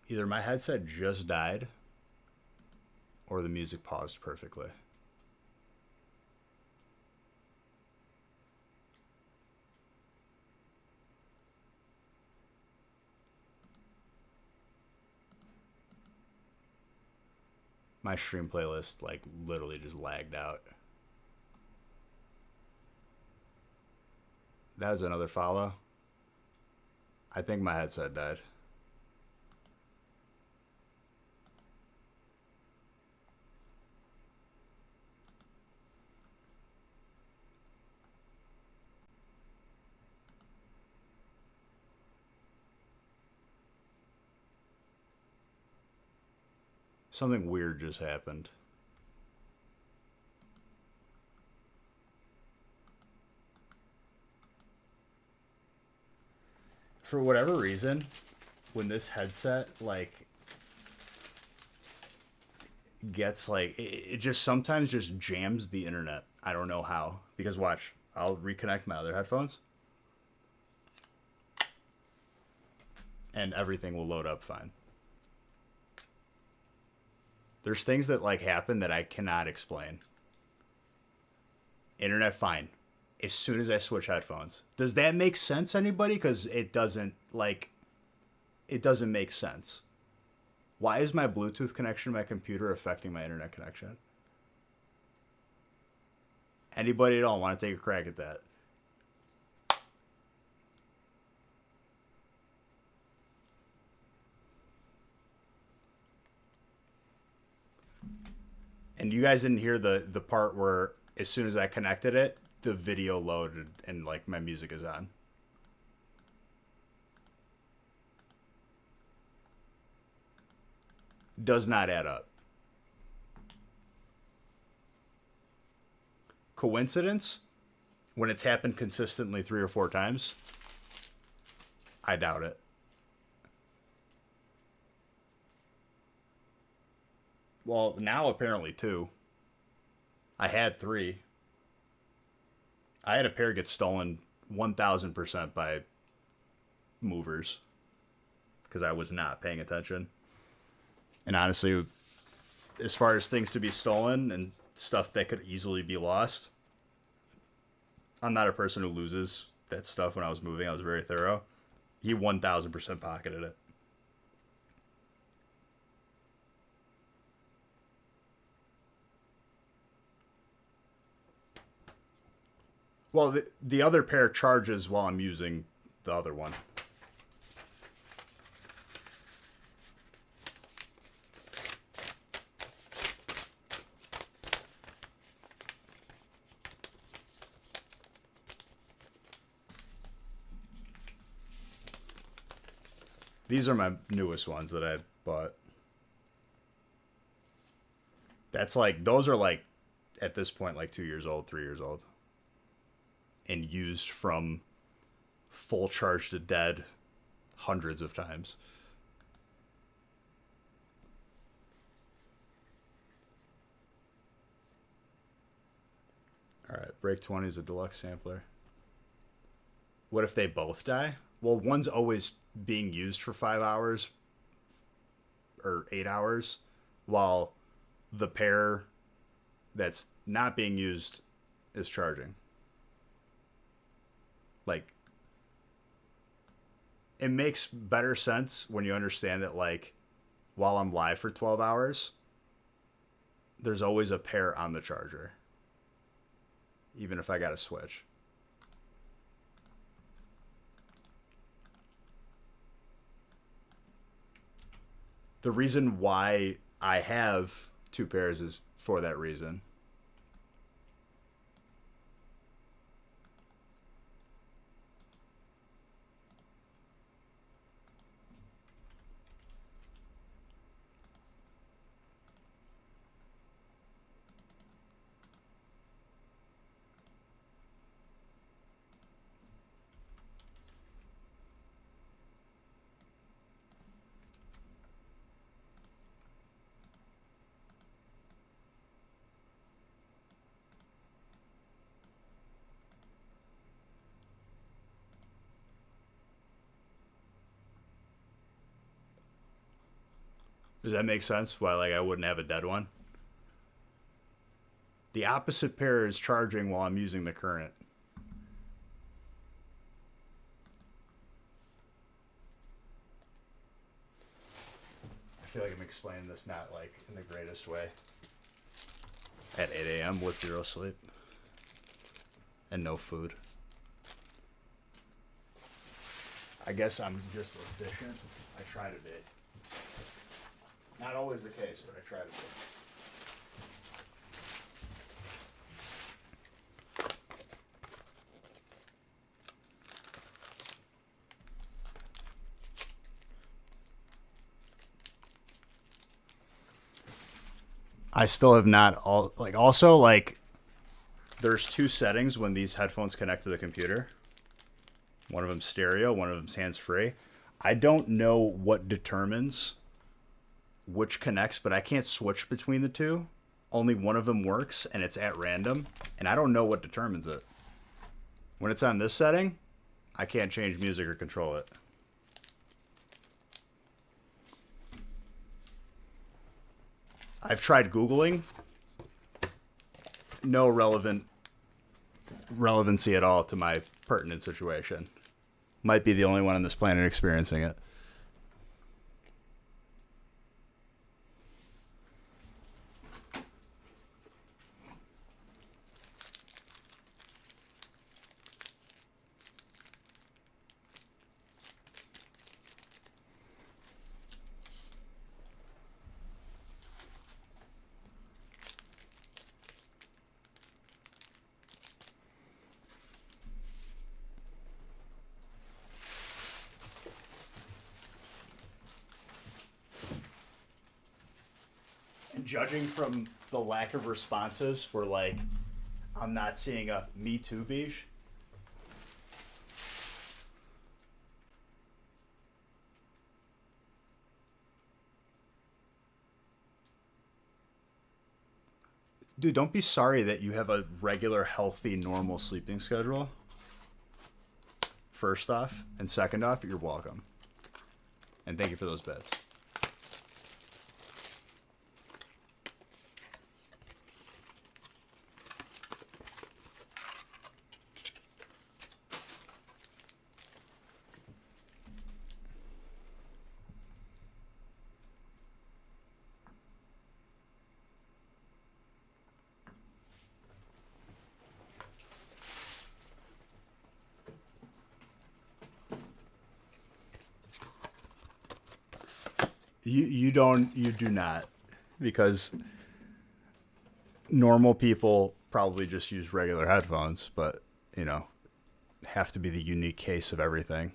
Either my headset just died or the music paused perfectly. My stream playlist, like, literally just lagged out. That was another follow. I think my headset died. Something weird just happened. For whatever reason, when this headset, like, gets, like, it just sometimes just jams the internet. I don't know how. Because watch, I'll reconnect my other headphones. And everything will load up fine. There's things that, like, happen that I cannot explain. Internet fine. As soon as I switch headphones. Does that make sense, anybody? Because it doesn't, like, it doesn't make sense. Why is my Bluetooth connection to my computer affecting my internet connection? Anybody at all want to take a crack at that? And you guys didn't hear the part where as soon as I connected it, the video loaded and, like, my music is on. Does not add up. Coincidence? When it's happened consistently 3 or 4 times? I doubt it. Well, now apparently 2. I had 3. I had a pair get stolen 1,000% by movers because I was not paying attention. And honestly, as far as things to be stolen and stuff that could easily be lost, I'm not a person who loses that stuff. When I was moving, I was very thorough. He 1,000% pocketed it. Well, the other pair charges while I'm using the other one. These are my newest ones that I bought. That's like, those are like, at this point, like 2 years old, 3 years old. And used from full charge to dead hundreds of times. Alright, Break 20 is a deluxe sampler. What if they both die? Well, one's always being used for 5 hours or 8 hours, while the pair that's not being used is charging. Like, it makes better sense when you understand that, like, while I'm live for 12 hours, there's always a pair on the charger, even if I got to switch. The reason why I have 2 pairs is for that reason. Does that make sense? Why, like, I wouldn't have a dead one? The opposite pair is charging while I'm using the current. feel like I'm explaining this not like in the greatest way. At 8 a.m. with zero sleep and no food. I guess I'm just efficient. I try to be. Not always the case, but I try to be. I still have not also there's two settings when these headphones connect to the computer. One of them's stereo, one of them's hands-free. I don't know what determines which connects, but I can't switch between the two. Only one of them works, and it's at random, and I don't know what determines it. When it's on this setting, I can't change music or control it. I've tried Googling. No relevancy at all to my pertinent situation. Might be the only one on this planet experiencing it. Judging from the lack of responses, we're like, I'm not seeing a Me Too beach. Dude, don't be sorry that you have a regular, healthy, normal sleeping schedule. First off, and second off, you're welcome. And thank you for those bets. You do not, because normal people probably just use regular headphones, but have to be the unique case of everything.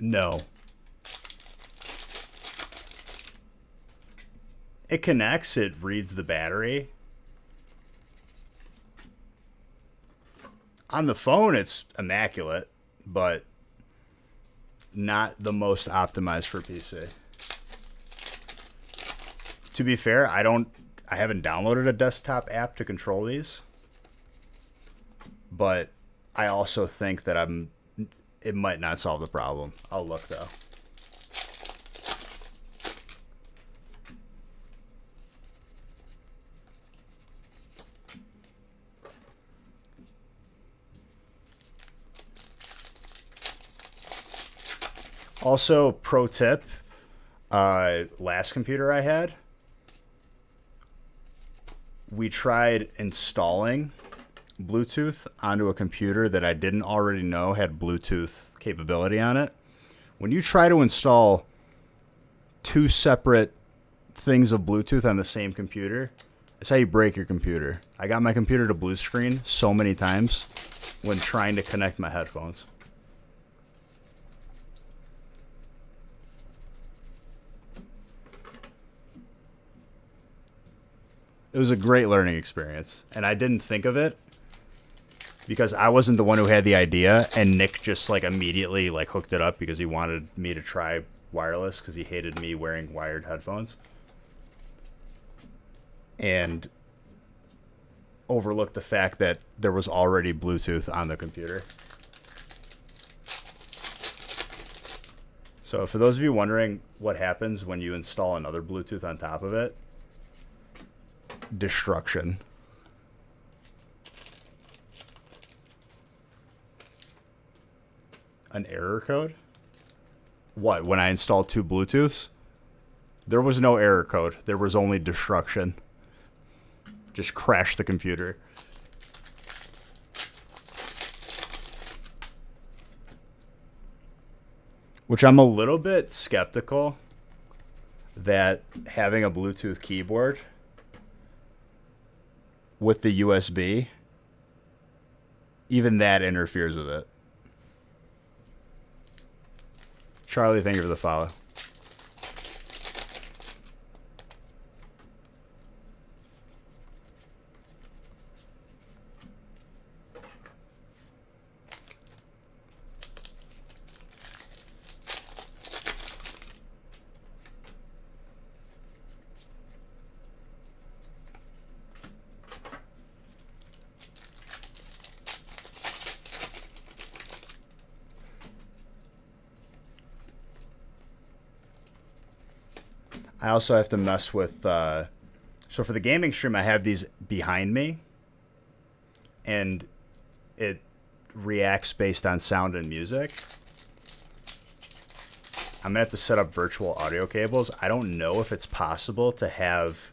No. It connects, it reads the battery. On the phone, it's immaculate, but not the most optimized for PC. To be fair, I haven't downloaded a desktop app to control these, but I also think that it might not solve the problem. I'll look though. Also, pro tip, last computer I had, we tried installing Bluetooth onto a computer that I didn't already know had Bluetooth capability on it. When you try to install two separate things of Bluetooth on the same computer, that's how you break your computer. I got my computer to blue screen so many times when trying to connect my headphones. It was a great learning experience, and I didn't think of it because I wasn't the one who had the idea, and Nick just immediately hooked it up because he wanted me to try wireless because he hated me wearing wired headphones. And overlook the fact that there was already Bluetooth on the computer. So for those of you wondering what happens when you install another Bluetooth on top of it, destruction. An error code? What, when I installed two Bluetooths? There was no error code. There was only destruction. Just crashed the computer. Which I'm a little bit skeptical that having a Bluetooth keyboard with the USB, even that interferes with it. Charlie, thank you for the follow. I also have to mess with, so for the gaming stream, I have these behind me, and it reacts based on sound and music. I'm going to have to set up virtual audio cables. I don't know if it's possible to have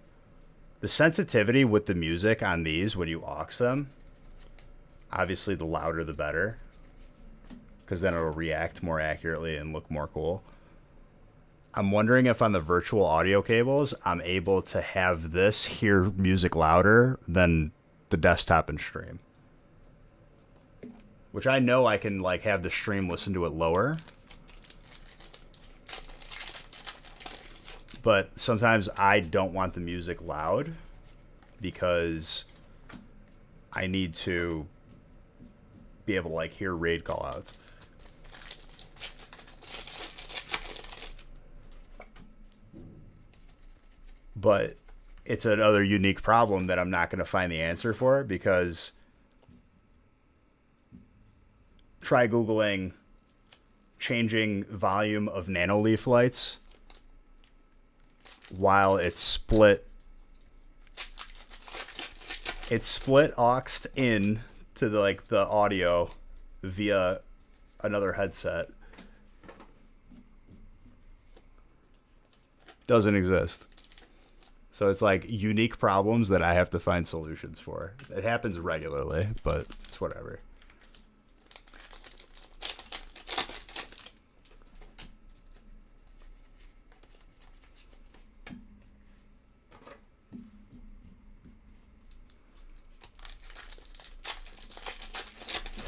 the sensitivity with the music on these when you aux them. Obviously, the louder the better, because then it'll react more accurately and look more cool. I'm wondering if on the virtual audio cables, I'm able to have this hear music louder than the desktop and stream. Which I know I can like have the stream listen to it lower. But sometimes I don't want the music loud because I need to be able to like hear raid callouts. But it's another unique problem that I'm not going to find the answer for, because try Googling changing volume of Nanoleaf lights while it's split. It's split auxed in to the audio via another headset. Doesn't exist. So it's like unique problems that I have to find solutions for. It happens regularly, but it's whatever.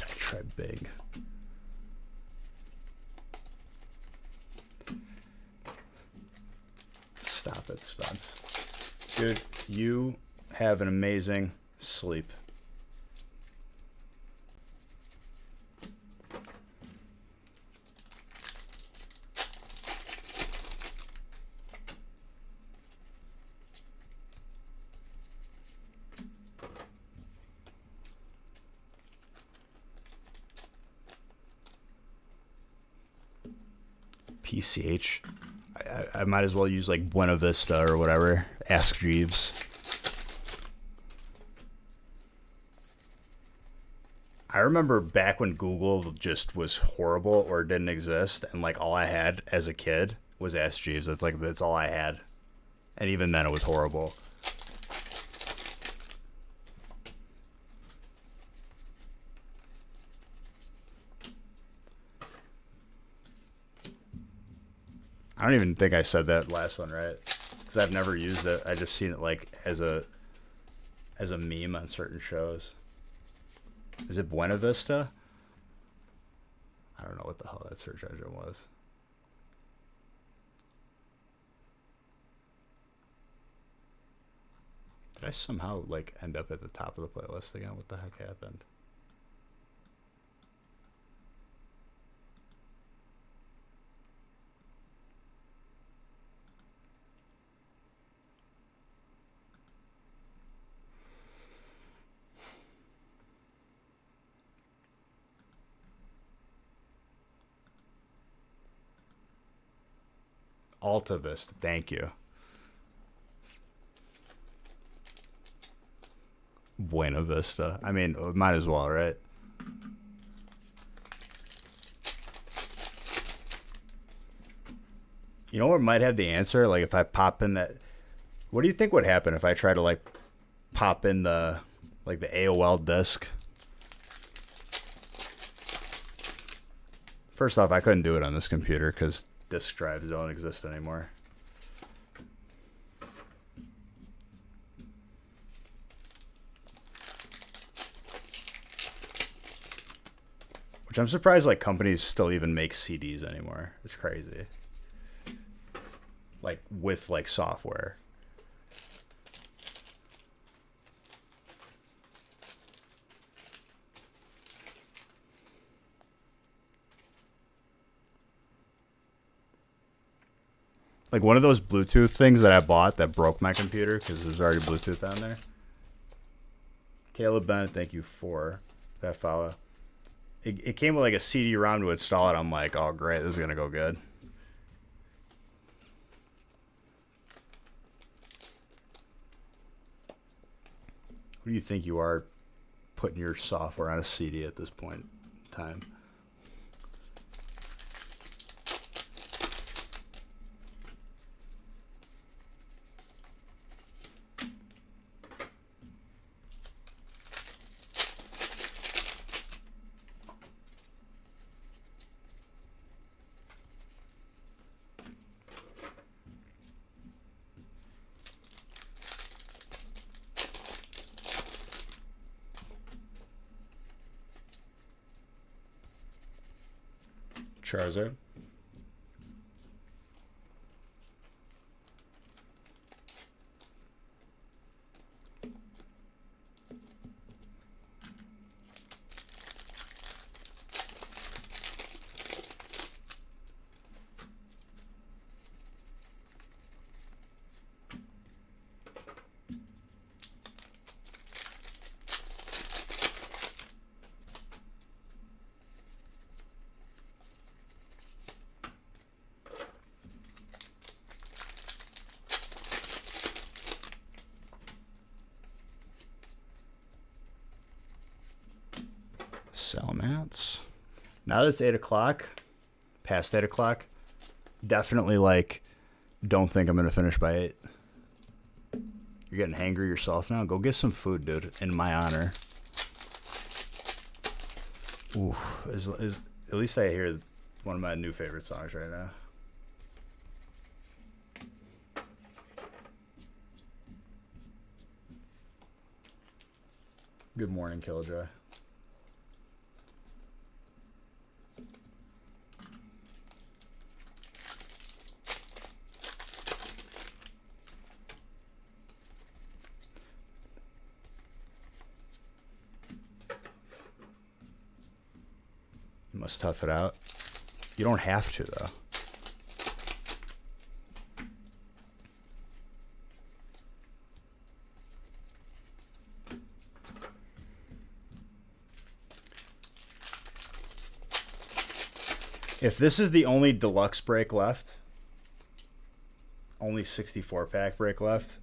I try big. Stop it, Spence. Dude, you have an amazing sleep. PCH. I might as well use like Buena Vista or whatever. Ask Jeeves. I remember back when Google just was horrible or didn't exist, and like all I had as a kid was Ask Jeeves. That's all I had, and even then it was horrible. I don't even think I said that last one right, because I've never used it. I just seen it like as a meme on certain shows. Is it Buena Vista? I don't know what the hell that search engine was. Did I somehow like end up at the top of the playlist again? What the heck happened? Alta Vista. Thank you. Buena Vista. I mean, might as well, right? You know what might have the answer? Like if I pop in that, what do you think would happen if I try to like pop in the like the AOL disk? First off, I couldn't do it on this computer because disk drives don't exist anymore. Which I'm surprised like companies still even make CDs anymore. It's crazy. Like with like software. Like one of those Bluetooth things that I bought that broke my computer because there's already Bluetooth on there. Caleb Bennett, thank you for that follow. It came with like a CD-ROM to install it. I'm like, oh great, this is gonna go good. Who do you think you are putting your software on a CD at this point in time? Charizard. Sell mats. Now that it's 8 o'clock, past 8 o'clock, definitely like don't think I'm gonna finish by 8. You're getting hangry yourself now? Go get some food, dude, in my honor. Ooh, at least I hear one of my new favorite songs right now. Good morning, Killjoy. Must tough it out. You don't have to, though. If this is the only deluxe break left, only 64 pack break left,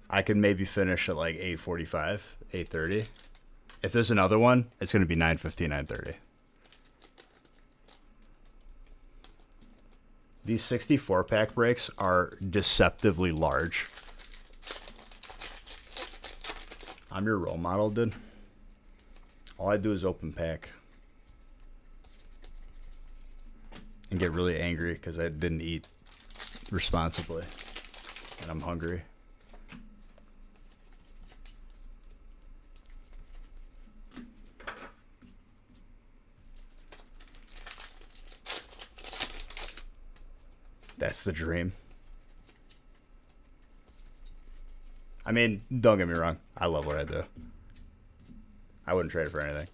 I could maybe finish at like 8:45, 8:30. If there's another one, it's going to be 9:50, 9:30. These 64 pack breaks are deceptively large. I'm your role model, dude. All I do is open pack. And get really angry because I didn't eat responsibly. And I'm hungry. That's the dream. I mean, don't get me wrong. I love what I do. I wouldn't trade it for anything.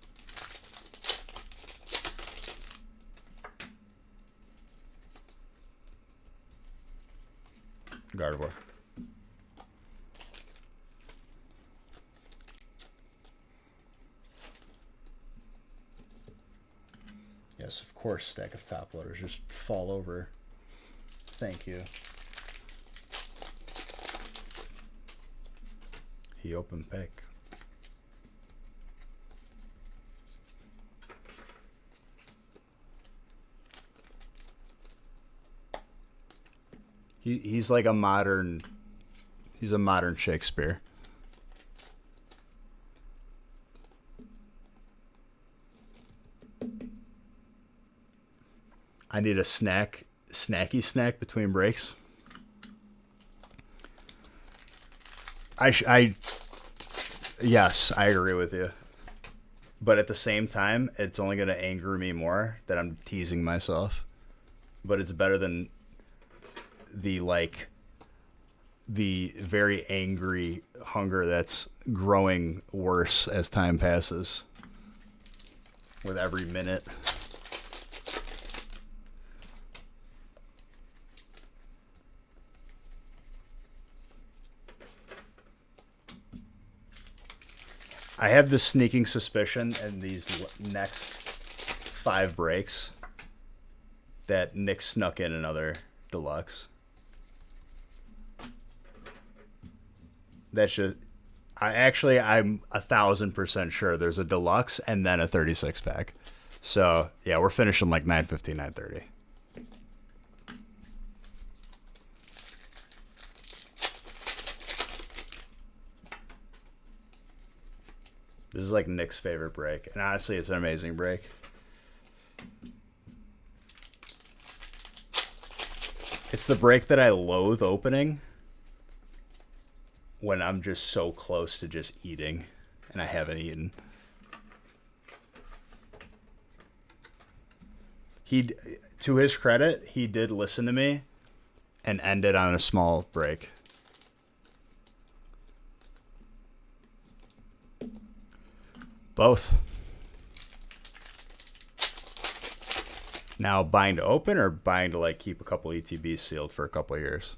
Gardevoir. Yes, of course, stack of top loaders just fall over Thank you. He opened pick. He's like a modern. He's a modern Shakespeare. I need a snacky snack between breaks. Yes, I agree with you. But at the same time, it's only going to anger me more that I'm teasing myself. But it's better than the very angry hunger that's growing worse as time passes with every minute. I have this sneaking suspicion in these next 5 breaks that Nick snuck in another deluxe. That's just, I'm 1,000% sure there's a deluxe and then a 36 pack. So yeah, we're finishing like 9:50, 9:30. This is like Nick's favorite break, and honestly, it's an amazing break. It's the break that I loathe opening when I'm just so close to just eating and I haven't eaten. To his credit, he did listen to me and ended on a small break. Both. Now, buying to open or buying to like keep a couple ETBs sealed for a couple of years?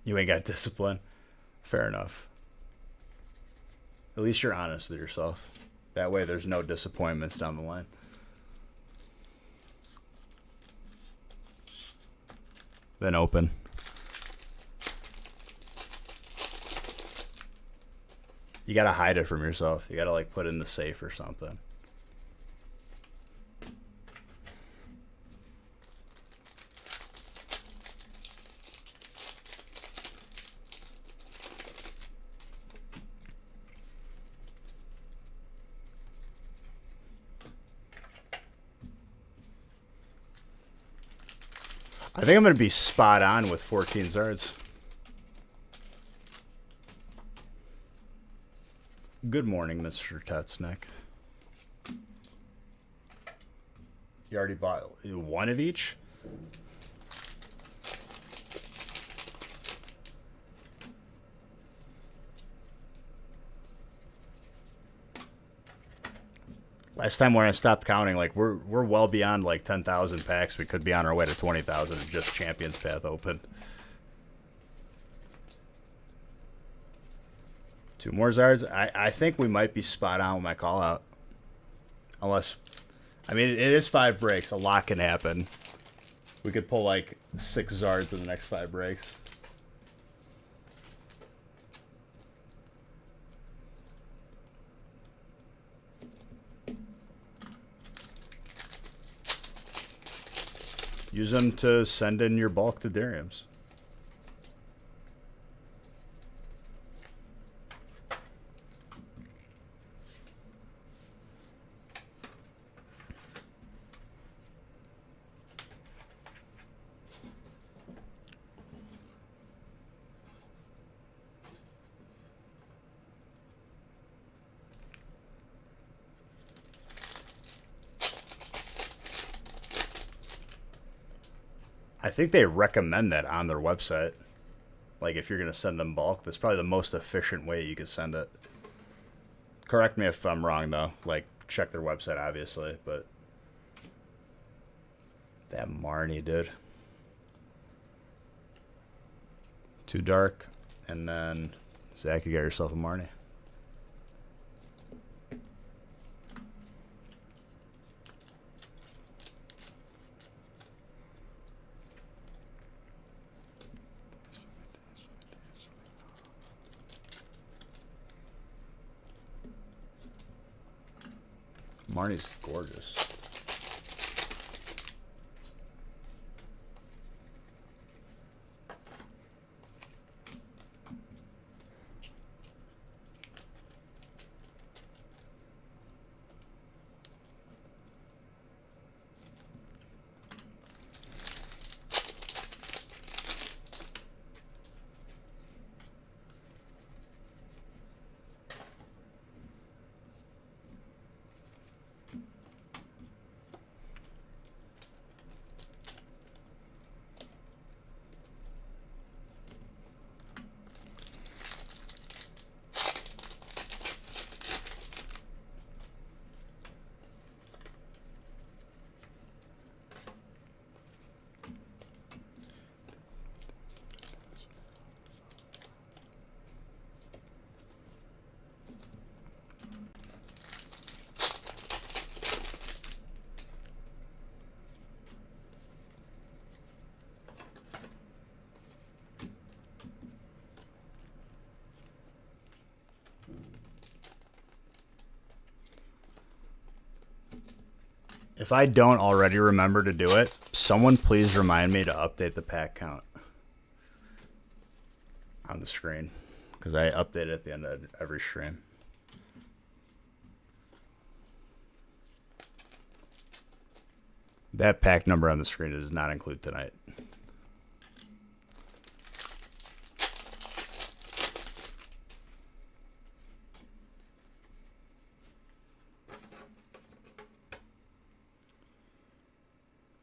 You ain't got discipline. Fair enough. At least you're honest with yourself. That way there's no disappointments down the line. Then open. You gotta hide it from yourself. You gotta like put it in the safe or something. I think I'm going to be spot on with 14 Zards. Good morning, Mr. Tetznick. You already bought one of each? Last time when I stopped counting, like we're well beyond like 10,000 packs. We could be on our way to 20,000 if just Champions Path open. 2 more Zards. I think we might be spot on with my call out. Unless, I mean, it is 5 breaks. A lot can happen. We could pull like 6 Zards in the next 5 breaks. Use them to send in your bulk to Darium's. I think they recommend that on their website. Like, if you're going to send them bulk, that's probably the most efficient way you could send it. Correct me if I'm wrong, though. Like, check their website, obviously. But That Marnie, dude. Too dark. And then, Zach, you got yourself a Marnie. Marnie's gorgeous. If I don't already remember to do it, someone please remind me to update the pack count on the screen, because I update it at the end of every stream. That pack number on the screen does not include tonight.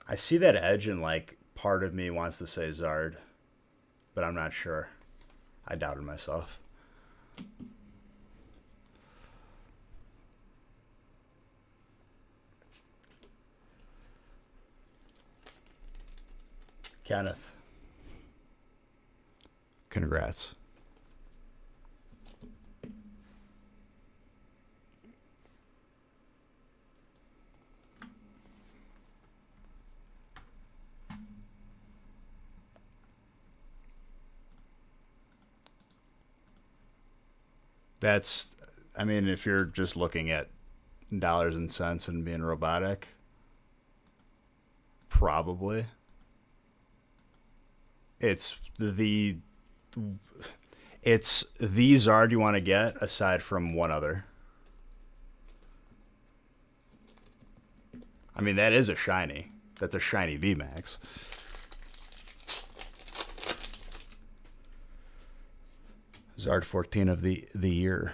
I see that edge, and like part of me wants to say Zard, but I'm not sure. I doubted myself. Kenneth, congrats. That's, I mean, if you're just looking at dollars and cents and being robotic, probably. It's the Zard you want to get aside from one other. I mean, that is a shiny. That's a shiny VMAX. Zard 14 of the year.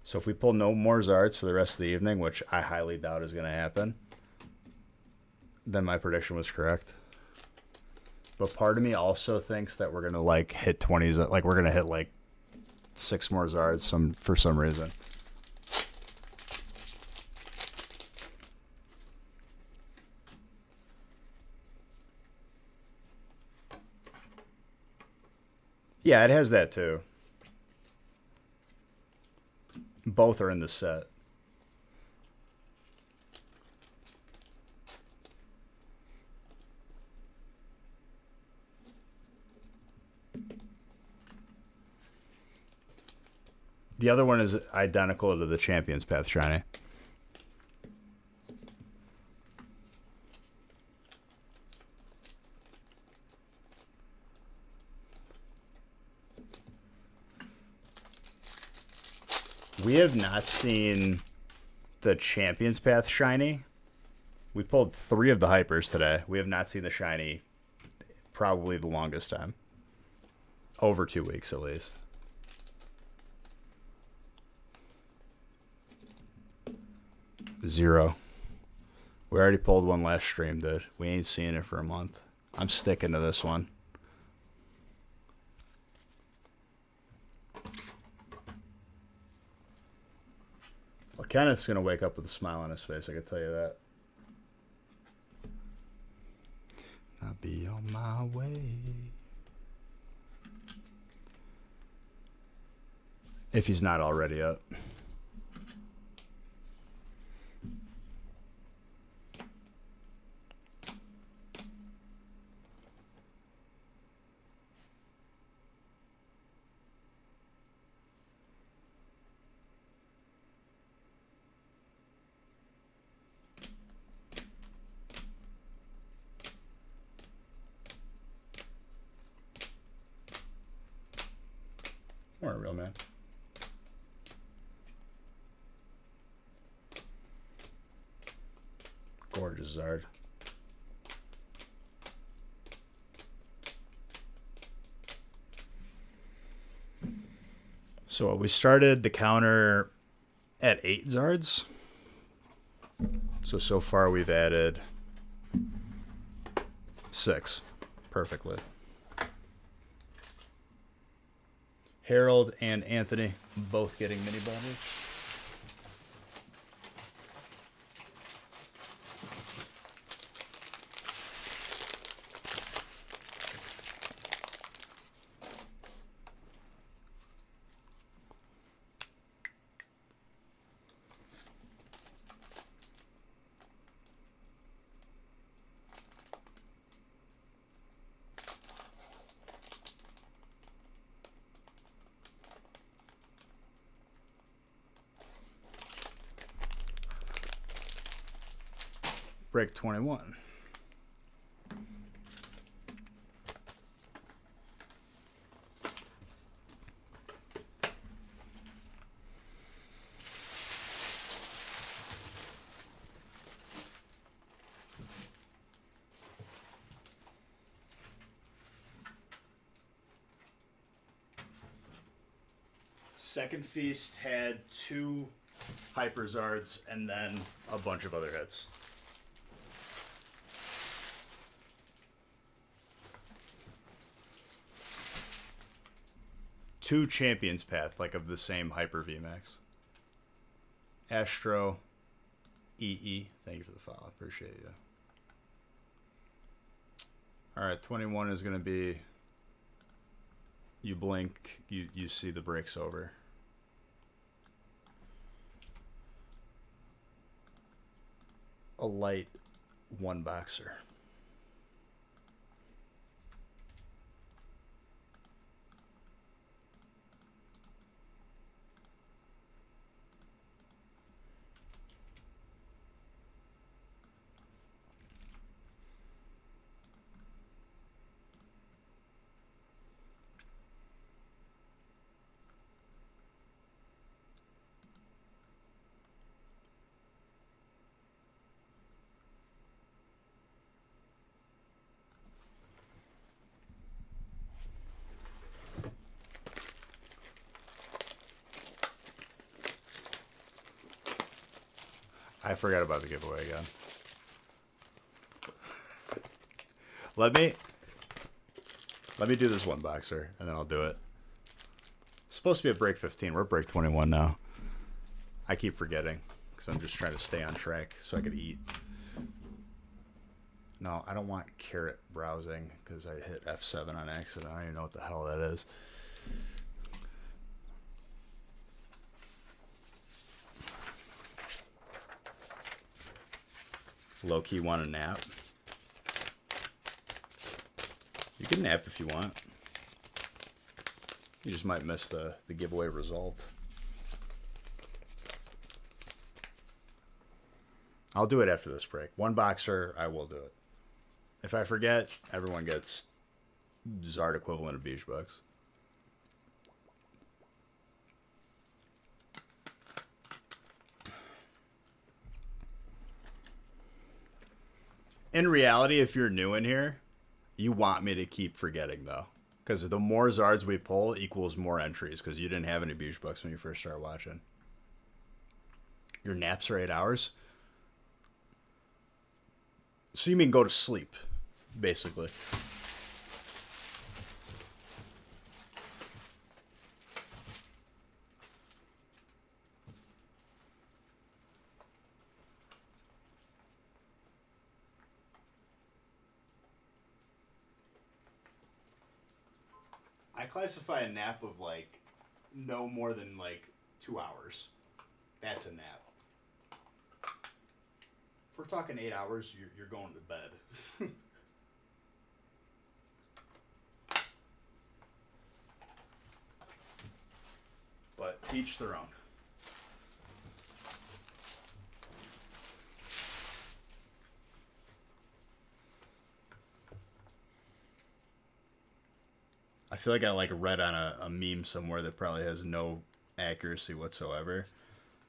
So if we pull no more Zards for the rest of the evening, which I highly doubt is going to happen, then my prediction was correct. But part of me also thinks that we're going to like hit 20s, like we're going to hit like 6 more Zards for some reason. Yeah, it has that too. Both are in the set. The other one is identical to the Champions Path shiny. We have not seen the Champions Path shiny. We pulled 3 of the hypers today. We have not seen the shiny probably the longest time. Over 2 weeks at least. Zero. We already pulled one last stream, dude. We ain't seeing it for a month. I'm sticking to this one. Well, Kenneth's going to wake up with a smile on his face, I can tell you that. if he's not already up. Or a real man. Gorgeous Zard. So we started the counter at 8 Zards. So far we've added 6 perfectly. Harold and Anthony both getting mini bombers. Break 21. Second Feast had 2 Hyperzards and then a bunch of other hits. Two Champions Path, like of the same Hyper VMAX. Astro, EE, thank you for the follow. Appreciate you. All right, 21 is going to be, you blink, you see the breaks over. A light 1 boxer. I forgot about the giveaway again. Let me do this 1 boxer and then I'll do it. It's supposed to be at break 15. We're at break 21 now. I keep forgetting because I'm just trying to stay on track so I could eat. No, I don't want carrot browsing because I hit F7 on accident. I don't even know what the hell that is. Low-key want a nap. You can nap if you want. You just might miss the giveaway result. I'll do it after this break. 1 boxer, I will do it. If I forget, everyone gets Zard equivalent of Beach Bucks. In reality, if you're new in here, you want me to keep forgetting, though. Because the more Zards we pull equals more entries, because you didn't have any Beach Bucks when you first started watching. Your naps are 8 hours? So you mean go to sleep, basically. I classify a nap of like no more than like 2 hours. That's a nap. If we're talking 8 hours, you're going to bed. But to each their own. I feel like I like read on a meme somewhere that probably has no accuracy whatsoever.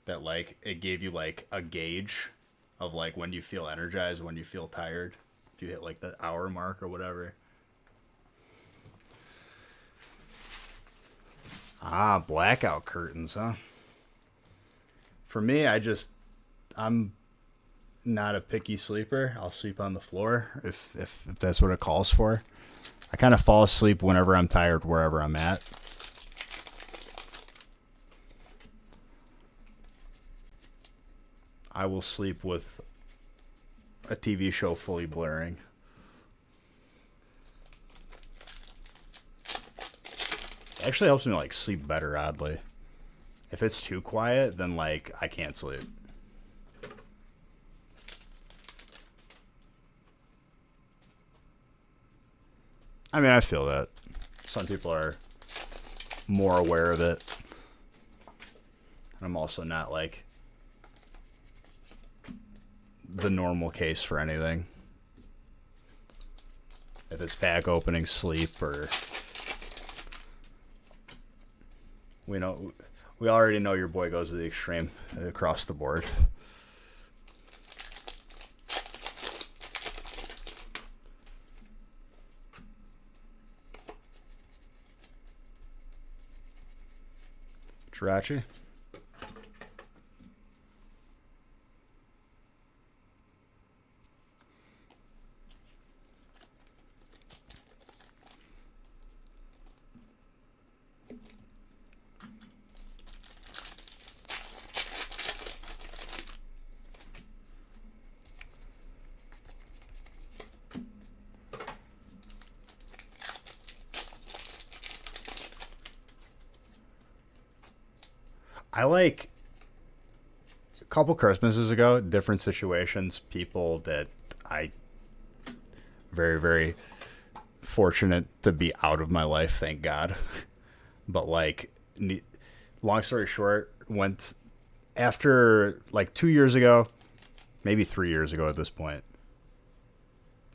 That like it gave you like a gauge of like when you feel energized, when you feel tired, if you hit like the hour mark or whatever. Ah, blackout curtains, huh? For me, I'm not a picky sleeper. I'll sleep on the floor if that's what it calls for. I kind of fall asleep whenever I'm tired, wherever I'm at. I will sleep with a TV show fully blaring. It actually helps me like sleep better, oddly. If it's too quiet, then like I can't sleep. I mean, I feel that. Some people are more aware of it. I'm also not like the normal case for anything. If it's pack opening, sleep, or we already know your boy goes to the extreme across the board. Jirachi? I like a couple Christmases ago, different situations, people that I very, very fortunate to be out of my life, thank God. But like, long story short, went after like 2 years ago, maybe 3 years ago at this point.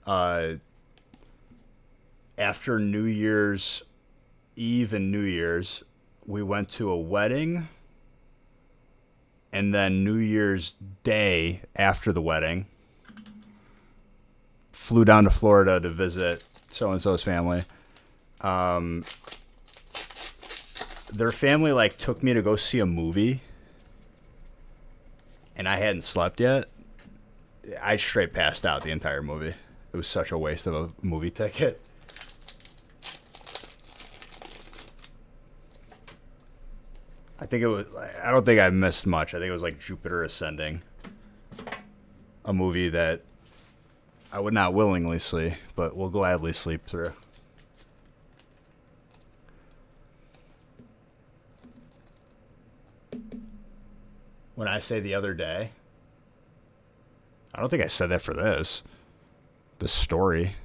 After New Year's Eve and New Year's, we went to a wedding. And then New Year's Day after the wedding, flew down to Florida to visit so-and-so's family. Their family like took me to go see a movie, and I hadn't slept yet. I straight passed out the entire movie. It was such a waste of a movie ticket. I don't think I missed much. I think it was like Jupiter Ascending. A movie that I would not willingly see, but will gladly sleep through. When I say the other day, I don't think I said that for this story.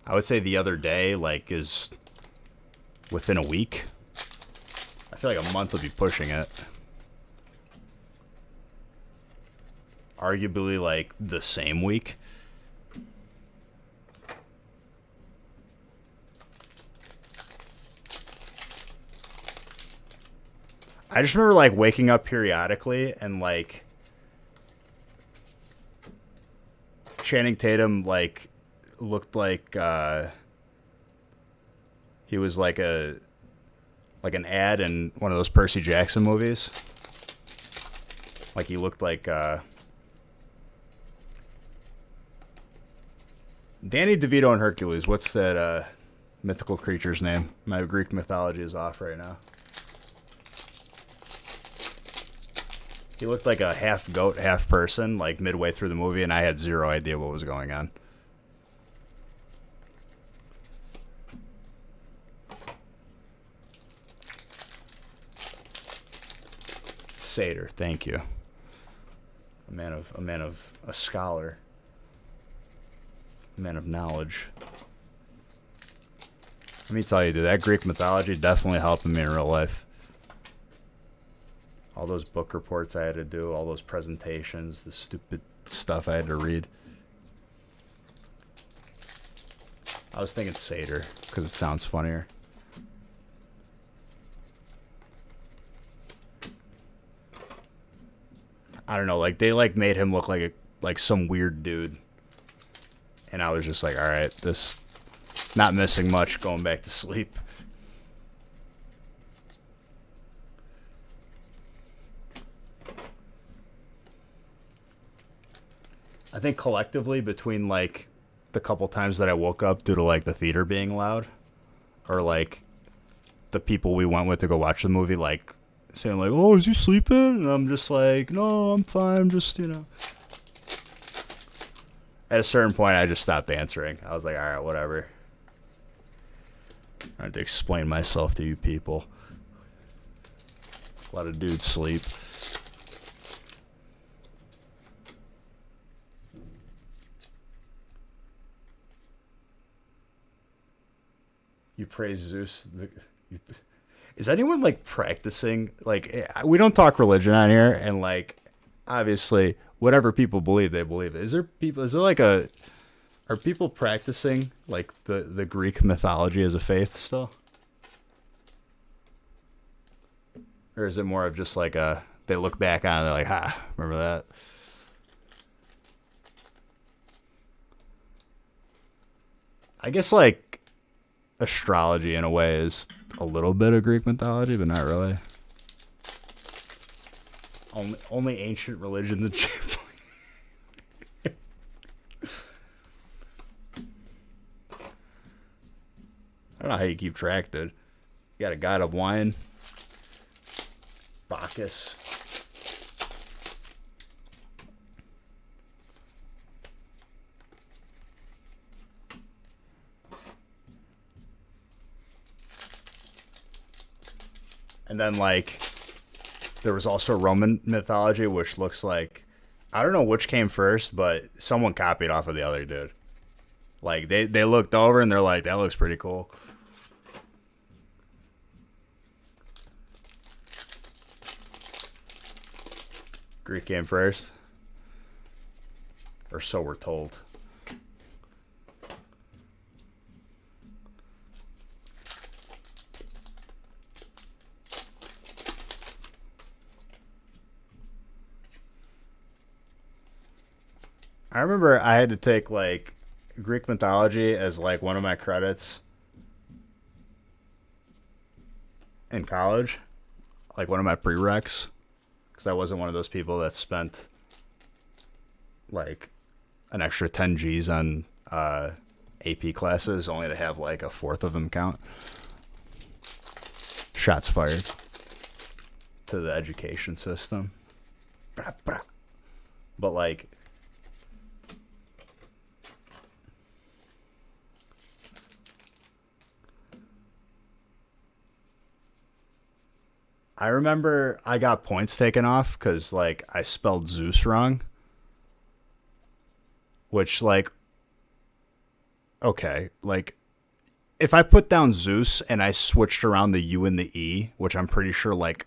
I would say the other day, like, is within a week. I feel like a month would be pushing it. Arguably, like, the same week. I just remember, like, waking up periodically and, like, Channing Tatum, like, looked like he was like an ad in one of those Percy Jackson movies. Like he looked like Danny DeVito and Hercules. What's that mythical creature's name? My Greek mythology is off right now. He looked like a half goat, half person, like midway through the movie, and I had zero idea what was going on. Satyr, thank you. A scholar. A man of knowledge. Let me tell you, dude, that Greek mythology definitely helped me in real life. All those book reports I had to do, all those presentations, the stupid stuff I had to read. I was thinking Satyr, because it sounds funnier. I don't know, like, they, like, made him look like some weird dude. And I was just like, alright, this... Not missing much, going back to sleep. I think collectively, between, like, the couple times that I woke up due to, like, the theater being loud, or, like, the people we went with to go watch the movie, like, saying, like, oh, is he sleeping? And I'm just like, no, I'm fine, just, you know. At a certain point, I just stopped answering. I was like, alright, whatever. I had to explain myself to you people. A lot of dudes sleep. You praise Zeus. Is anyone, like, practicing? Like, we don't talk religion on here, and, like, obviously, whatever people believe, they believe it. Is there like a... Are people practicing, like, the Greek mythology as a faith still? Or is it more of just, like, they look back on it and they're like, ha, remember that? I guess, like, astrology, in a way, is a little bit of Greek mythology, but not really. Only ancient religions and shit. I don't know how you keep track, dude. You got a god of wine. Bacchus. And then, like, there was also Roman mythology, which looks like... I don't know which came first, but someone copied off of the other dude. Like, they looked over and they're like, that looks pretty cool. Greek came first. Or so we're told. I remember I had to take, like, Greek mythology as, like, one of my credits in college. Like, one of my prereqs. Because I wasn't one of those people that spent, like, an extra 10 G's on AP classes only to have, like, a fourth of them count. Shots fired to the education system. But, like... I remember I got points taken off because, like, I spelled Zeus wrong. Which, like, okay, like, if I put down Zeus and I switched around the U and the E, which I'm pretty sure, like,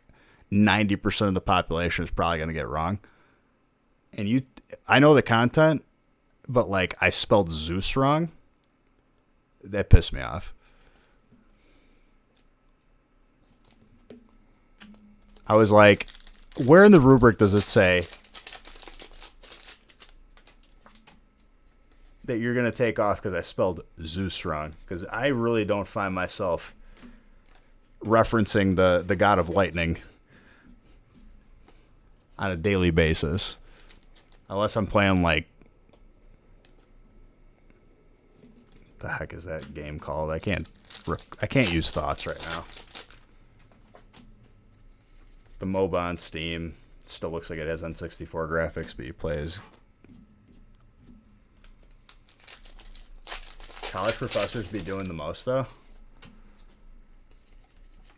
90% of the population is probably going to get wrong. And I know the content, but, like, I spelled Zeus wrong. That pissed me off. I was like, where in the rubric does it say that you're going to take off because I spelled Zeus wrong? Because I really don't find myself referencing the god of lightning on a daily basis. Unless I'm playing, like... the heck is that game called? I can't use thoughts right now. The MOBA on Steam still looks like it has N64 graphics, but you play as... College professors be doing the most, though?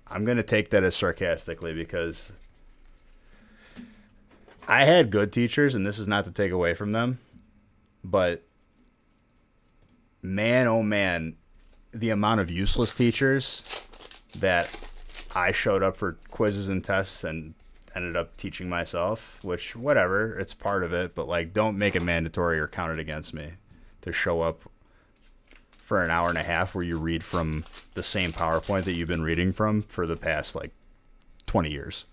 I'm going to take that as sarcastically because I had good teachers, and this is not to take away from them, but man, oh man, the amount of useless teachers that I showed up for quizzes and tests and ended up teaching myself, which, whatever, it's part of it, but like, don't make it mandatory or count it against me to show up for an hour and a half where you read from the same PowerPoint that you've been reading from for the past like 20 years.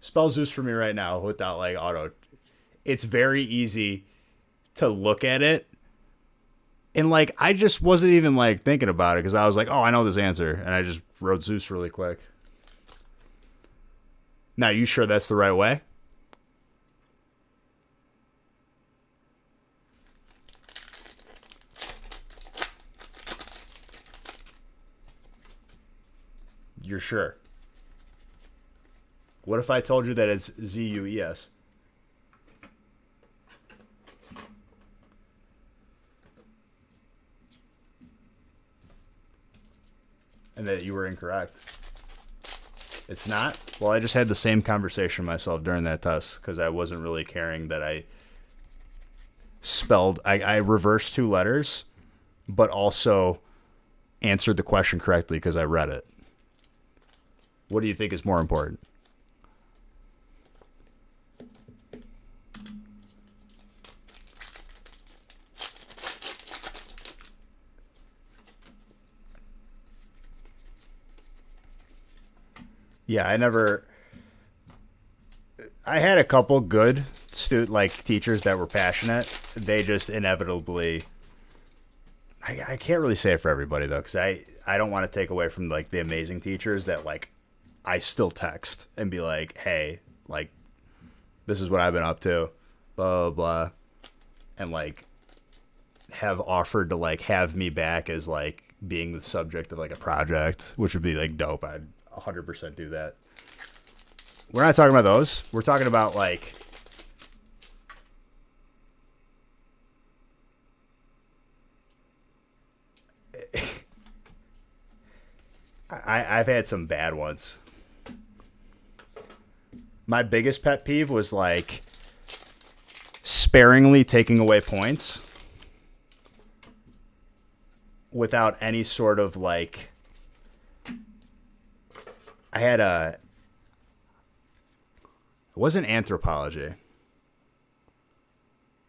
Spell Zeus for me right now without like auto. It's very easy to look at it. And like, I just wasn't even like thinking about it because I was like, oh, I know this answer. And I just wrote Zeus really quick. Now, you sure that's the right way? You're sure? What if I told you that it's Zeus? And that you were incorrect. It's not? Well, I just had the same conversation myself during that test because I wasn't really caring that I spelled. I reversed 2 letters, but also answered the question correctly because I read it. What do you think is more important? Yeah, I had a couple good teachers that were passionate. They just inevitably, I can't really say it for everybody though, because I don't want to take away from like the amazing teachers that like I still text and be like, hey, like, this is what I've been up to, blah, blah, blah. And like have offered to like have me back as like being the subject of like a project, which would be like dope. I'd 100% do that. We're not talking about those. We're talking about like I've had some bad ones. My biggest pet peeve was like sparingly taking away points without any sort of like, it wasn't anthropology.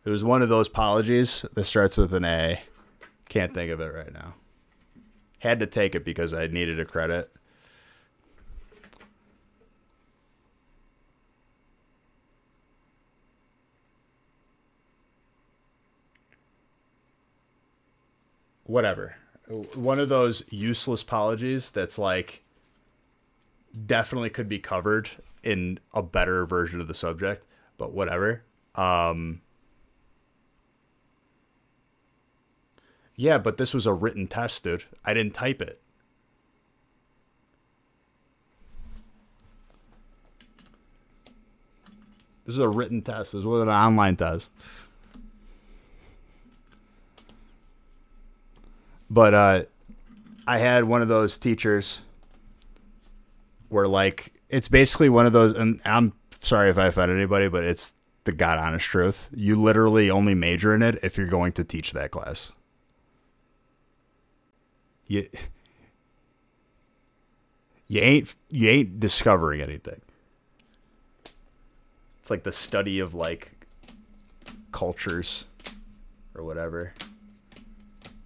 It was one of those apologies that starts with an A. Can't think of it right now. Had to take it because I needed a credit. Whatever. One of those useless apologies that's like definitely could be covered in a better version of the subject, but whatever. Yeah, but this was a written test, dude. I didn't type it. This is a written test. This was an online test. But I had one of those teachers where like, it's basically one of those, and I'm sorry if I offended anybody, but it's the God honest truth. You literally only major in it if you're going to teach that class. You ain't discovering anything. It's like the study of like cultures or whatever.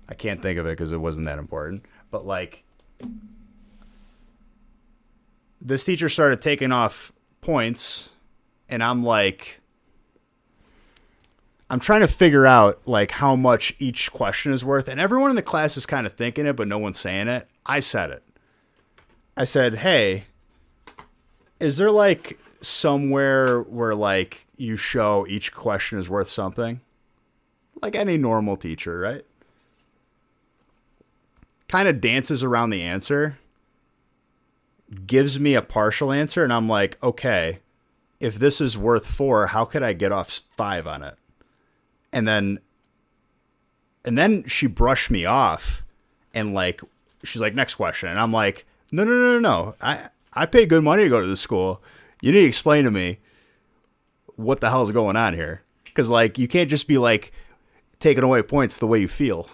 I can't think of it because it wasn't that important. But like, this teacher started taking off points, and I'm like, I'm trying to figure out like how much each question is worth, and everyone in the class is kind of thinking it, but no one's saying it. I said it. I said, hey, is there like somewhere where like you show each question is worth something? Like any normal teacher, right? Kind of dances around the answer, gives me a partial answer, and I'm like, okay, if this is worth 4, how could I get off 5 on it? And then she brushed me off, and like, she's like, next question. And I'm like, no. I pay good money to go to this school. You need to explain to me what the hell is going on here. Because, like, you can't just be, like, taking away points the way you feel.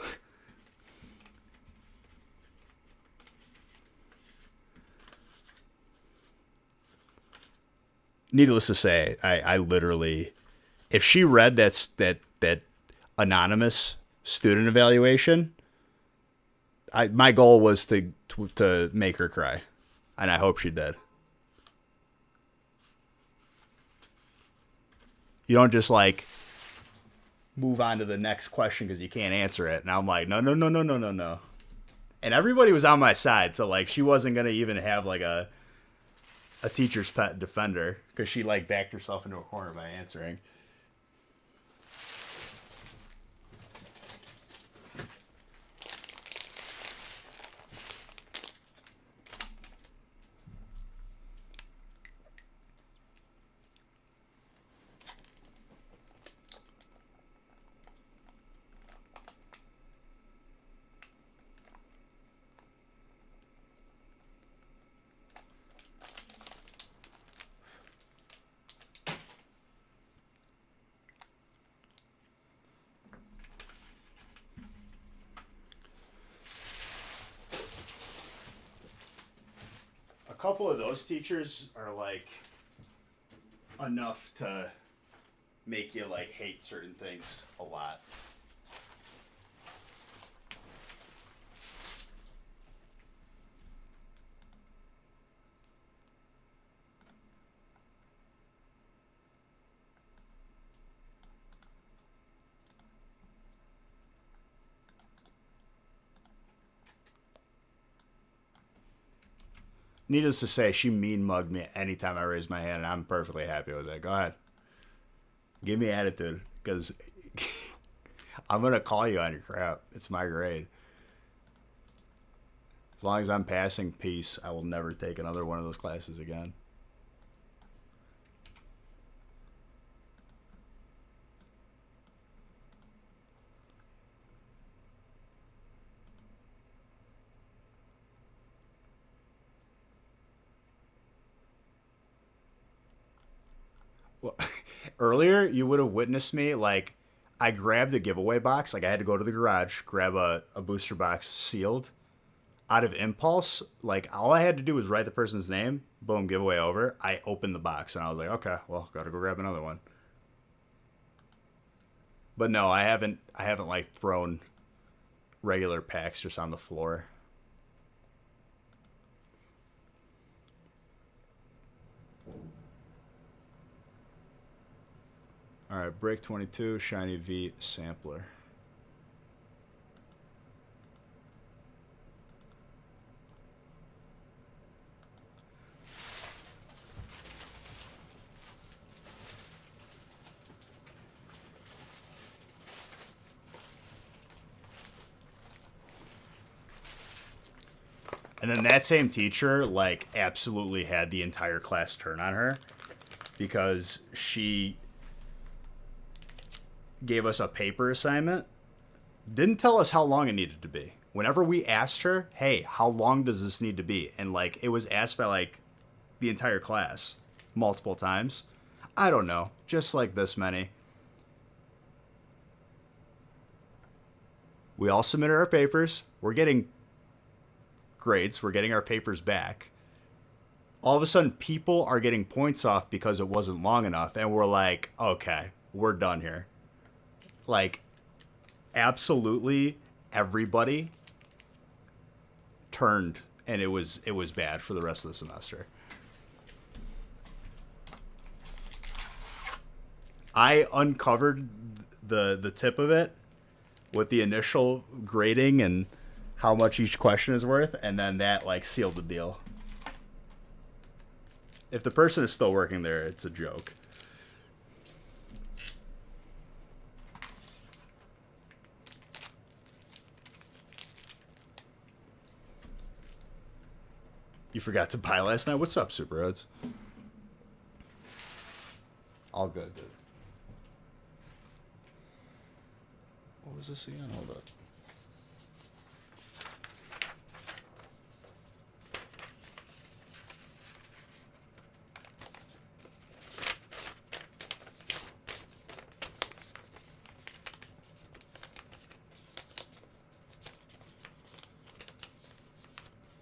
Needless to say, I literally, if she read that anonymous student evaluation, my goal was to make her cry, and I hope she did. You don't just like move on to the next question because you can't answer it, and I'm like, no, no, no, no, no, no, no. And everybody was on my side, so like she wasn't gonna even have like a teacher's pet defender because she like backed herself into a corner by answering. A couple of those teachers are like enough to make you like hate certain things a lot. Needless to say, she mean mugged me anytime I raised my hand, and I'm perfectly happy with it. Go ahead. Give me attitude, because I'm going to call you on your crap. It's my grade. As long as I'm passing peace, I will never take another one of those classes again. Well, earlier, you would have witnessed me, like, I grabbed a giveaway box. Like, I had to go to the garage, grab a booster box sealed. Out of impulse, like, all I had to do was write the person's name. Boom, giveaway over. I opened the box, and I was like, okay, well, gotta go grab another one. But no, I haven't, like, thrown regular packs just on the floor. All right, Break 22, Shiny V Sampler. And then that same teacher, like, absolutely had the entire class turn on her because she gave us a paper assignment, didn't tell us how long it needed to be. Whenever we asked her, hey, how long does this need to be? And, like, it was asked by, like, the entire class multiple times. I don't know, just like this many. We all submitted our papers. We're getting grades. We're getting our papers back. All of a sudden, people are getting points off because it wasn't long enough. And we're like, okay, we're done here. Like, absolutely everybody turned, and it was bad for the rest of the semester. I uncovered the tip of it with the initial grading and how much each question is worth, and then that like sealed the deal. If the person is still working there, it's a joke. You forgot to buy last night? What's up, Super Roads? All good, dude. What was this again? Hold up.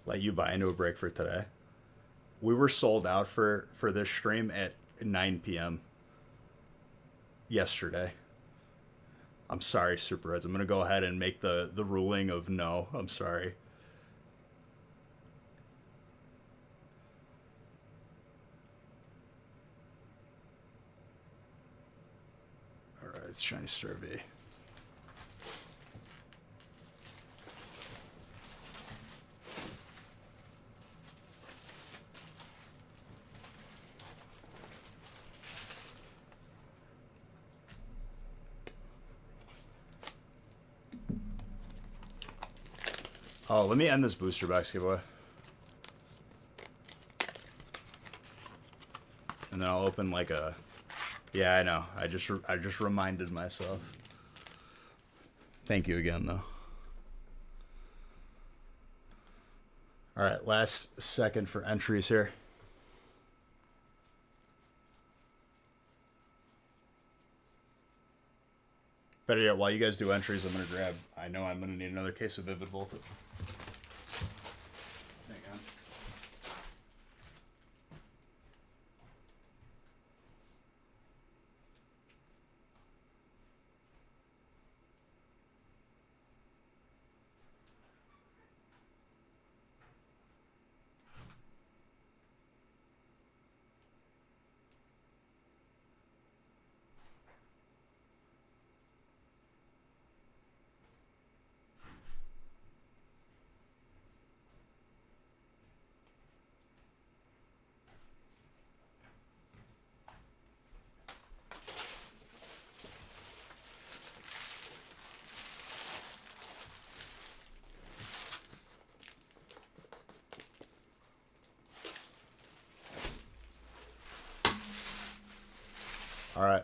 let you buy into a break for today. We were sold out for this stream at 9 p.m. yesterday. I'm sorry, Superheads. I'm going to go ahead and make the ruling of no. I'm sorry. All right, it's Shiny Star V. Oh, let me end this booster box giveaway. And then I'll open like a... Yeah, I know. I just reminded myself. Thank you again, though. All right, last second for entries here. Better yet, while you guys do entries, I'm going to grab... I know I'm going to need another case of Vivid Voltage. Hang on. All right.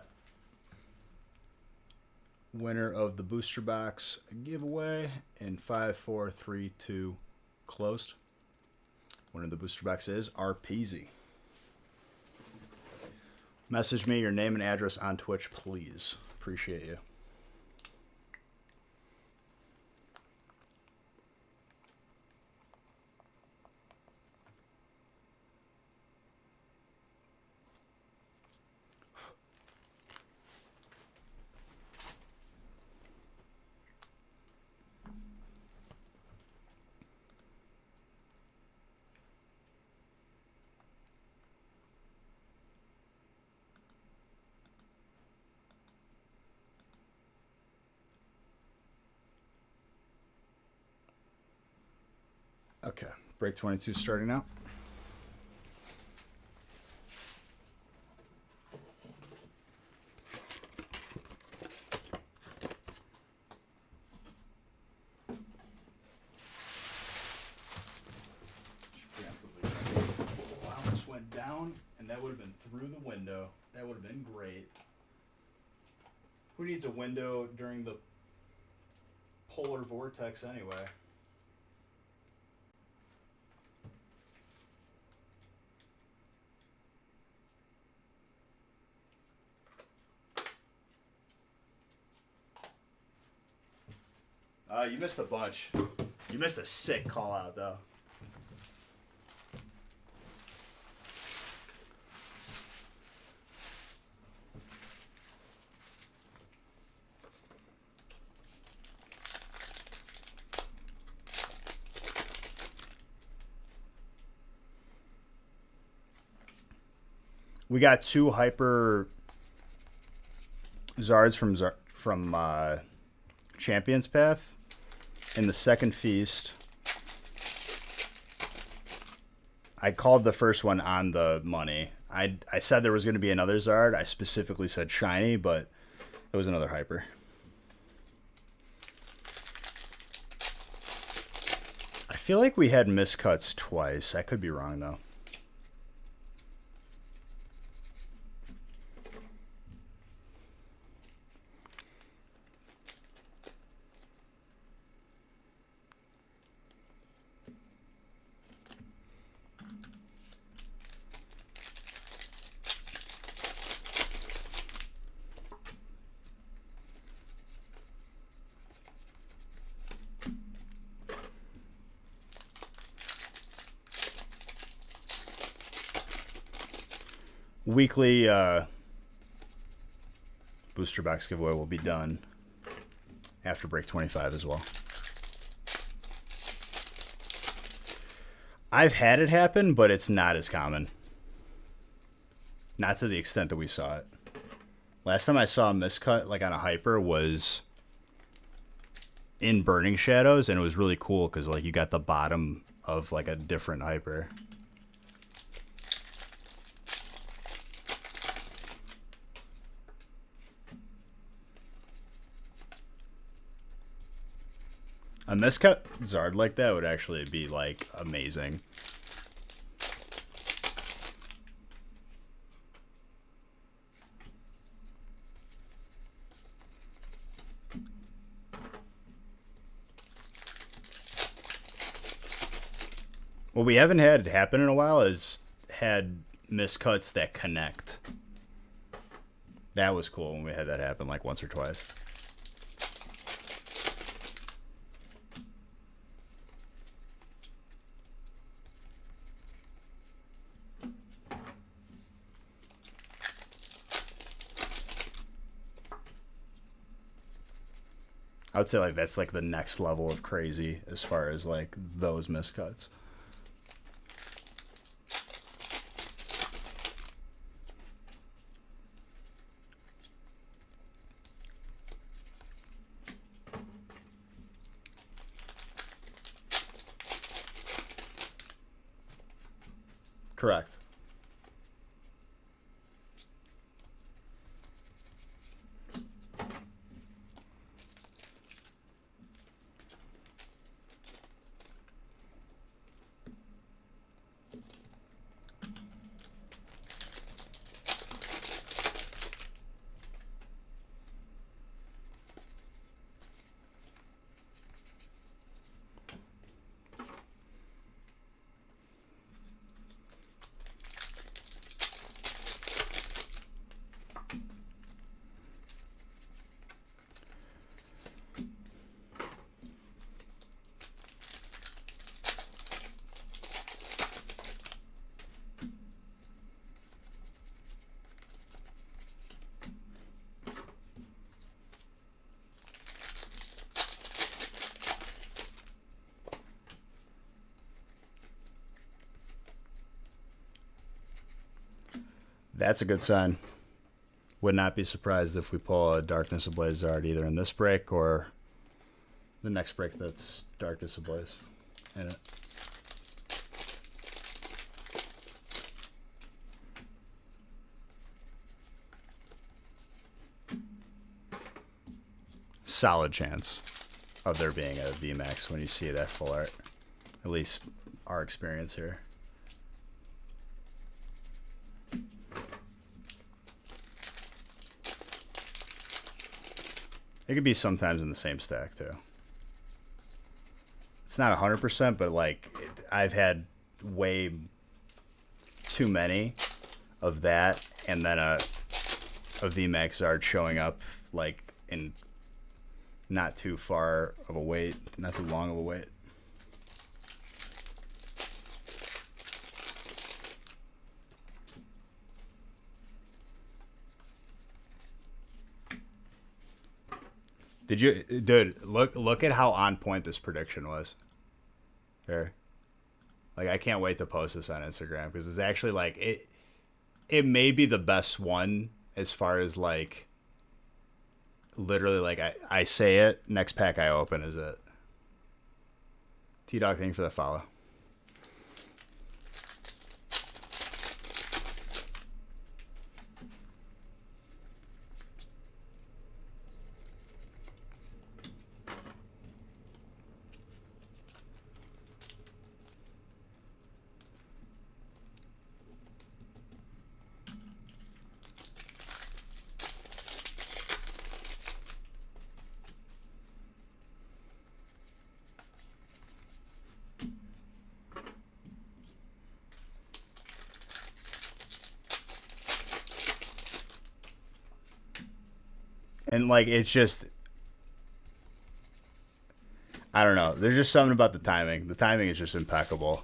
Winner of the booster box giveaway in 5, 4, 3, 2, closed. Winner of the booster box is RPZ. Message me your name and address on Twitch, please. Appreciate you. Okay, break 22 starting now. Allowance went down, and that would have been through the window. That would have been great. Who needs a window during the polar vortex anyway? You missed a bunch. You missed a sick call out, though. We got 2 hyper Zards from Champions Path. In the second feast, I called the first one on the money. I said there was going to be another Zard. I specifically said shiny, but it was another hyper. I feel like we had miscuts twice. I could be wrong, though. weekly booster box giveaway will be done after break 25 as well. I've had it happen, but it's not as common. Not to the extent that we saw it. Last time I saw a miscut, like on a hyper, was in Burning Shadows, and it was really cool because like you got the bottom of like a different hyper. A miscut Zard like that would actually be like amazing. What we haven't had happen in a while is had miscuts that connect. That was cool when we had that happen like once or twice. I would say like that's like the next level of crazy as far as like those miscuts. Correct. That's a good sign. Would not be surprised if we pull a Darkness Ablaze Zard either in this break or the next break that's Darkness Ablaze in it. Solid chance of there being a VMAX when you see that full art. At least our experience here. It could be sometimes in the same stack, too. It's not 100%, but, like, I've had way too many of that, and then a VMAX Zard showing up, like, in not too far of a wait, not too long of a wait. Did you, dude? Look at how on point this prediction was. There, like I can't wait to post this on Instagram because it's actually like it. It may be the best one as far as like. Literally, like I say it. Next pack I open is it. T-Dog, thank you for the follow. And like it's just I don't know. There's just something about the timing. The timing is just impeccable.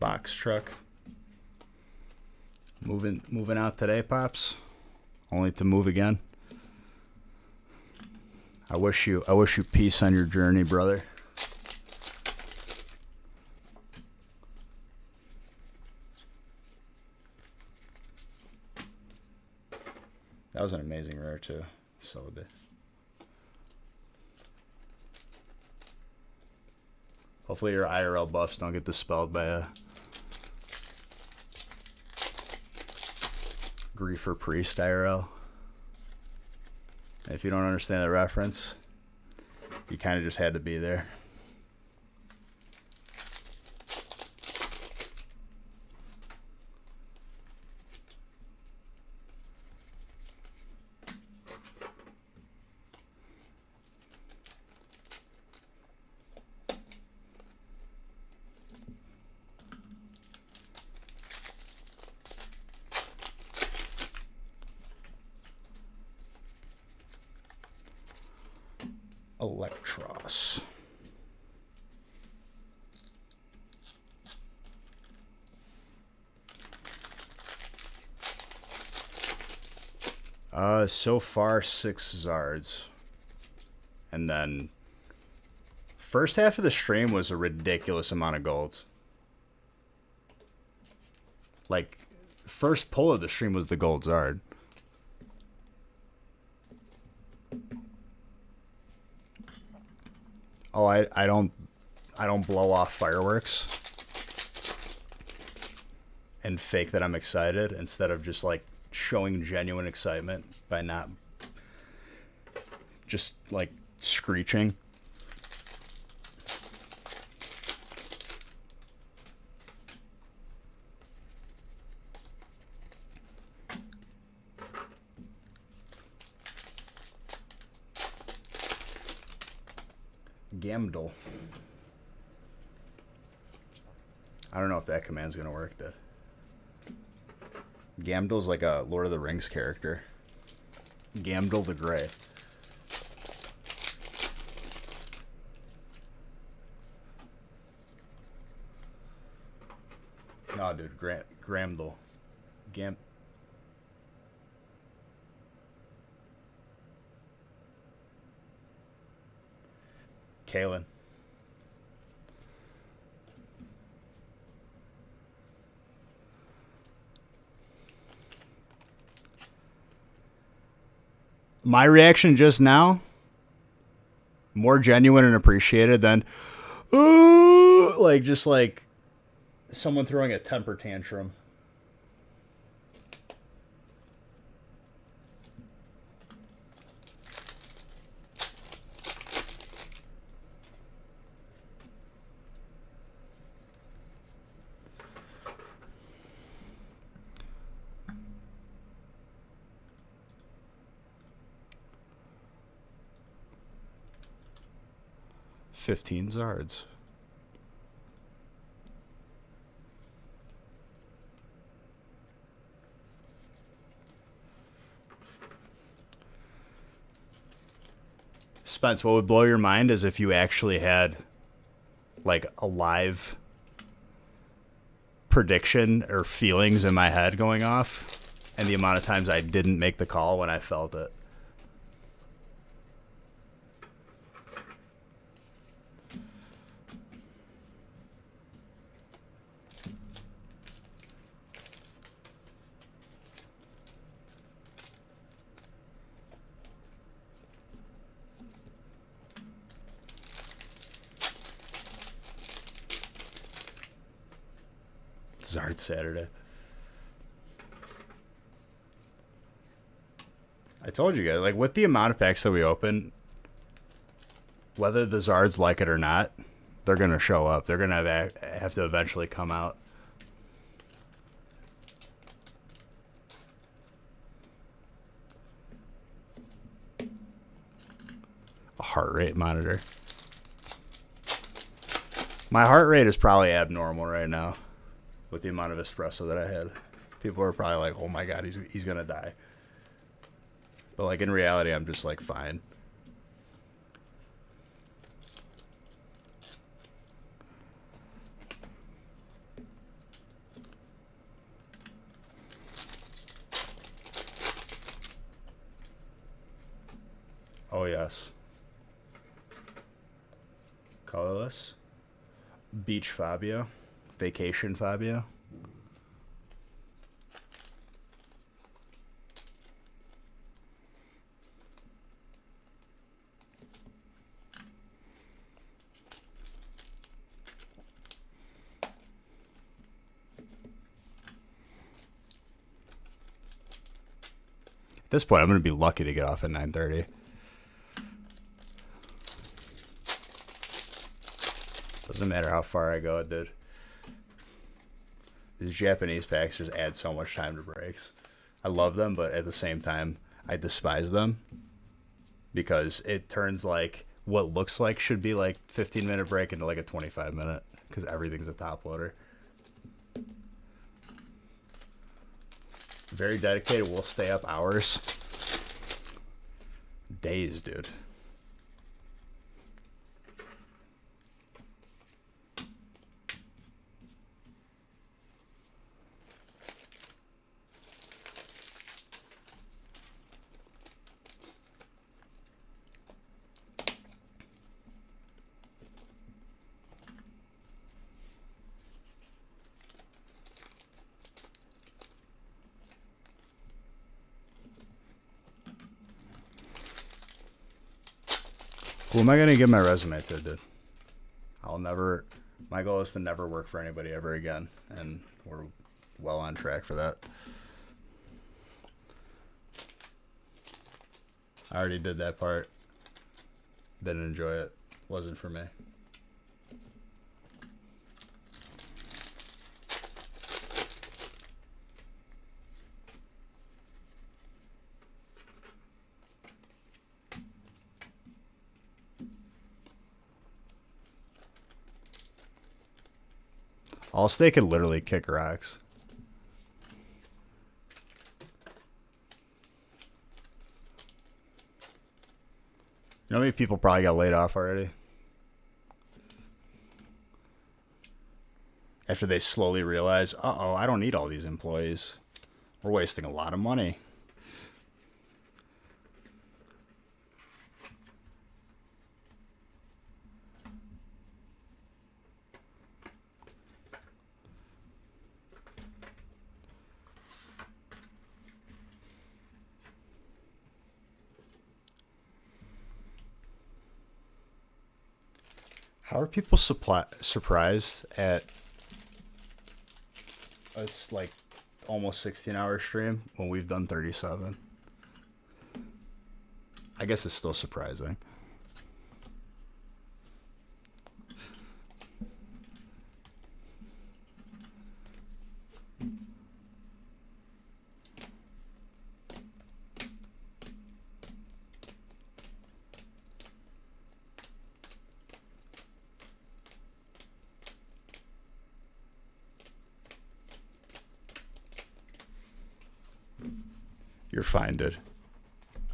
box truck. Moving out today, Pops. Only to move again. I wish you peace on your journey, brother. That was an amazing rare too. Celibate. Hopefully your IRL buffs don't get dispelled by a Griefer Priest IRL. If you don't understand the reference, you kind of just had to be there. Electros. So far 6 Zards. And then first half of the stream was a ridiculous amount of golds. Like first pull of the stream was the gold Zard. Oh, I don't blow off fireworks and fake that I'm excited instead of just like showing genuine excitement by not just like screeching. Gamdel. I don't know if that command's gonna work though. Gamdel's like a Lord of the Rings character. Gamdel the Grey. No, dude, Gramdel. Kalen. My reaction just now, more genuine and appreciated than, ooh, like just like someone throwing a temper tantrum. $15 Zards. Spence, what would blow your mind is if you actually had like a live prediction or feelings in my head going off and the amount of times I didn't make the call when I felt it. Zard Saturday. I told you guys, like with the amount of packs that we open, whether the Zards like it or not, they're gonna show up. They're gonna have to eventually come out. A heart rate monitor. My heart rate is probably abnormal right now with the amount of espresso that I had. People are probably like, oh my God, he's going to die. But like in reality, I'm just like fine. Oh, yes. Colorless. Beach Fabio. Vacation Fabio. At this point, I'm going to be lucky to get off at 9:30. Doesn't matter how far I go, dude. These Japanese packs just add so much time to breaks. I love them, but at the same time, I despise them because it turns like what looks like should be like 15-minute break into like a 25-minute because everything's a top loader. Very dedicated. We'll stay up hours. Days, dude. Who am I going to give my resume to, dude? My goal is to never work for anybody ever again, and we're well on track for that. I already did that part. Didn't enjoy it. Wasn't for me. Allstate could literally kick rocks. You know how many people probably got laid off already? After they slowly realize, uh-oh, I don't need all these employees. We're wasting a lot of money. How are people surprised at us like almost 16-hour stream when we've done 37? I guess it's still surprising. You're fine, dude.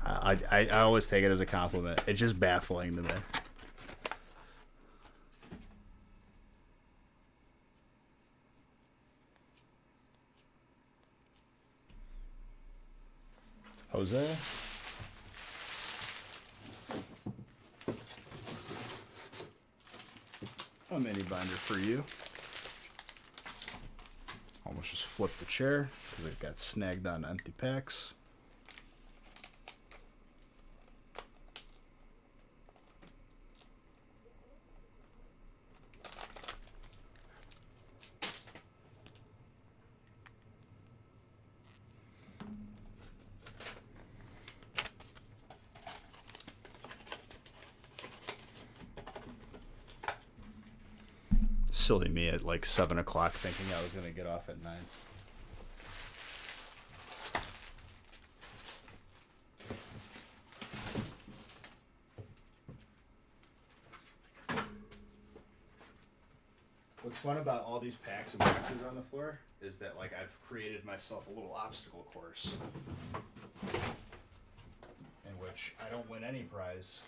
I always take it as a compliment. It's just baffling to me. Jose? A mini binder for you. Almost just flipped the chair because it got snagged on empty packs. Silly me at like 7 o'clock thinking I was going to get off at 9. What's fun about all these packs and boxes on the floor is that like I've created myself a little obstacle course in which I don't win any prize.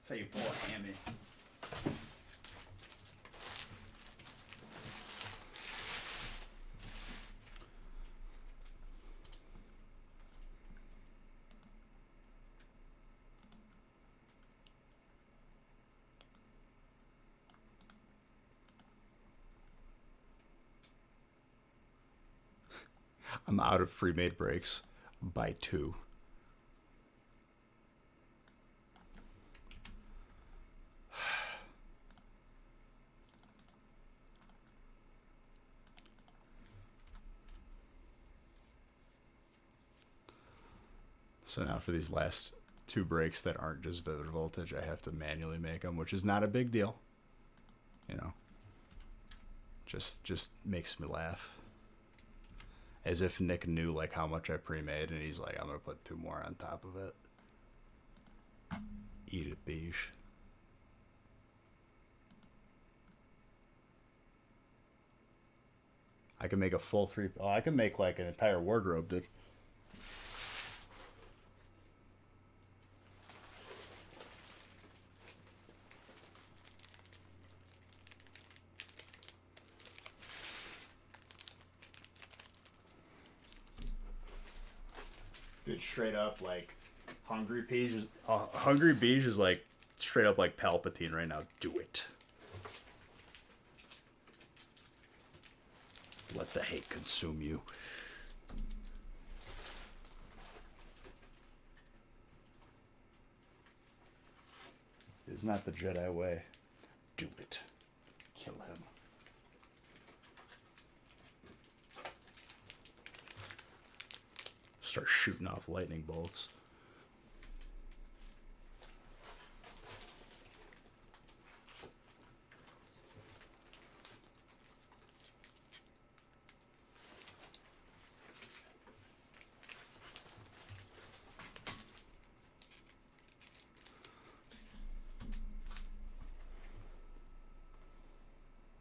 That's how you pull a hammy. I'm out of pre-made breaks by 2. So now for these last 2 breaks that aren't just Vivid Voltage, I have to manually make them, which is not a big deal. You know, just makes me laugh. As if Nick knew like how much I pre-made, and he's like, I'm gonna put 2 more on top of it. Eat it, beige. I can make a full 3. Oh, I can make like an entire wardrobe, dude. Dude, straight up like Hungry Beige is like straight up like Palpatine right now. Do it. Let the hate consume you. It is not the Jedi way. Do it. Kill him. Start shooting off lightning bolts.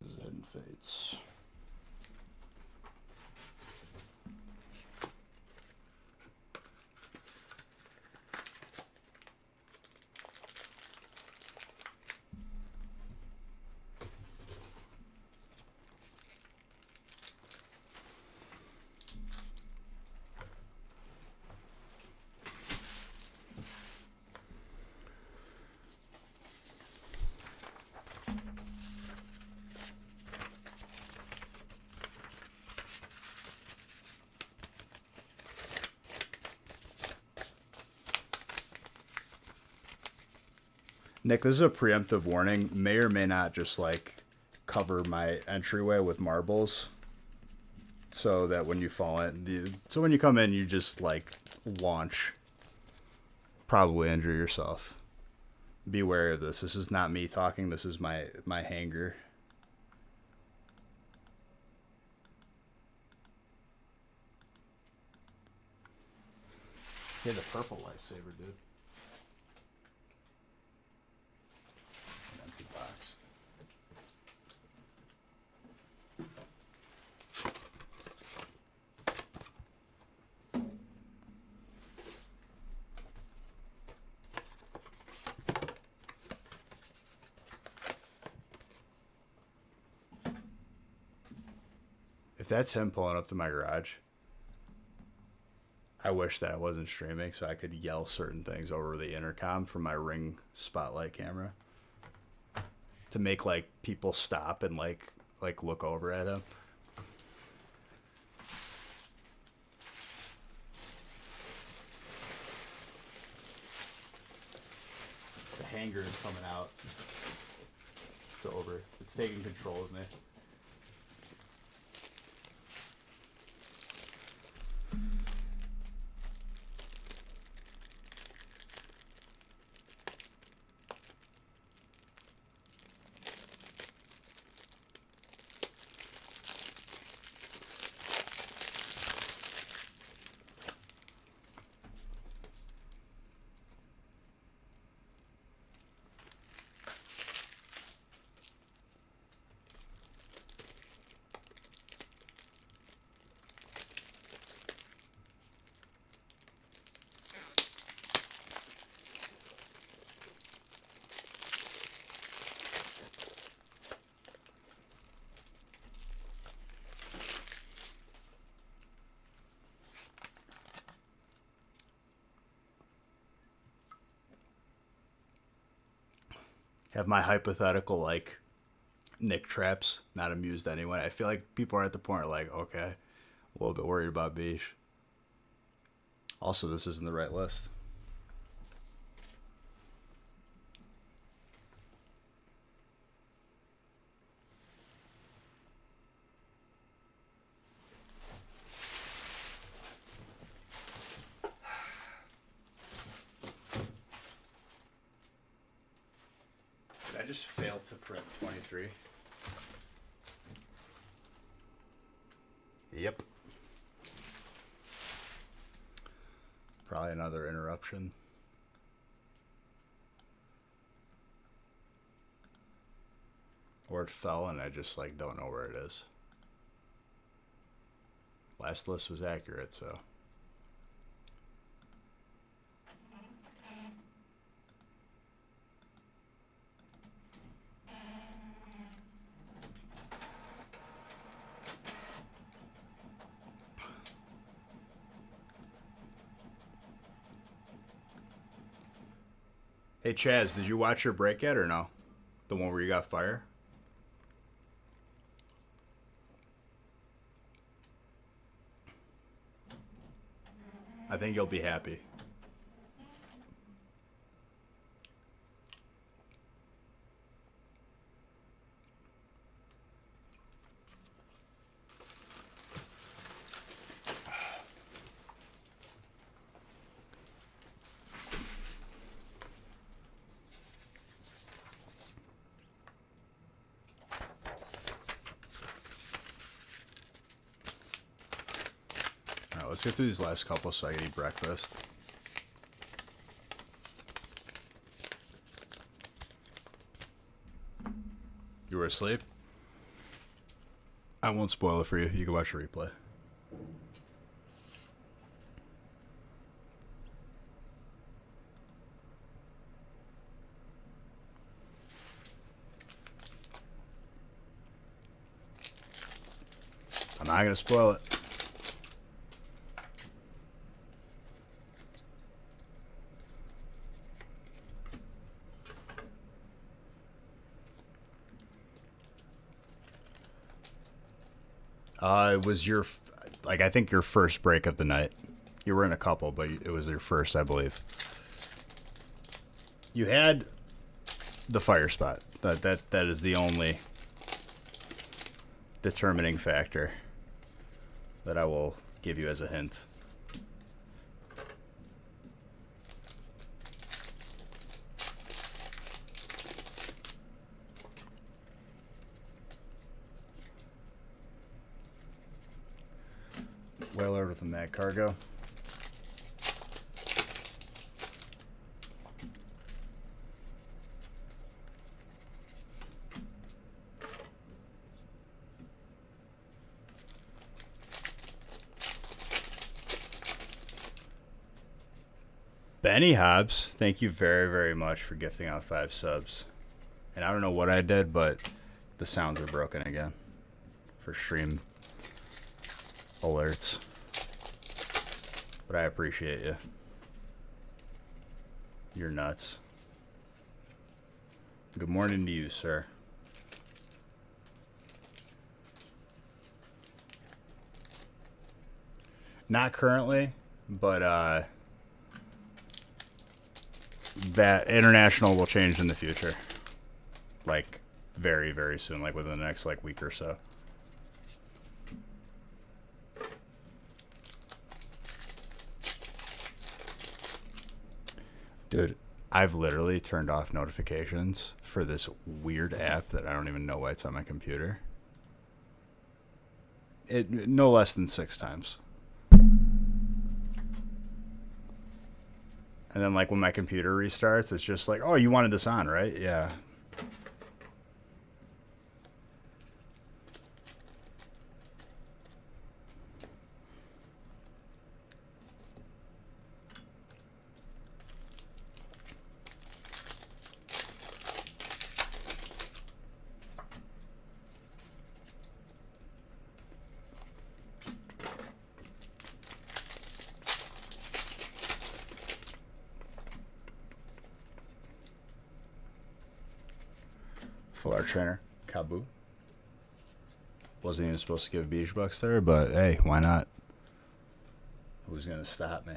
Zen Fates. Nick, this is a preemptive warning. May or may not just like cover my entryway with marbles, so that when you fall in, so when you come in, you just like launch. Probably injure yourself. Be wary of this. This is not me talking. This is my hanger. Hey, the purple lifesaver, dude. An empty box. If that's him pulling up to my garage, I wish that I wasn't streaming so I could yell certain things over the intercom from my Ring spotlight camera to make like people stop and like look over at him. The hanger is coming out. It's over. It's taking control of me. Have my hypothetical like Nick traps not amused anyone. I feel like people are at the point like, okay, A little bit worried about Beach. Also, this isn't the right list. Did I just fail to print 23? Yep. Probably another interruption. Or it fell and I just like don't know where it is. Last list was accurate, so. Hey Chaz, did you watch your break yet or no? The one where you got fire? I think you'll be happy. Alright, let's get through these last couple so I can eat breakfast. You were asleep? I won't spoil it for you. You can watch the replay. I'm not going to spoil it. It was your, like, I think your first break of the night. You were in a couple, but it was your first, I believe. You had the fire spot. That is the only determining factor that I will give you as a hint. Whaler with a Mag Cargo. Benny Hobbs, thank you very, very much for gifting out 5 subs. And I don't know what I did, but the sounds are broken again for stream alerts. But I appreciate you. You're nuts. Good morning to you, sir. Not currently, but that international will change in the future. Like very, very soon, like within the next like week or so. Dude, I've literally turned off notifications for this weird app that I don't even know why it's on my computer. It no less than 6 times. And then like when my computer restarts, it's just like, oh, you wanted this on, right? Yeah. Full art trainer, Kabu. Wasn't even supposed to give beach bucks there, but hey, why not? Who's gonna stop me?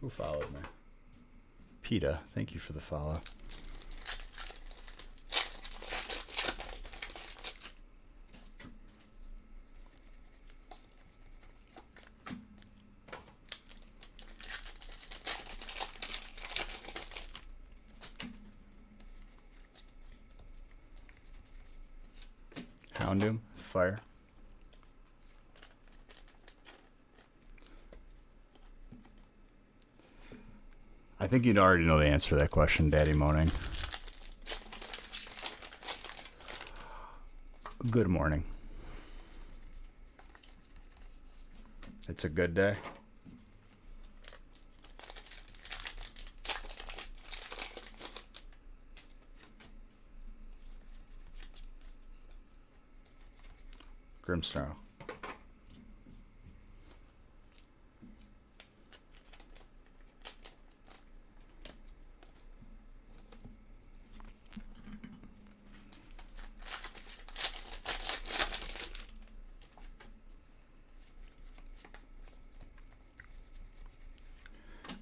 Who followed me? PETA, thank you for the follow. Houndoom, fire. I think you'd already know the answer to that question, Daddy Moaning. Good morning. It's a good day. Grimsnarl.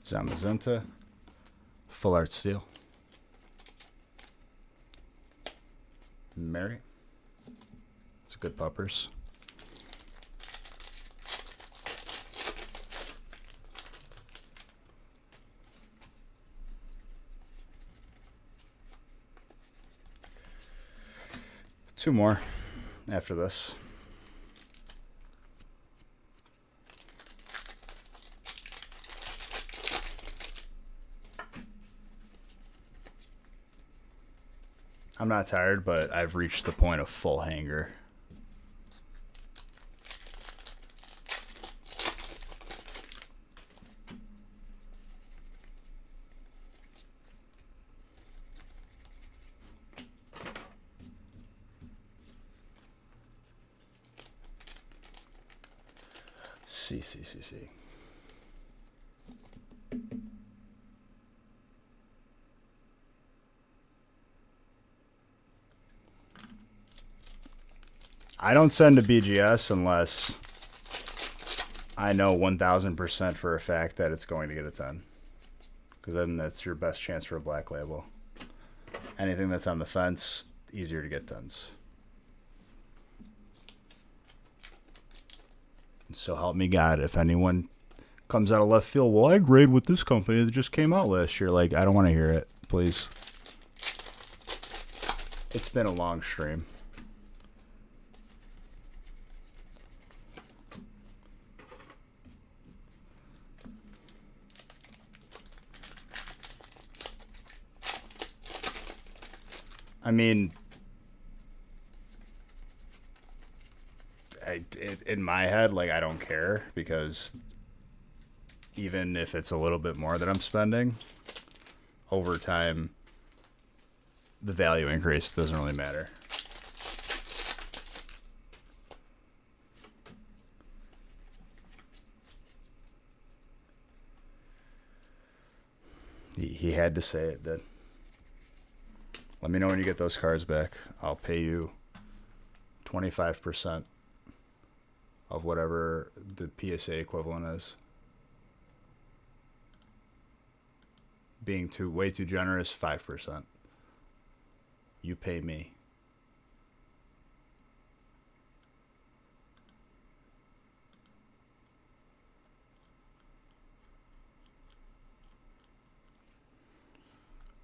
Zamazenta. Full Art Steel. Mary. It's good puppers. Two more after this. I'm not tired, but I've reached the point of full hanger. C. I don't send to BGS unless I know 1000% for a fact that it's going to get a 10. Because then that's your best chance for a black label. Anything that's on the fence, easier to get 10s. So help me God, if anyone comes out of left field, well, I grade with this company that just came out last year. Like, I don't want to hear it, please. It's been a long stream. I mean, in my head, like, I don't care, because even if it's a little bit more that I'm spending, over time, the value increase doesn't really matter. He had to say it, that. Let me know when you get those cards back. I'll pay you 25% of whatever the PSA equivalent is. Being way too generous, 5%. You pay me.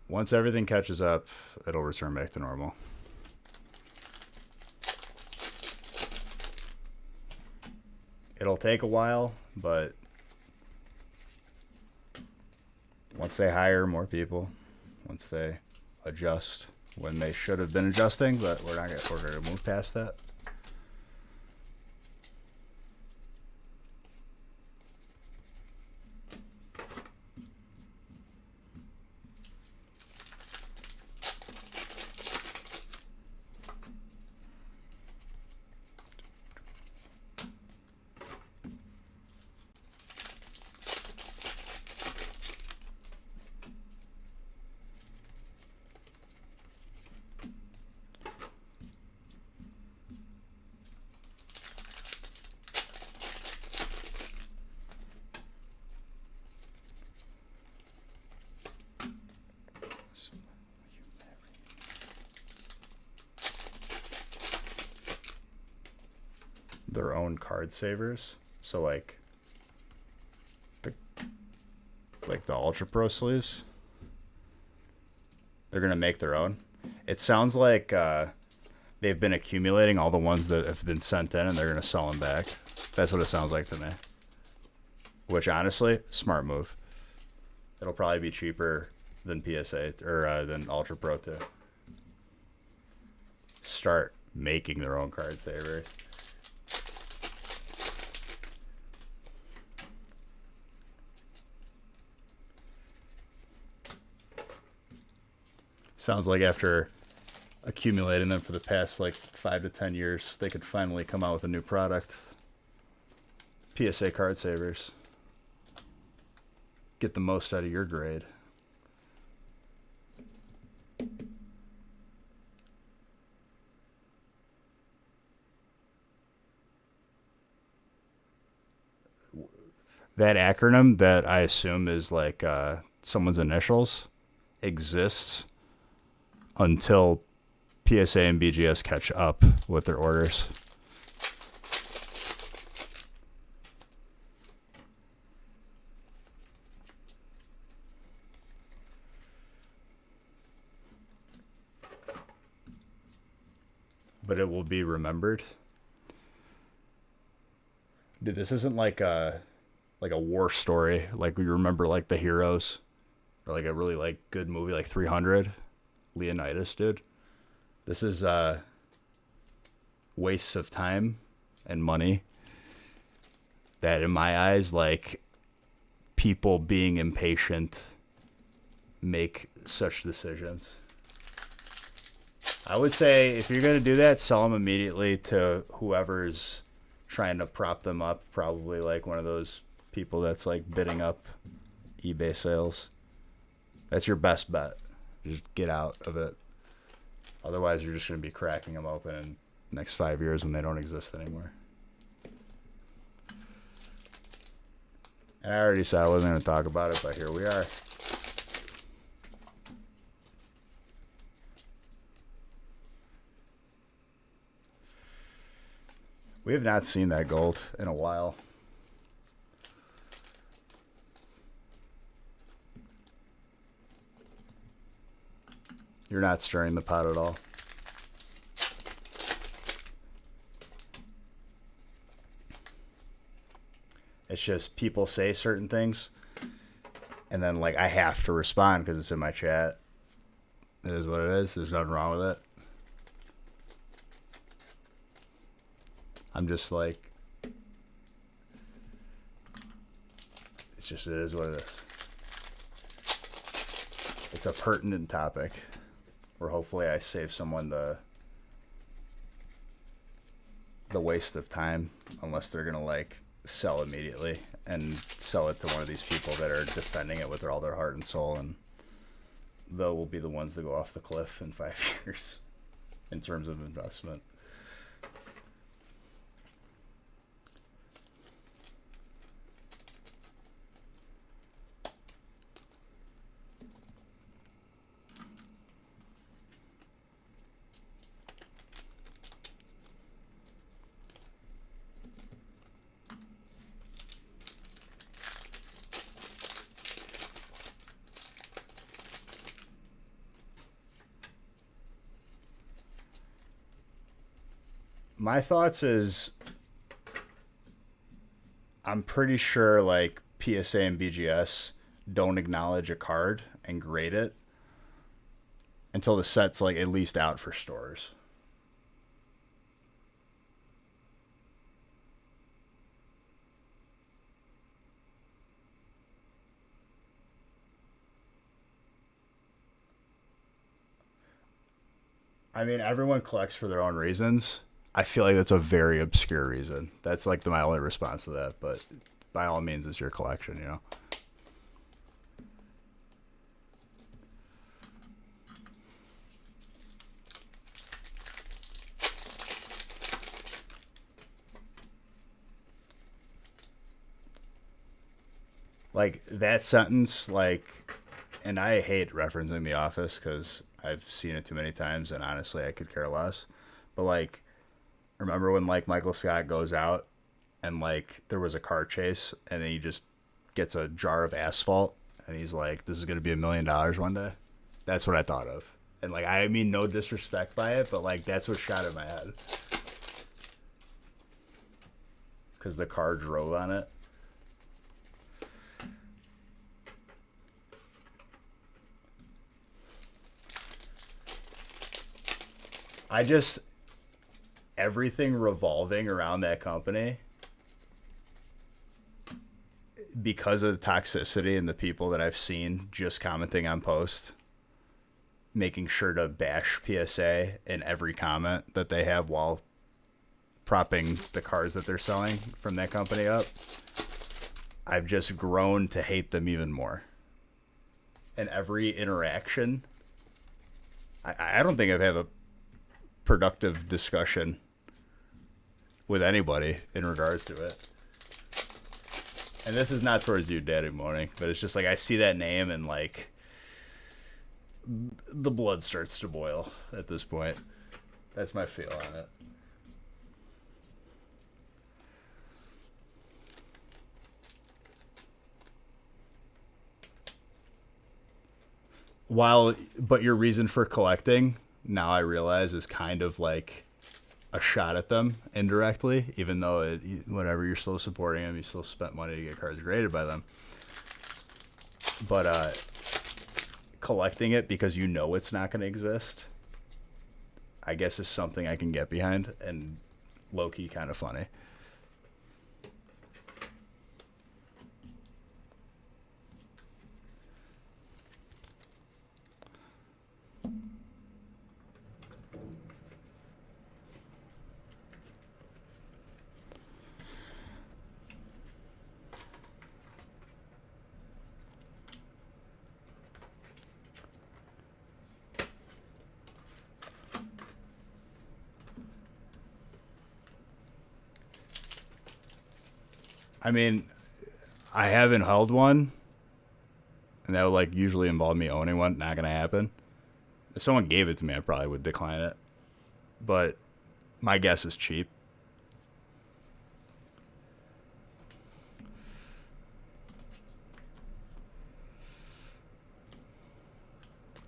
Once everything catches up, it'll return back to normal. It'll take a while, but once they hire more people, once they adjust when they should have been adjusting, but we're going to move past that. their own card savers. So the the Ultra Pro sleeves. They're gonna make their own. It sounds like they've been accumulating all the ones that have been sent in, and they're gonna sell them back. That's what it sounds like to me. Which honestly, smart move. It'll probably be cheaper than PSA or than Ultra Pro too. Start making their own card savers. Sounds like after accumulating them for the past 5 to 10 years, they could finally come out with a new product. PSA card savers. Get the most out of your grade. That acronym that I assume is someone's initials exists until PSA and BGS catch up with their orders. But it will be remembered. Dude, this isn't like a war story. Like we remember the Heroes, or a really good movie like 300. Leonidas, dude. This is wastes of time and money that in my eyes people being impatient make such decisions. I would say if you're going to do that, sell them immediately to whoever's trying to prop them up. Probably one of those people that's bidding up eBay sales. That's your best bet. Just get out of it. Otherwise, you're just going to be cracking them open in the next 5 years when they don't exist anymore. And I already said I wasn't going to talk about it, but here we are. We have not seen that gold in a while. You're not stirring the pot at all. It's just people say certain things, and then I have to respond because it's in my chat. It is what it is. There's nothing wrong with it. I'm just it's just, it is what it is. It's a pertinent topic where hopefully I save someone the waste of time, unless they're going to sell immediately and sell it to one of these people that are defending it with all their heart and soul, and they will be the ones that go off the cliff in 5 years in terms of investment. My thoughts is I'm pretty sure PSA and BGS don't acknowledge a card and grade it until the set's at least out for stores. I mean, everyone collects for their own reasons. I feel like that's a very obscure reason. That's my only response to that, but by all means, it's your collection, you know? That sentence, and I hate referencing The Office because I've seen it too many times, and honestly, I could care less. But Remember when like Michael Scott goes out and like there was a car chase and then he just gets a jar of asphalt and he's like, "This is gonna be $1 million one day." That's what I thought of, and like I mean no disrespect by it, but like that's what shot in my head because the car drove on it. I just everything revolving around that company because of the toxicity and the people that I've seen just commenting on posts, making sure to bash PSA in every comment that they have while propping the cars that they're selling from that company up. I've just grown to hate them even more. And every interaction, I don't think I've had a productive discussion with anybody in regards to it. And this is not towards you, Daddy Morning, but it's just like I see that name and like the blood starts to boil at this point. That's my feel on it. But your reason for collecting, now I realize, is kind of like a shot at them indirectly, even though whatever, you're still supporting them, you still spent money to get cards graded by them. But collecting it because you know it's not going to exist, I guess, is something I can get behind and low-key kind of funny. I mean, I haven't held one, and that would like usually involve me owning one. Not gonna happen. If someone gave it to me, I probably would decline it. But my guess is cheap.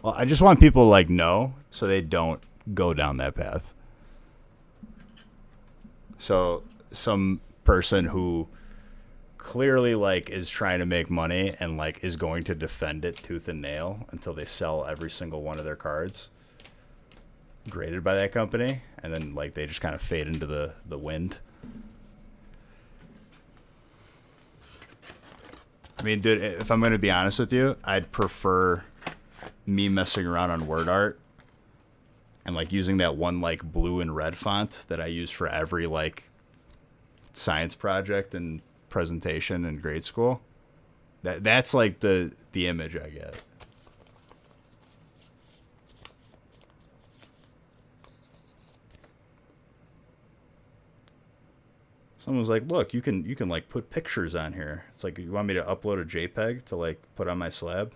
Well, I just want people to like know so they don't go down that path. So some person who clearly like is trying to make money and like is going to defend it tooth and nail until they sell every single one of their cards graded by that company, and then like they just kind of fade into the wind. I mean, dude, if I'm going to be honest with you, I'd prefer me messing around on word art and like using that one like blue and red font that I use for every like science project and presentation in grade school. That's like the image I get. Someone was like, "Look, you can like put pictures on here." It's like, you want me to upload a JPEG to like put on my slab?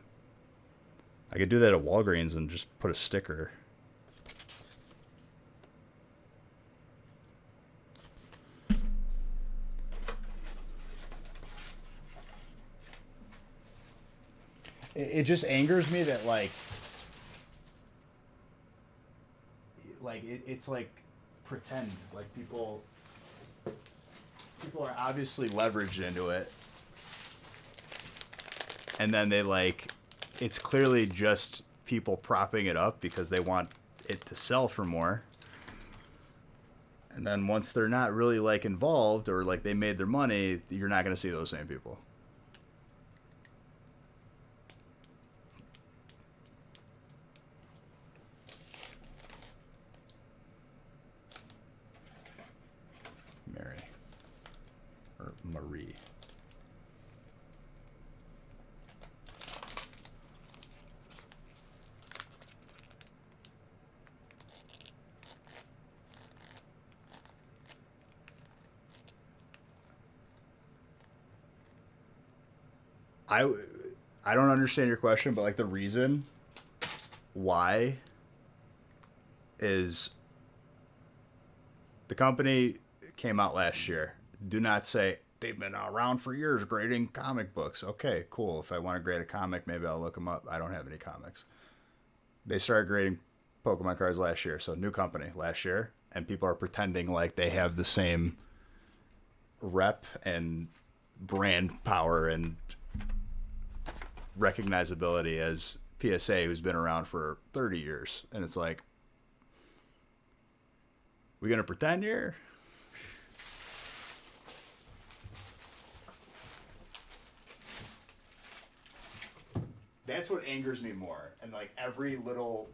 I could do that at Walgreens and just put a sticker. It just angers me that it's like pretend, like people are obviously leveraged into it, and then they like, it's clearly just people propping it up because they want it to sell for more. And then once they're not really like involved or like they made their money, you're not going to see those same people. Mary or Marie. I don't understand your question, but like the reason why is The company came out last year. Do not say they've been around for years grading comic books. Okay, cool. If I want to grade a comic, maybe I'll look them up. I don't have any comics. They started grading Pokemon cards last year. So new company last year. And people are pretending like they have the same rep and brand power and recognizability as PSA, who's been around for 30 years. And it's like, we gonna pretend here? That's what angers me more. And like every little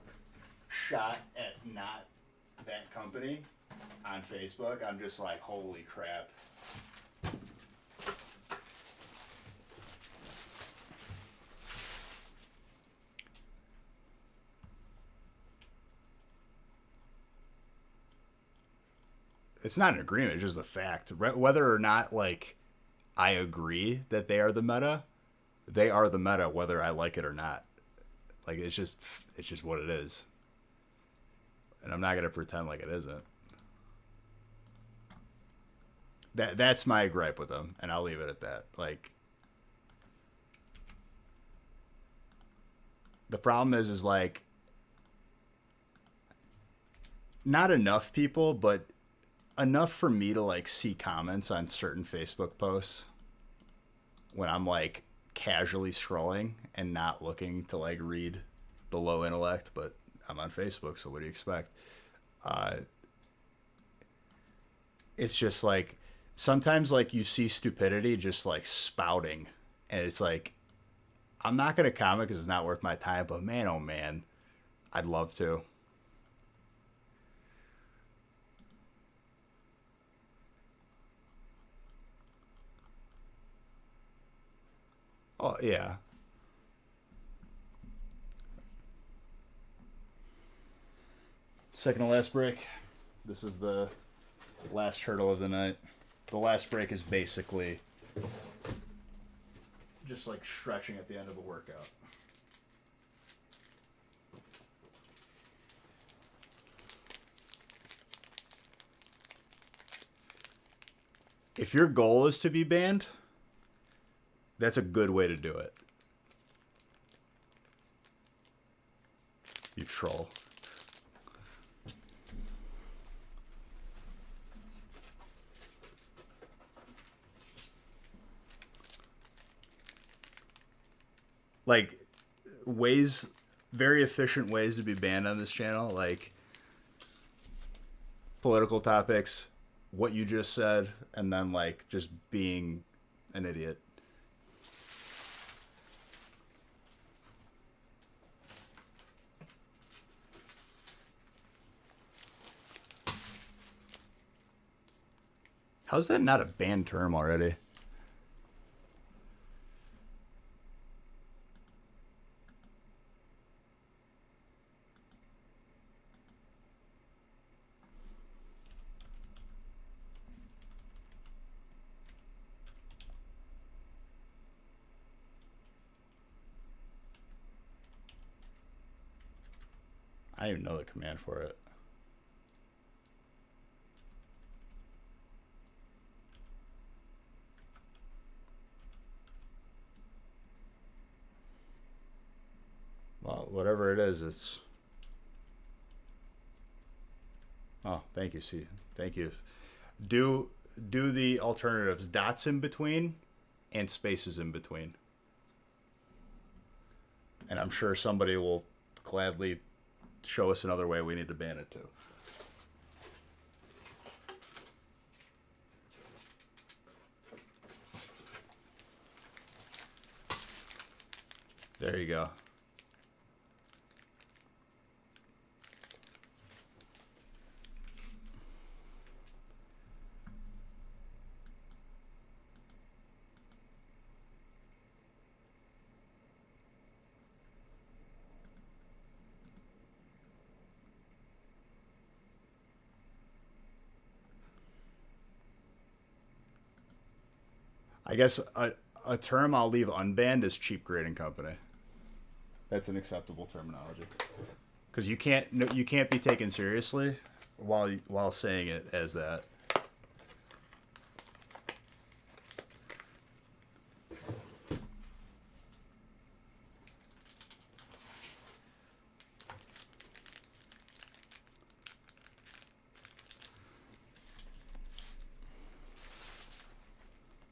shot at not that company on Facebook, I'm just like, holy crap. It's not an agreement, it's just a fact. Whether or not like I agree that they are the meta, they are the meta whether I like it or not. Like it's just what it is. And I'm not going to pretend like it isn't. That's my gripe with them, and I'll leave it at that. Like the problem is like not enough people, but enough for me to like see comments on certain Facebook posts when I'm like casually scrolling and not looking to like read the low intellect, but I'm on Facebook, so what do you expect? It's just like sometimes like you see stupidity just like spouting, and it's like I'm not gonna comment because it's not worth my time, but man, oh man, I'd love to. Oh yeah. Second to last break. This is the last hurdle of the night. The last break is basically just like stretching at the end of a workout. If your goal is to be banned, that's a good way to do it. You troll. Like ways, very efficient ways to be banned on this channel, like political topics, what you just said, and then like just being an idiot. How's that not a banned term already? I don't even know the command for it. Well, whatever it is, it's... Oh, thank you, C. Thank you. Do the alternatives. Dots in between and spaces in between. And I'm sure somebody will gladly show us another way we need to ban it too. There you go. I guess a term I'll leave unbanned is cheap grading company. That's an acceptable terminology. Because you can't be taken seriously while saying it as that.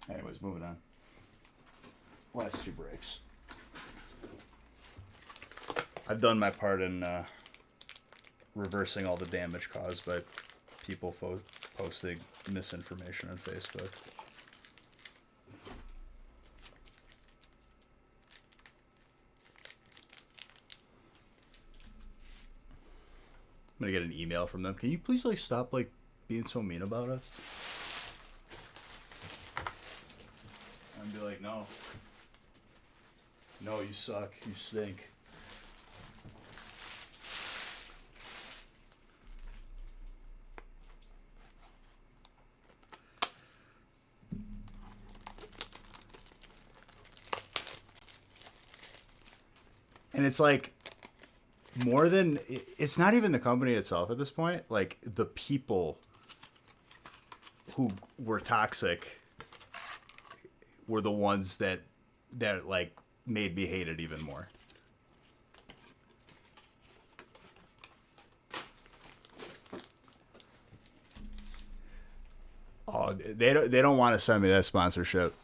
Anyways, moving on. Last two breaks. I've done my part in reversing all the damage caused by people posting misinformation on Facebook. I'm gonna get an email from them. Can you please stop being so mean about us? And be like, no, you suck, you stink. And it's more than, it's not even the company itself at this point. The people who were toxic were the ones that made me hate it even more. Oh, they don't want to send me that sponsorship.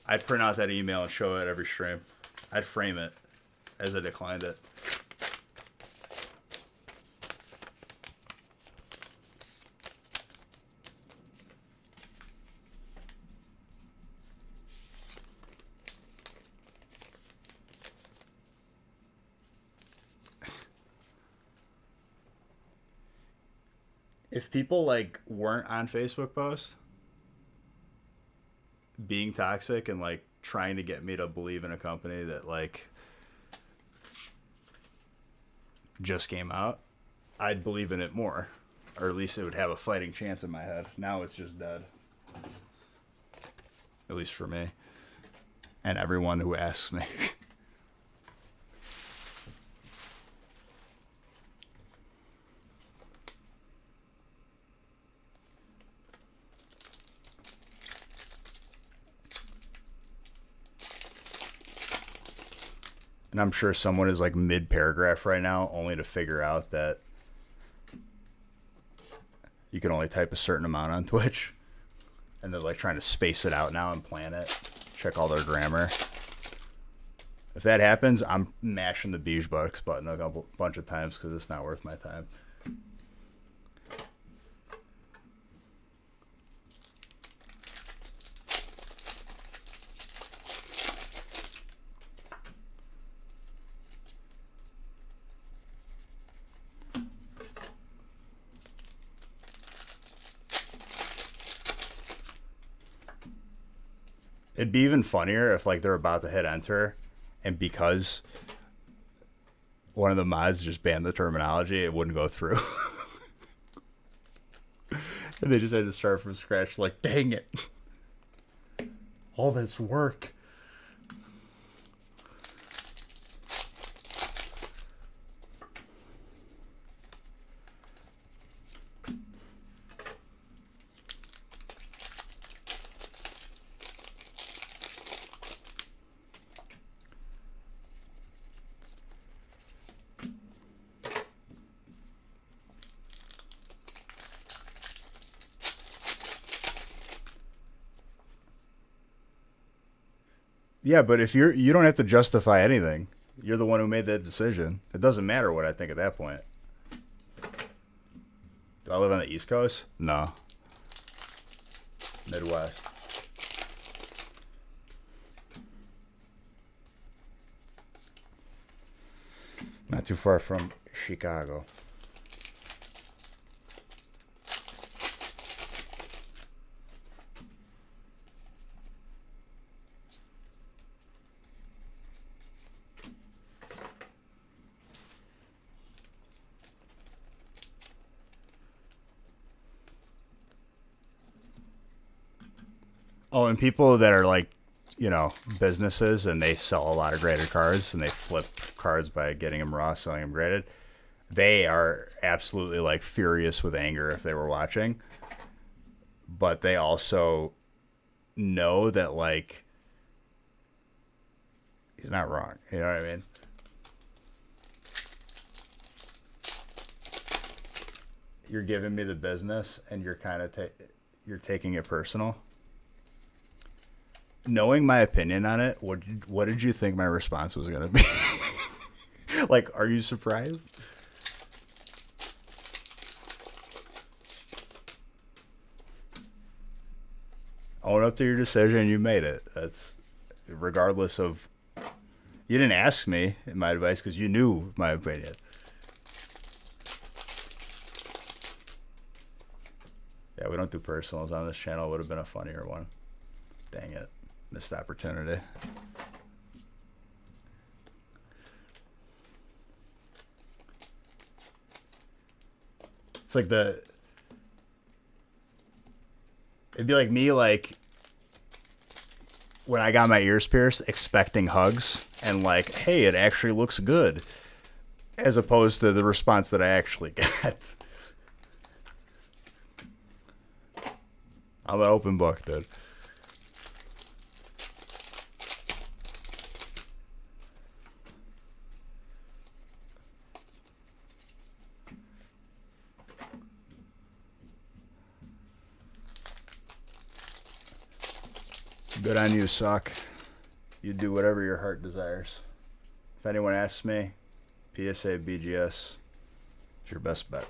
I'd print out that email and show it every stream. I'd frame it as I declined it. If people weren't on Facebook posts being toxic and trying to get me to believe in a company that just came out, I'd believe in it more, or at least it would have a fighting chance in my head. Now it's just dead, at least for me and everyone who asks me. And I'm sure someone is mid-paragraph right now, only to figure out that you can only type a certain amount on Twitch. And they're trying to space it out now and plan it. Check all their grammar. If that happens, I'm mashing the Beige Bucks button a bunch of times because it's not worth my time. It'd be even funnier if they're about to hit enter, and because one of the mods just banned the terminology, it wouldn't go through. And they just had to start from scratch. Dang it. All this work. Yeah, but if you don't have to justify anything. You're the one who made that decision. It doesn't matter what I think at that point. Do I live on the East Coast? No. Midwest. Not too far from Chicago. Oh, and people that are businesses and they sell a lot of graded cards and they flip cards by getting them raw, selling them graded. they are absolutely like furious with anger if they were watching, but they also know that like he's not wrong. You know what I mean? You're giving me the business, and you're kind of you're taking it personal. Knowing my opinion on it, what did you think my response was gonna be? Like, are you surprised? Own up to your decision. You made it. That's regardless of. You didn't ask me my advice because you knew my opinion. Yeah, we don't do personals on this channel. It would have been a funnier one. Dang it. Missed opportunity. It's like it'd be like me, like, when I got my ears pierced, expecting hugs and like, hey, it actually looks good, as opposed to the response that I actually got. I'm an open book, dude. Good on you, Sock. You do whatever your heart desires. If anyone asks me, PSA BGS, it's your best bet.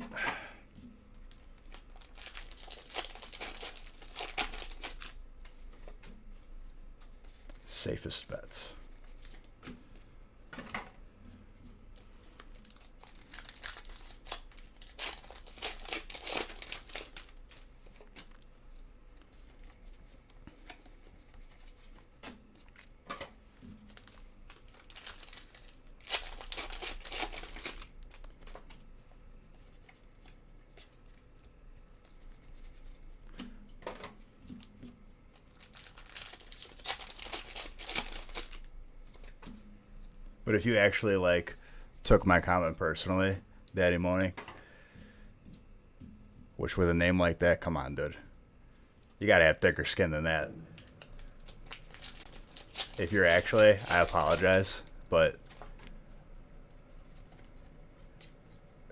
Safest bets. But if you actually like took my comment personally, Daddy Money, which with a name like that, come on, dude. You gotta have thicker skin than that. If you're actually, I apologize, but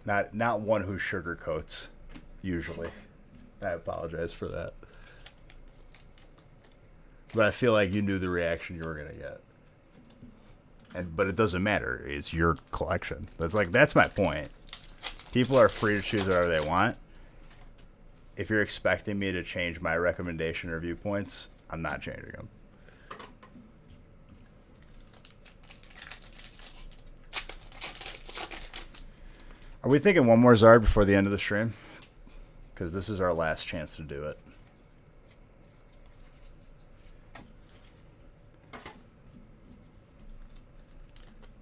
not one who sugarcoats, usually. I apologize for that. But I feel like you knew the reaction you were gonna get. But it doesn't matter. It's your collection. That's my point. People are free to choose whatever they want. If you're expecting me to change my recommendation or viewpoints, I'm not changing them. Are we thinking one more Zard before the end of the stream? Because this is our last chance to do it.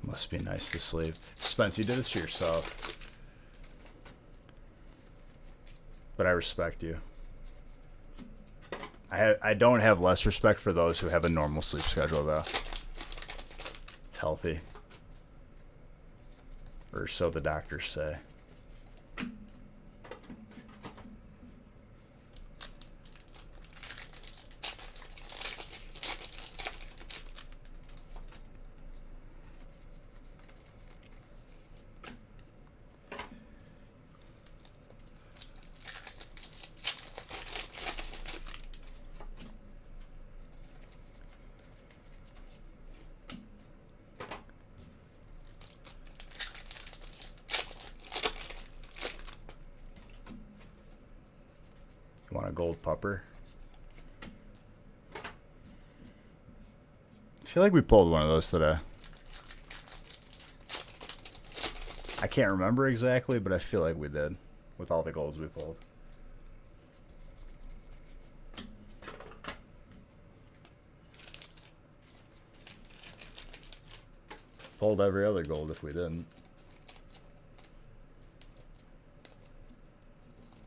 Must be nice to sleep. Spence, you did this to yourself. But I respect you. I don't have less respect for those who have a normal sleep schedule, though. It's healthy. Or so the doctors say. You want a gold pupper? I feel like we pulled one of those today. I can't remember exactly, but I feel like we did with all the golds we pulled. Pulled every other gold if we didn't.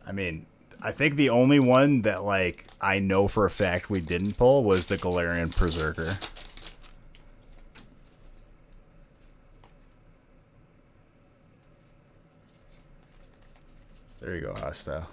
I mean, I think the only one that, like, I know for a fact we didn't pull was the Galarian Berserker. There you go, hostile.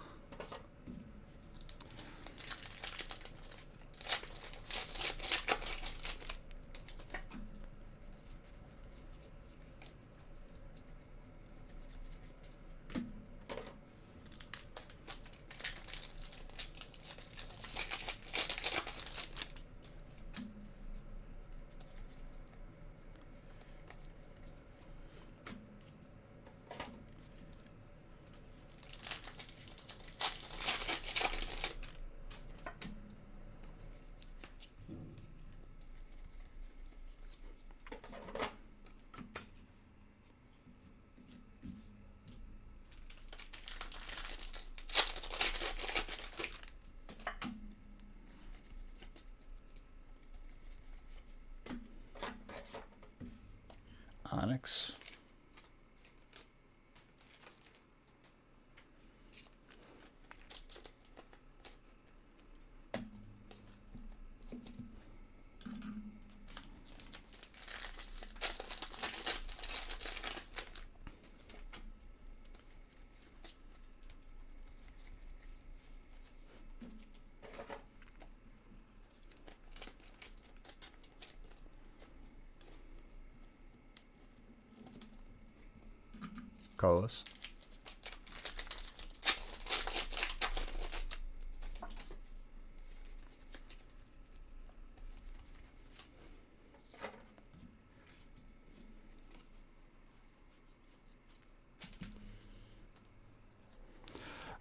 Onyx. Colors.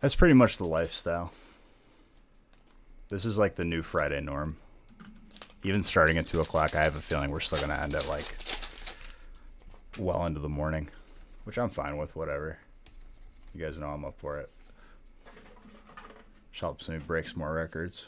That's pretty much the lifestyle. This is like the new Friday norm. Even starting at 2 o'clock, I have a feeling we're still going to end at like well into the morning. Which I'm fine with, whatever. You guys know I'm up for it. Just helps me break some more records.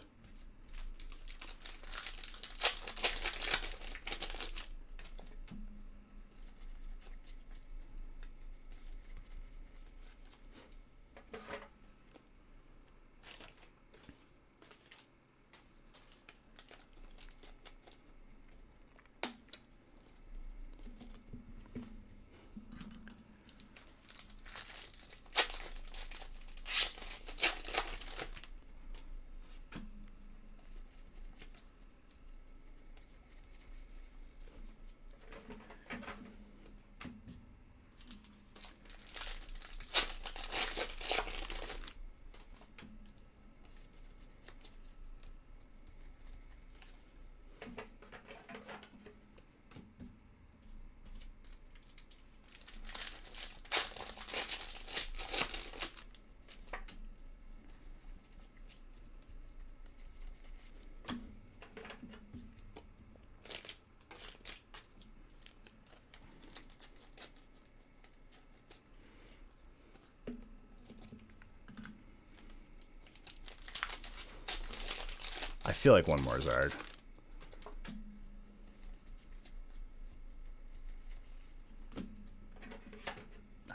I feel like one more Zard.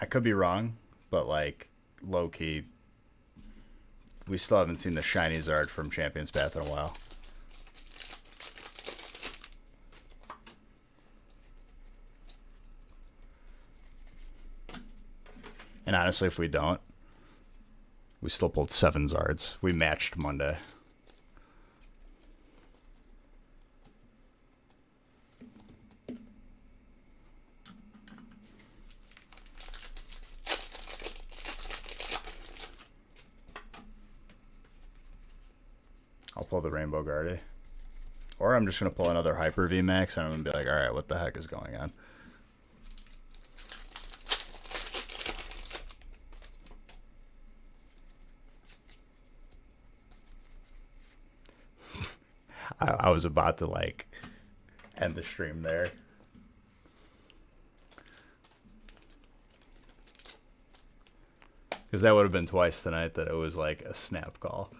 I could be wrong, but like low key, we still haven't seen the shiny Zard from Champion's Path in a while. And honestly, if we don't, we still pulled 7 Zards. We matched Monday. I'll pull the Rainbow Guardy. Or I'm just going to pull another Hyper VMAX and I'm going to be like, alright, what the heck is going on? I was about to like end the stream there. Because that would have been twice tonight that it was like a snap call.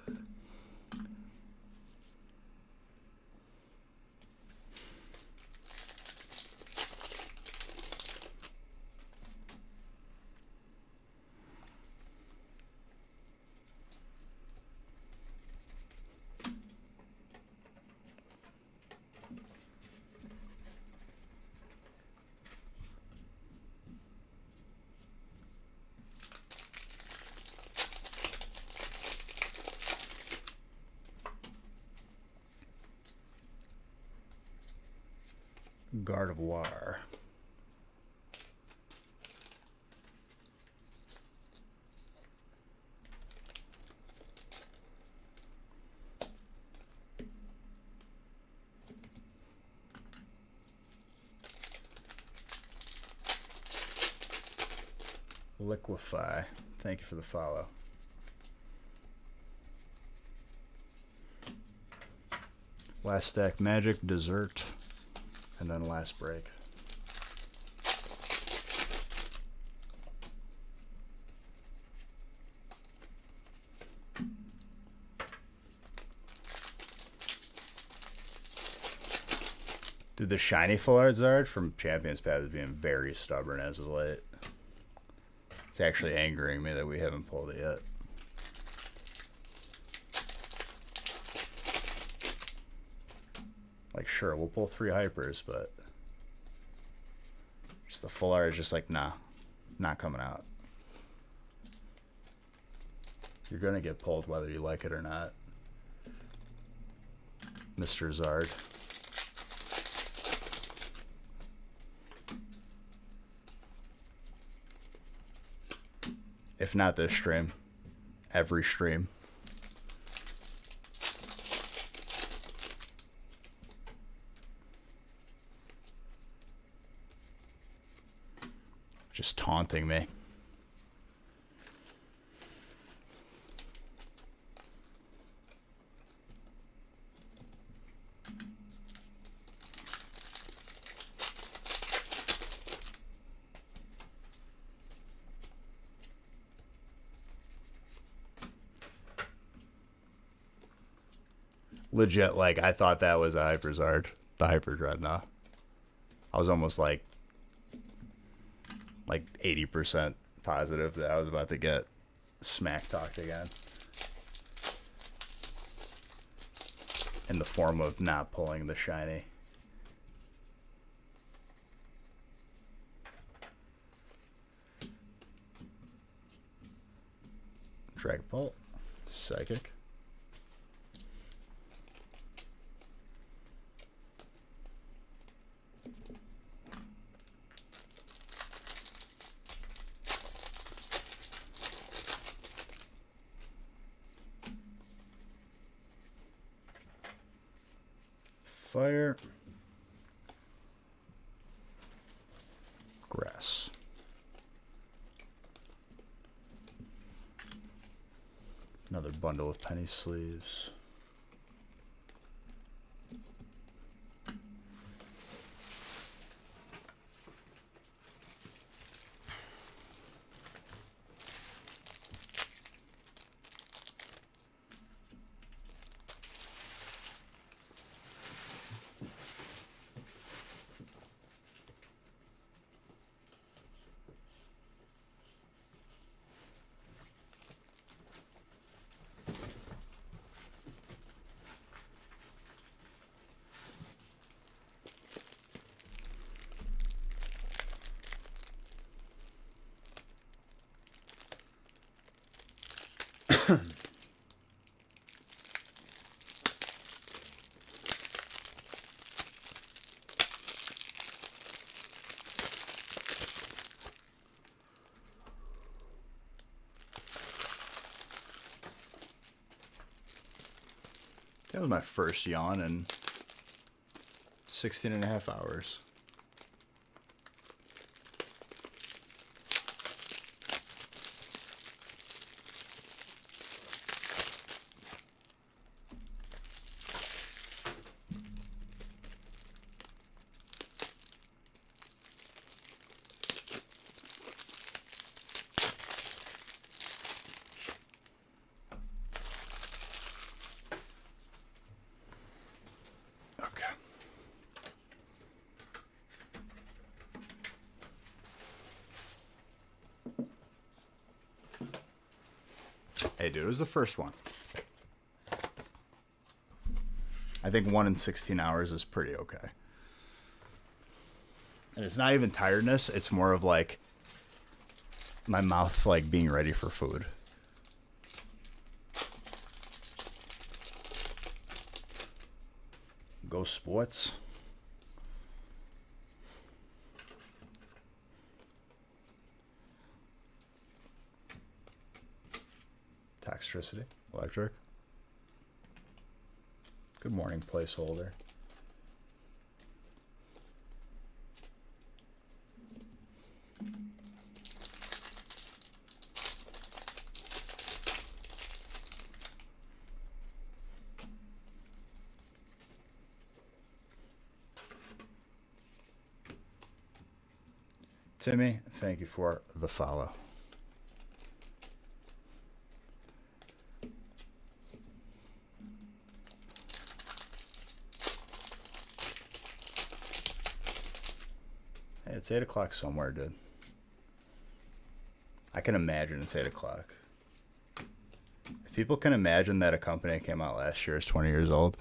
Gardevoir. Liquefy. Thank you for the follow. Last stack Magic, Dessert, and then last break. Dude, the shiny full art Zard from Champions Path is being very stubborn as of late. It's actually angering me that we haven't pulled it yet. Like, sure, we'll pull 3 hypers, but just the full art is just like, nah, not coming out. You're gonna get pulled whether you like it or not, Mr. Zard. If not this stream, every stream. Just taunting me. Legit, like, I thought that was a Hyperzard, the Hyper Dreadnought. I was almost like 80% positive that I was about to get smack talked again. In the form of not pulling the shiny. Dragapult, Psychic. Fire. Grass. Another bundle of penny sleeves. That was my first yawn in 16 and a half hours. Hey, dude, it was the first one. I think 1 in 16 hours is pretty okay. And it's not even tiredness. It's more of like my mouth like being ready for food. Go sports. Electric. Good morning, placeholder. Timmy, thank you for the follow. Hey, it's 8 o'clock somewhere, dude. I can imagine it's 8 o'clock. If people can imagine that a company came out last year is 20 years old,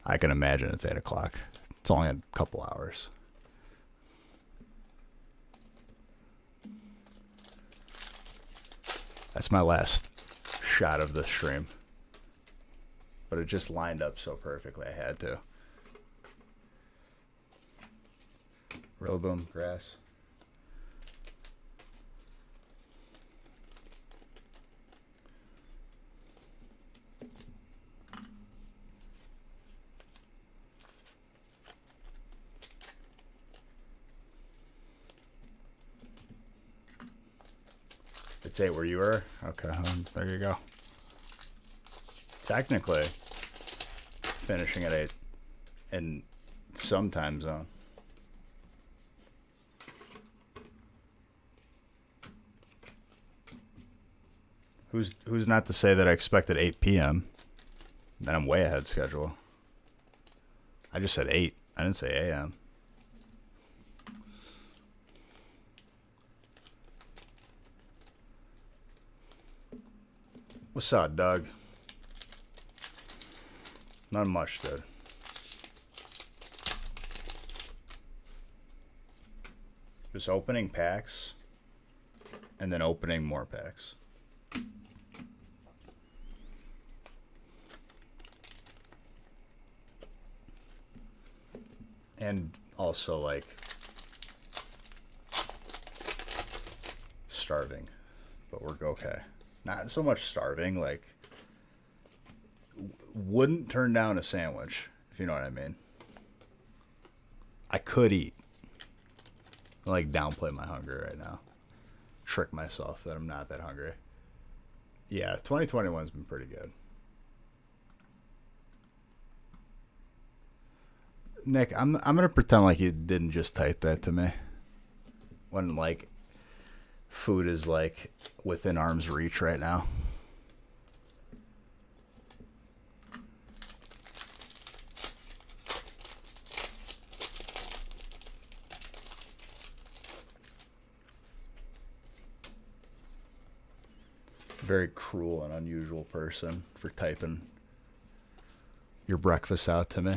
I can imagine it's 8 o'clock. It's only a couple hours. That's my last shot of the stream. But it just lined up so perfectly, I had to. Rillaboom, grass. It's 8 where you were? Okay, there you go. Technically, finishing at 8 in some time zone. Who's not to say that I expected 8 p.m. Then I'm way ahead schedule. I just said 8. I didn't say a.m. What's up, Doug? Not much, dude. Just opening packs and then opening more packs. And also, like, starving. But we're okay. Not so much starving, like, wouldn't turn down a sandwich, if you know what I mean. I could eat. I, like, downplay my hunger right now. Trick myself that I'm not that hungry. Yeah, 2021's been pretty good. Nick, I'm gonna pretend like you didn't just type that to me. When, like, food is, like, within arm's reach right now. Very cruel and unusual person for typing your breakfast out to me.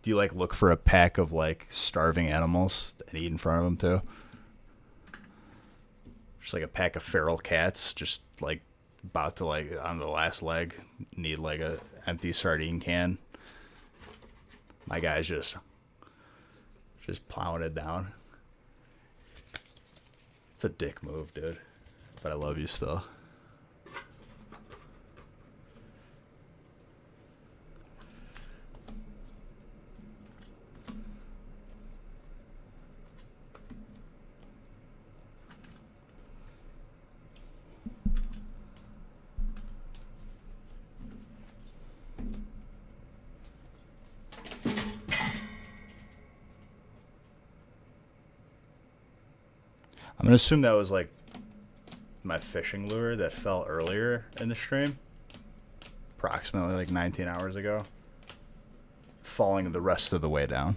Do you, like, look for a pack of, like, starving animals and eat in front of them, too? Just, like, a pack of feral cats just, like, about to, like, on the last leg, need, like, a empty sardine can. My guy's just plowing it down. It's a dick move, dude. But I love you still. I'm going to assume that was, like, my fishing lure that fell earlier in the stream. Approximately, like, 19 hours ago. Falling the rest of the way down.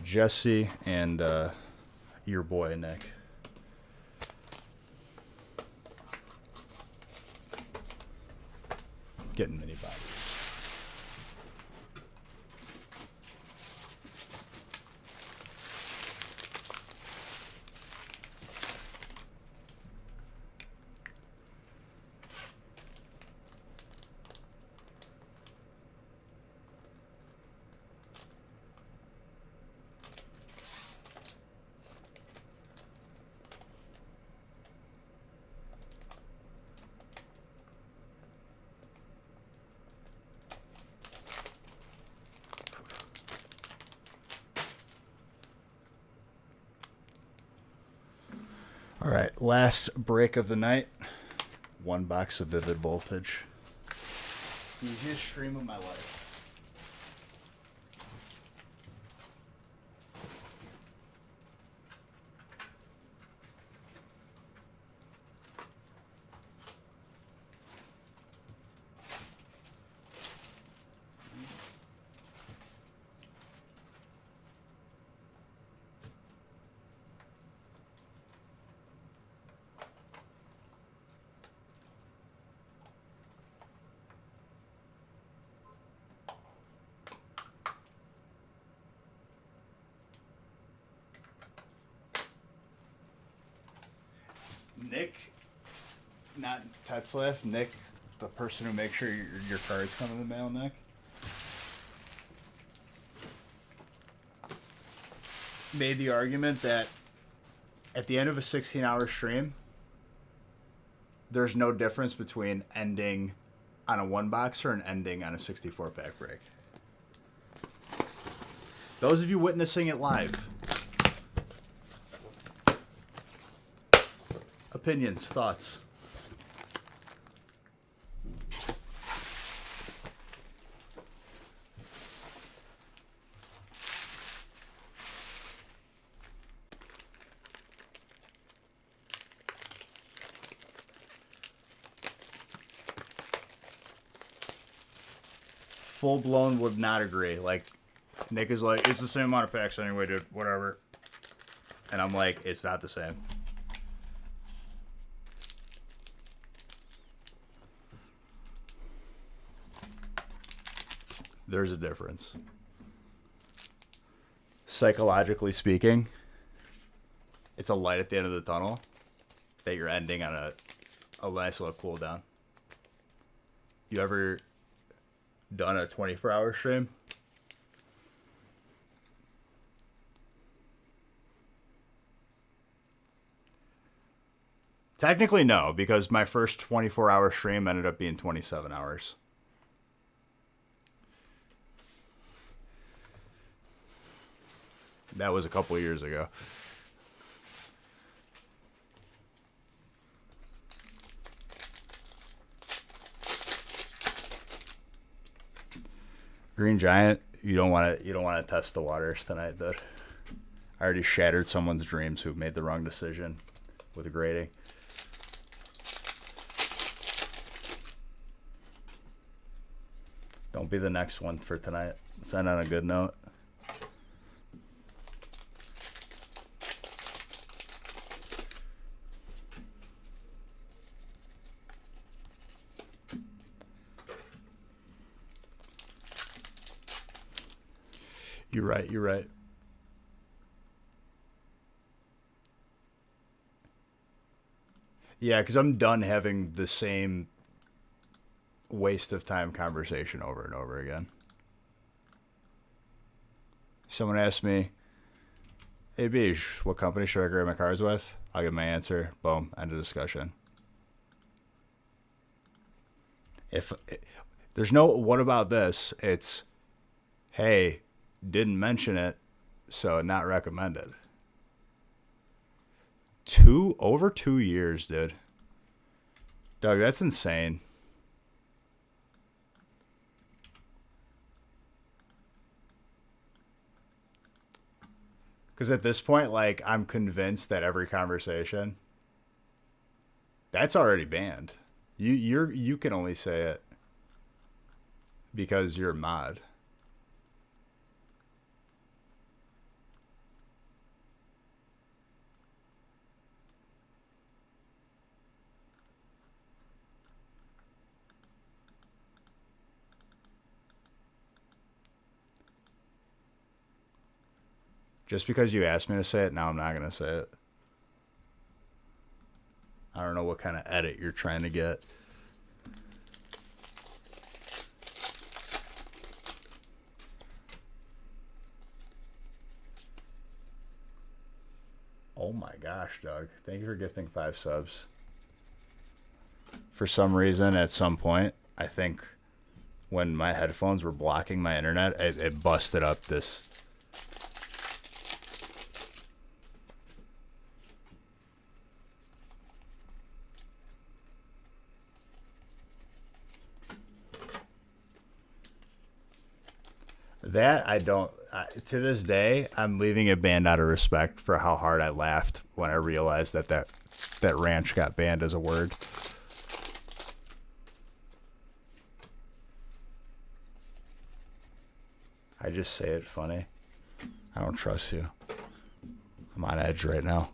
Jesse and your boy, Nick. Getting mini bodies. Last break of the night. One box of Vivid Voltage. Easiest stream of my life. Nick, not Tetzlaff, Nick, the person who makes sure your cards come in the mail, Nick, made the argument that at the end of a 16-hour stream, there's no difference between ending on a one-boxer and ending on a 64-pack break. Those of you witnessing it live, opinions, thoughts. Full blown would not agree. Like, Nick is like, it's the same amount of packs anyway, dude. Whatever. And I'm like, it's not the same. There's a difference. Psychologically speaking, it's a light at the end of the tunnel that you're ending on a nice little cool down. You ever done a 24-hour stream? Technically, no, because my first 24-hour stream ended up being 27 hours. That was a couple of years ago. Green Giant, you don't want to test the waters tonight, dude. I already shattered someone's dreams who made the wrong decision with grading. Don't be the next one for tonight. Let's end on a good note. You're right, you're right. Yeah, because I'm done having the same waste of time conversation over and over again. Someone asked me, hey, Beej, what company should I grade my cards with? I'll give my answer. Boom, end of discussion. If there's no what about this, it's, hey, didn't mention it, so not recommended. Over 2 years, dude. Doug, that's insane. Because at this point, like, I'm convinced that every conversation, that's already banned. You can only say it because you're a mod. Just because you asked me to say it, now I'm not going to say it. I don't know what kind of edit you're trying to get. Oh my gosh, Doug. Thank you for gifting 5 subs. For some reason, at some point, I think when my headphones were blocking my internet, it busted up this. That I don't. To this day, I'm leaving a band out of respect for how hard I laughed when I realized that ranch got banned as a word. I just say it funny. I don't trust you. I'm on edge right now.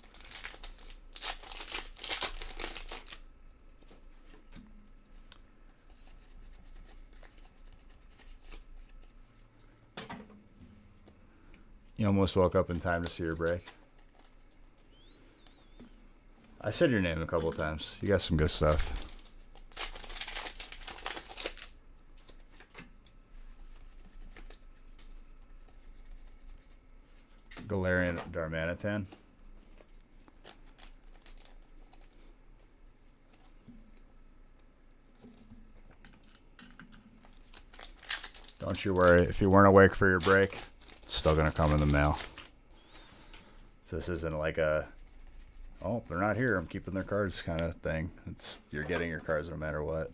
You almost woke up in time to see your break. I said your name a couple of times. You got some good stuff. Galarian Darmanitan. Don't you worry. If you weren't awake for your break, it's still going to come in the mail. So this isn't like a, oh, they're not here, I'm keeping their cards kind of thing. It's you're getting your cards no matter what.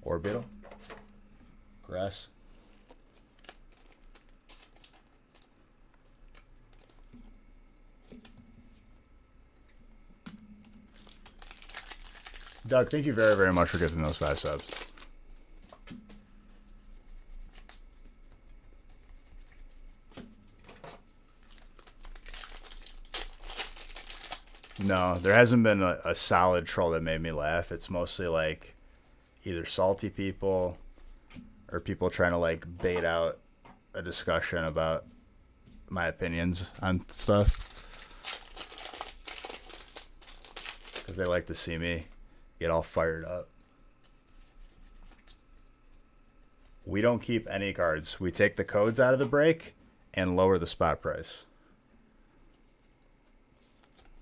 Orbital. Grass. Doug, thank you very, very much for getting those 5 subs. No, there hasn't been a solid troll that made me laugh. It's mostly like either salty people or people trying to like bait out a discussion about my opinions on stuff. Because they like to see me get all fired up. We don't keep any cards. We take the codes out of the break and lower the spot price.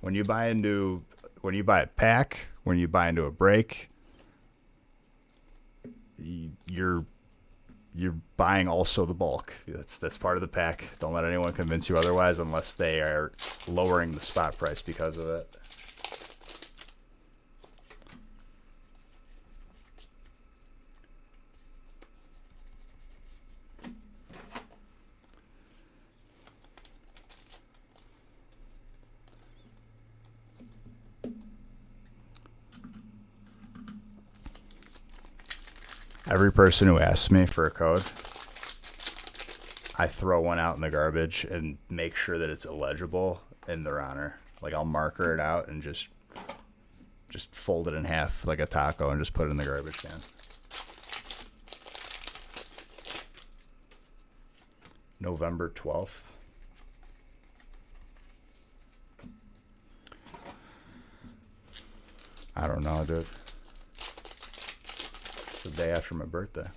When you buy a pack, when you buy into a break, you're buying also the bulk. That's part of the pack. Don't let anyone convince you otherwise unless they are lowering the spot price because of it. Every person who asks me for a code, I throw one out in the garbage and make sure that it's illegible in their honor. Like I'll marker it out and just fold it in half like a taco and just put it in the garbage can. November 12th. I don't know, dude. It's the day after my birthday.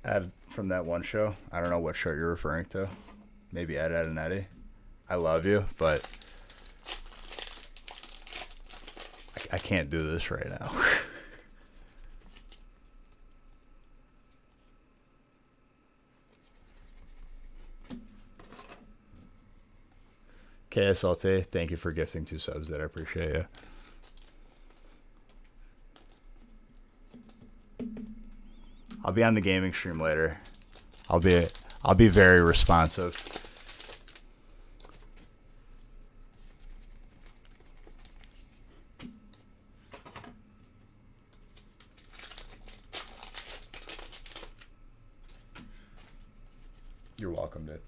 Ed from that one show. I don't know what show you're referring to. Maybe Ed, and Eddie. I love you, but I can't do this right now. KSLT, thank you for gifting 2 subs. That I appreciate you. I'll be on the gaming stream later. I'll be very responsive. You're welcome, dude.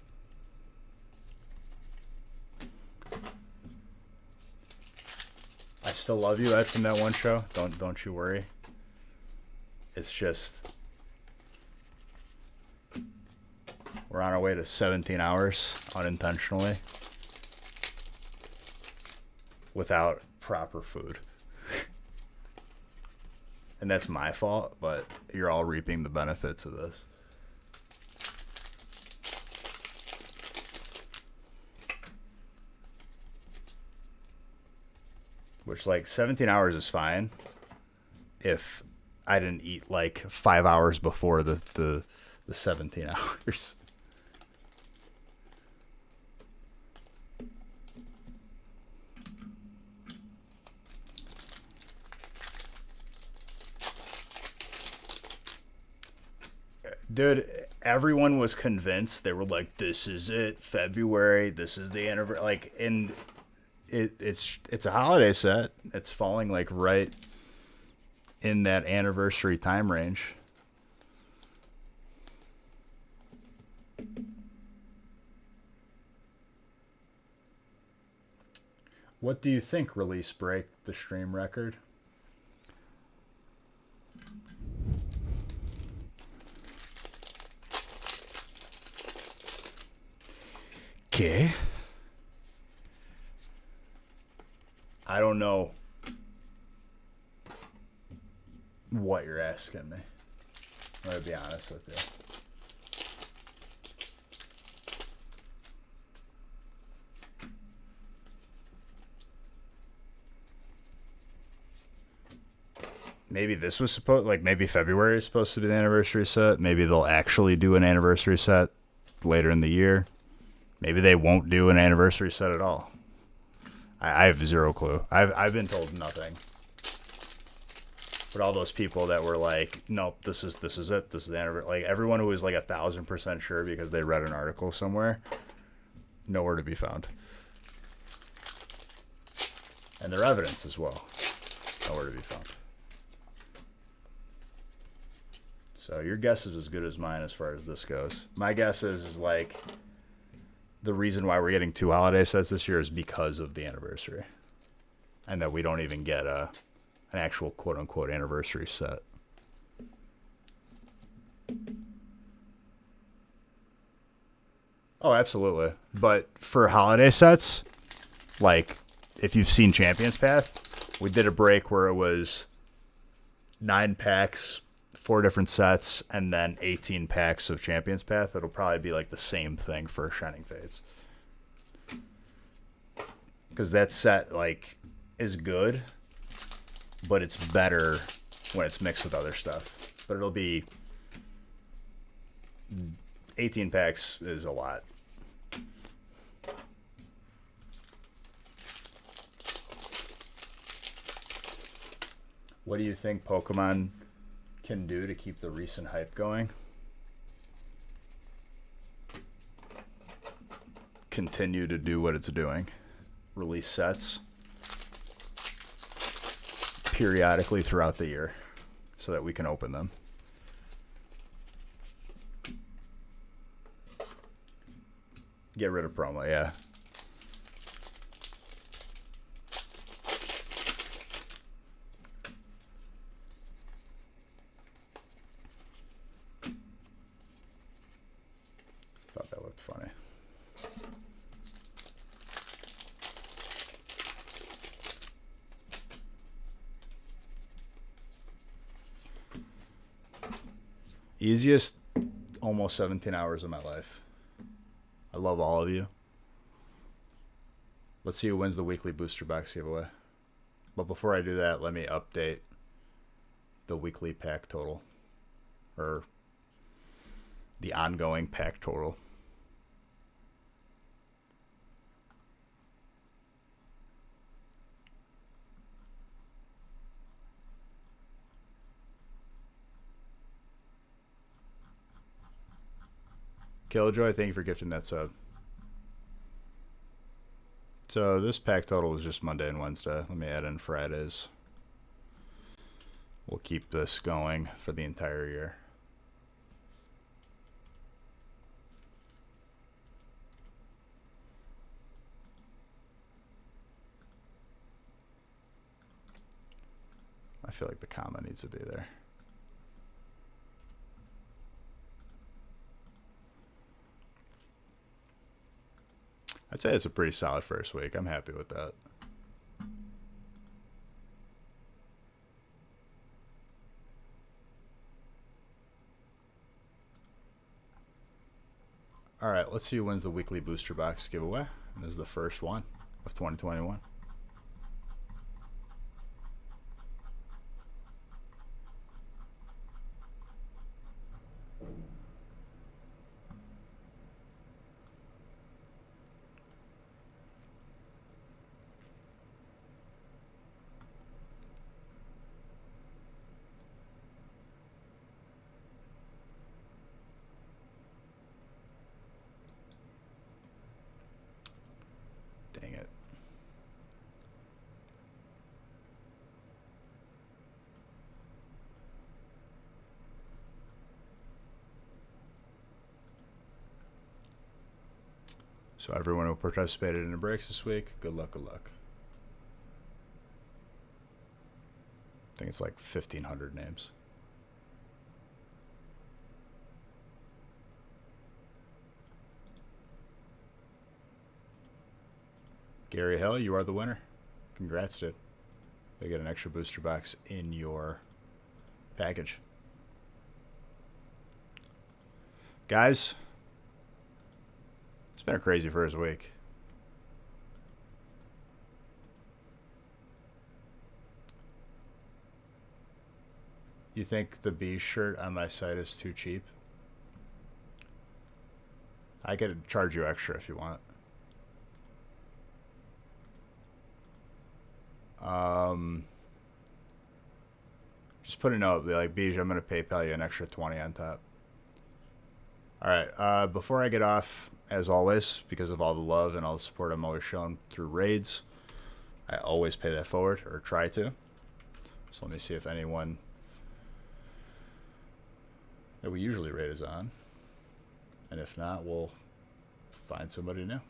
I still love you, Ed, from that one show. Don't you worry. It's just we're on our way to 17 hours unintentionally without proper food. And that's my fault, but you're all reaping the benefits of this. Which, like, 17 hours is fine if I didn't eat, like, 5 hours before the 17 hours. Dude, everyone was convinced. They were like, "This is it, February. This is the anniversary." Like, and it's a holiday set. It's falling like right in that anniversary time range. What do you think, Release Break, the stream record? Okay. I don't know what you're asking me. I'm going to be honest with you. Maybe this was supposed, like, maybe February is supposed to be the anniversary set. Maybe they'll actually do an anniversary set later in the year. Maybe they won't do an anniversary set at all. I have zero clue. I've been told nothing. But all those people that were like, nope, this is it. This is the anniversary. Like, everyone who was like 1,000% sure because they read an article somewhere, nowhere to be found. And their evidence as well, nowhere to be found. So your guess is as good as mine as far as this goes. My guess is like the reason why we're getting 2 holiday sets this year is because of the anniversary. And that we don't even get an actual quote-unquote anniversary set. Oh, absolutely. But for holiday sets, like if you've seen Champions Path, we did a break where it was 9 packs, 4 different sets, and then 18 packs of Champions Path. It'll probably be like the same thing for Shining Fates. Because that set, like, is good, but it's better when it's mixed with other stuff. But it'll be 18 packs is a lot. What do you think Pokemon can do to keep the recent hype going? Continue to do what it's doing. Release sets periodically throughout the year so that we can open them. Get rid of promo, yeah. Thought that looked funny. Easiest almost 17 hours of my life. I love all of you. Let's see who wins the weekly booster box giveaway. But before I do that, let me update the weekly pack total. Or the ongoing pack total. Killjoy, thank you for gifting that sub. So this pack total was just Monday and Wednesday. Let me add in Fridays. We'll keep this going for the entire year. I feel like the comma needs to be there. I'd say it's a pretty solid first week. I'm happy with that. All right, let's see who wins the weekly booster box giveaway. And this is the first one of 2021. Dang it. So everyone who participated in the breaks this week, good luck, good luck. I think it's like 1,500 names. Gary Hill, you are the winner. Congrats, dude. They get an extra booster box in your package. Guys, it's been a crazy first week. You think the B shirt on my site is too cheap? I could charge you extra if you want. Just put a note, be like, Beej, I'm going to PayPal you an extra 20 on top. Alright, before I get off, as always, because of all the love and all the support I'm always shown through raids, I always pay that forward, or try to. So let me see if anyone that we usually raid is on. And if not, we'll find somebody new.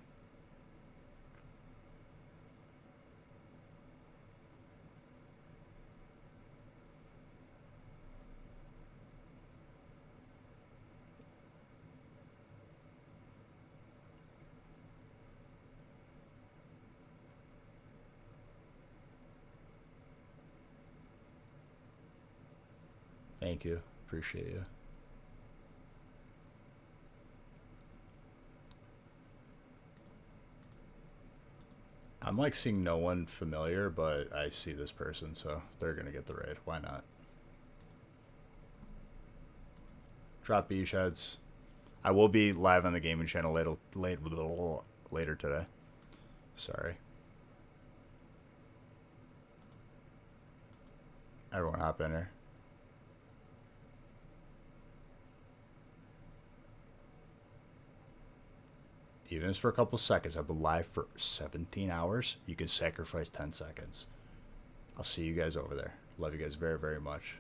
Thank you. Appreciate you. I'm like seeing no one familiar, but I see this person, so they're going to get the raid. Why not? Drop beach heads. I will be live on the gaming channel later today. Sorry. Everyone hop in here. Even if it's for a couple seconds, I've been live for 17 hours. You can sacrifice 10 seconds. I'll see you guys over there. Love you guys very, very much.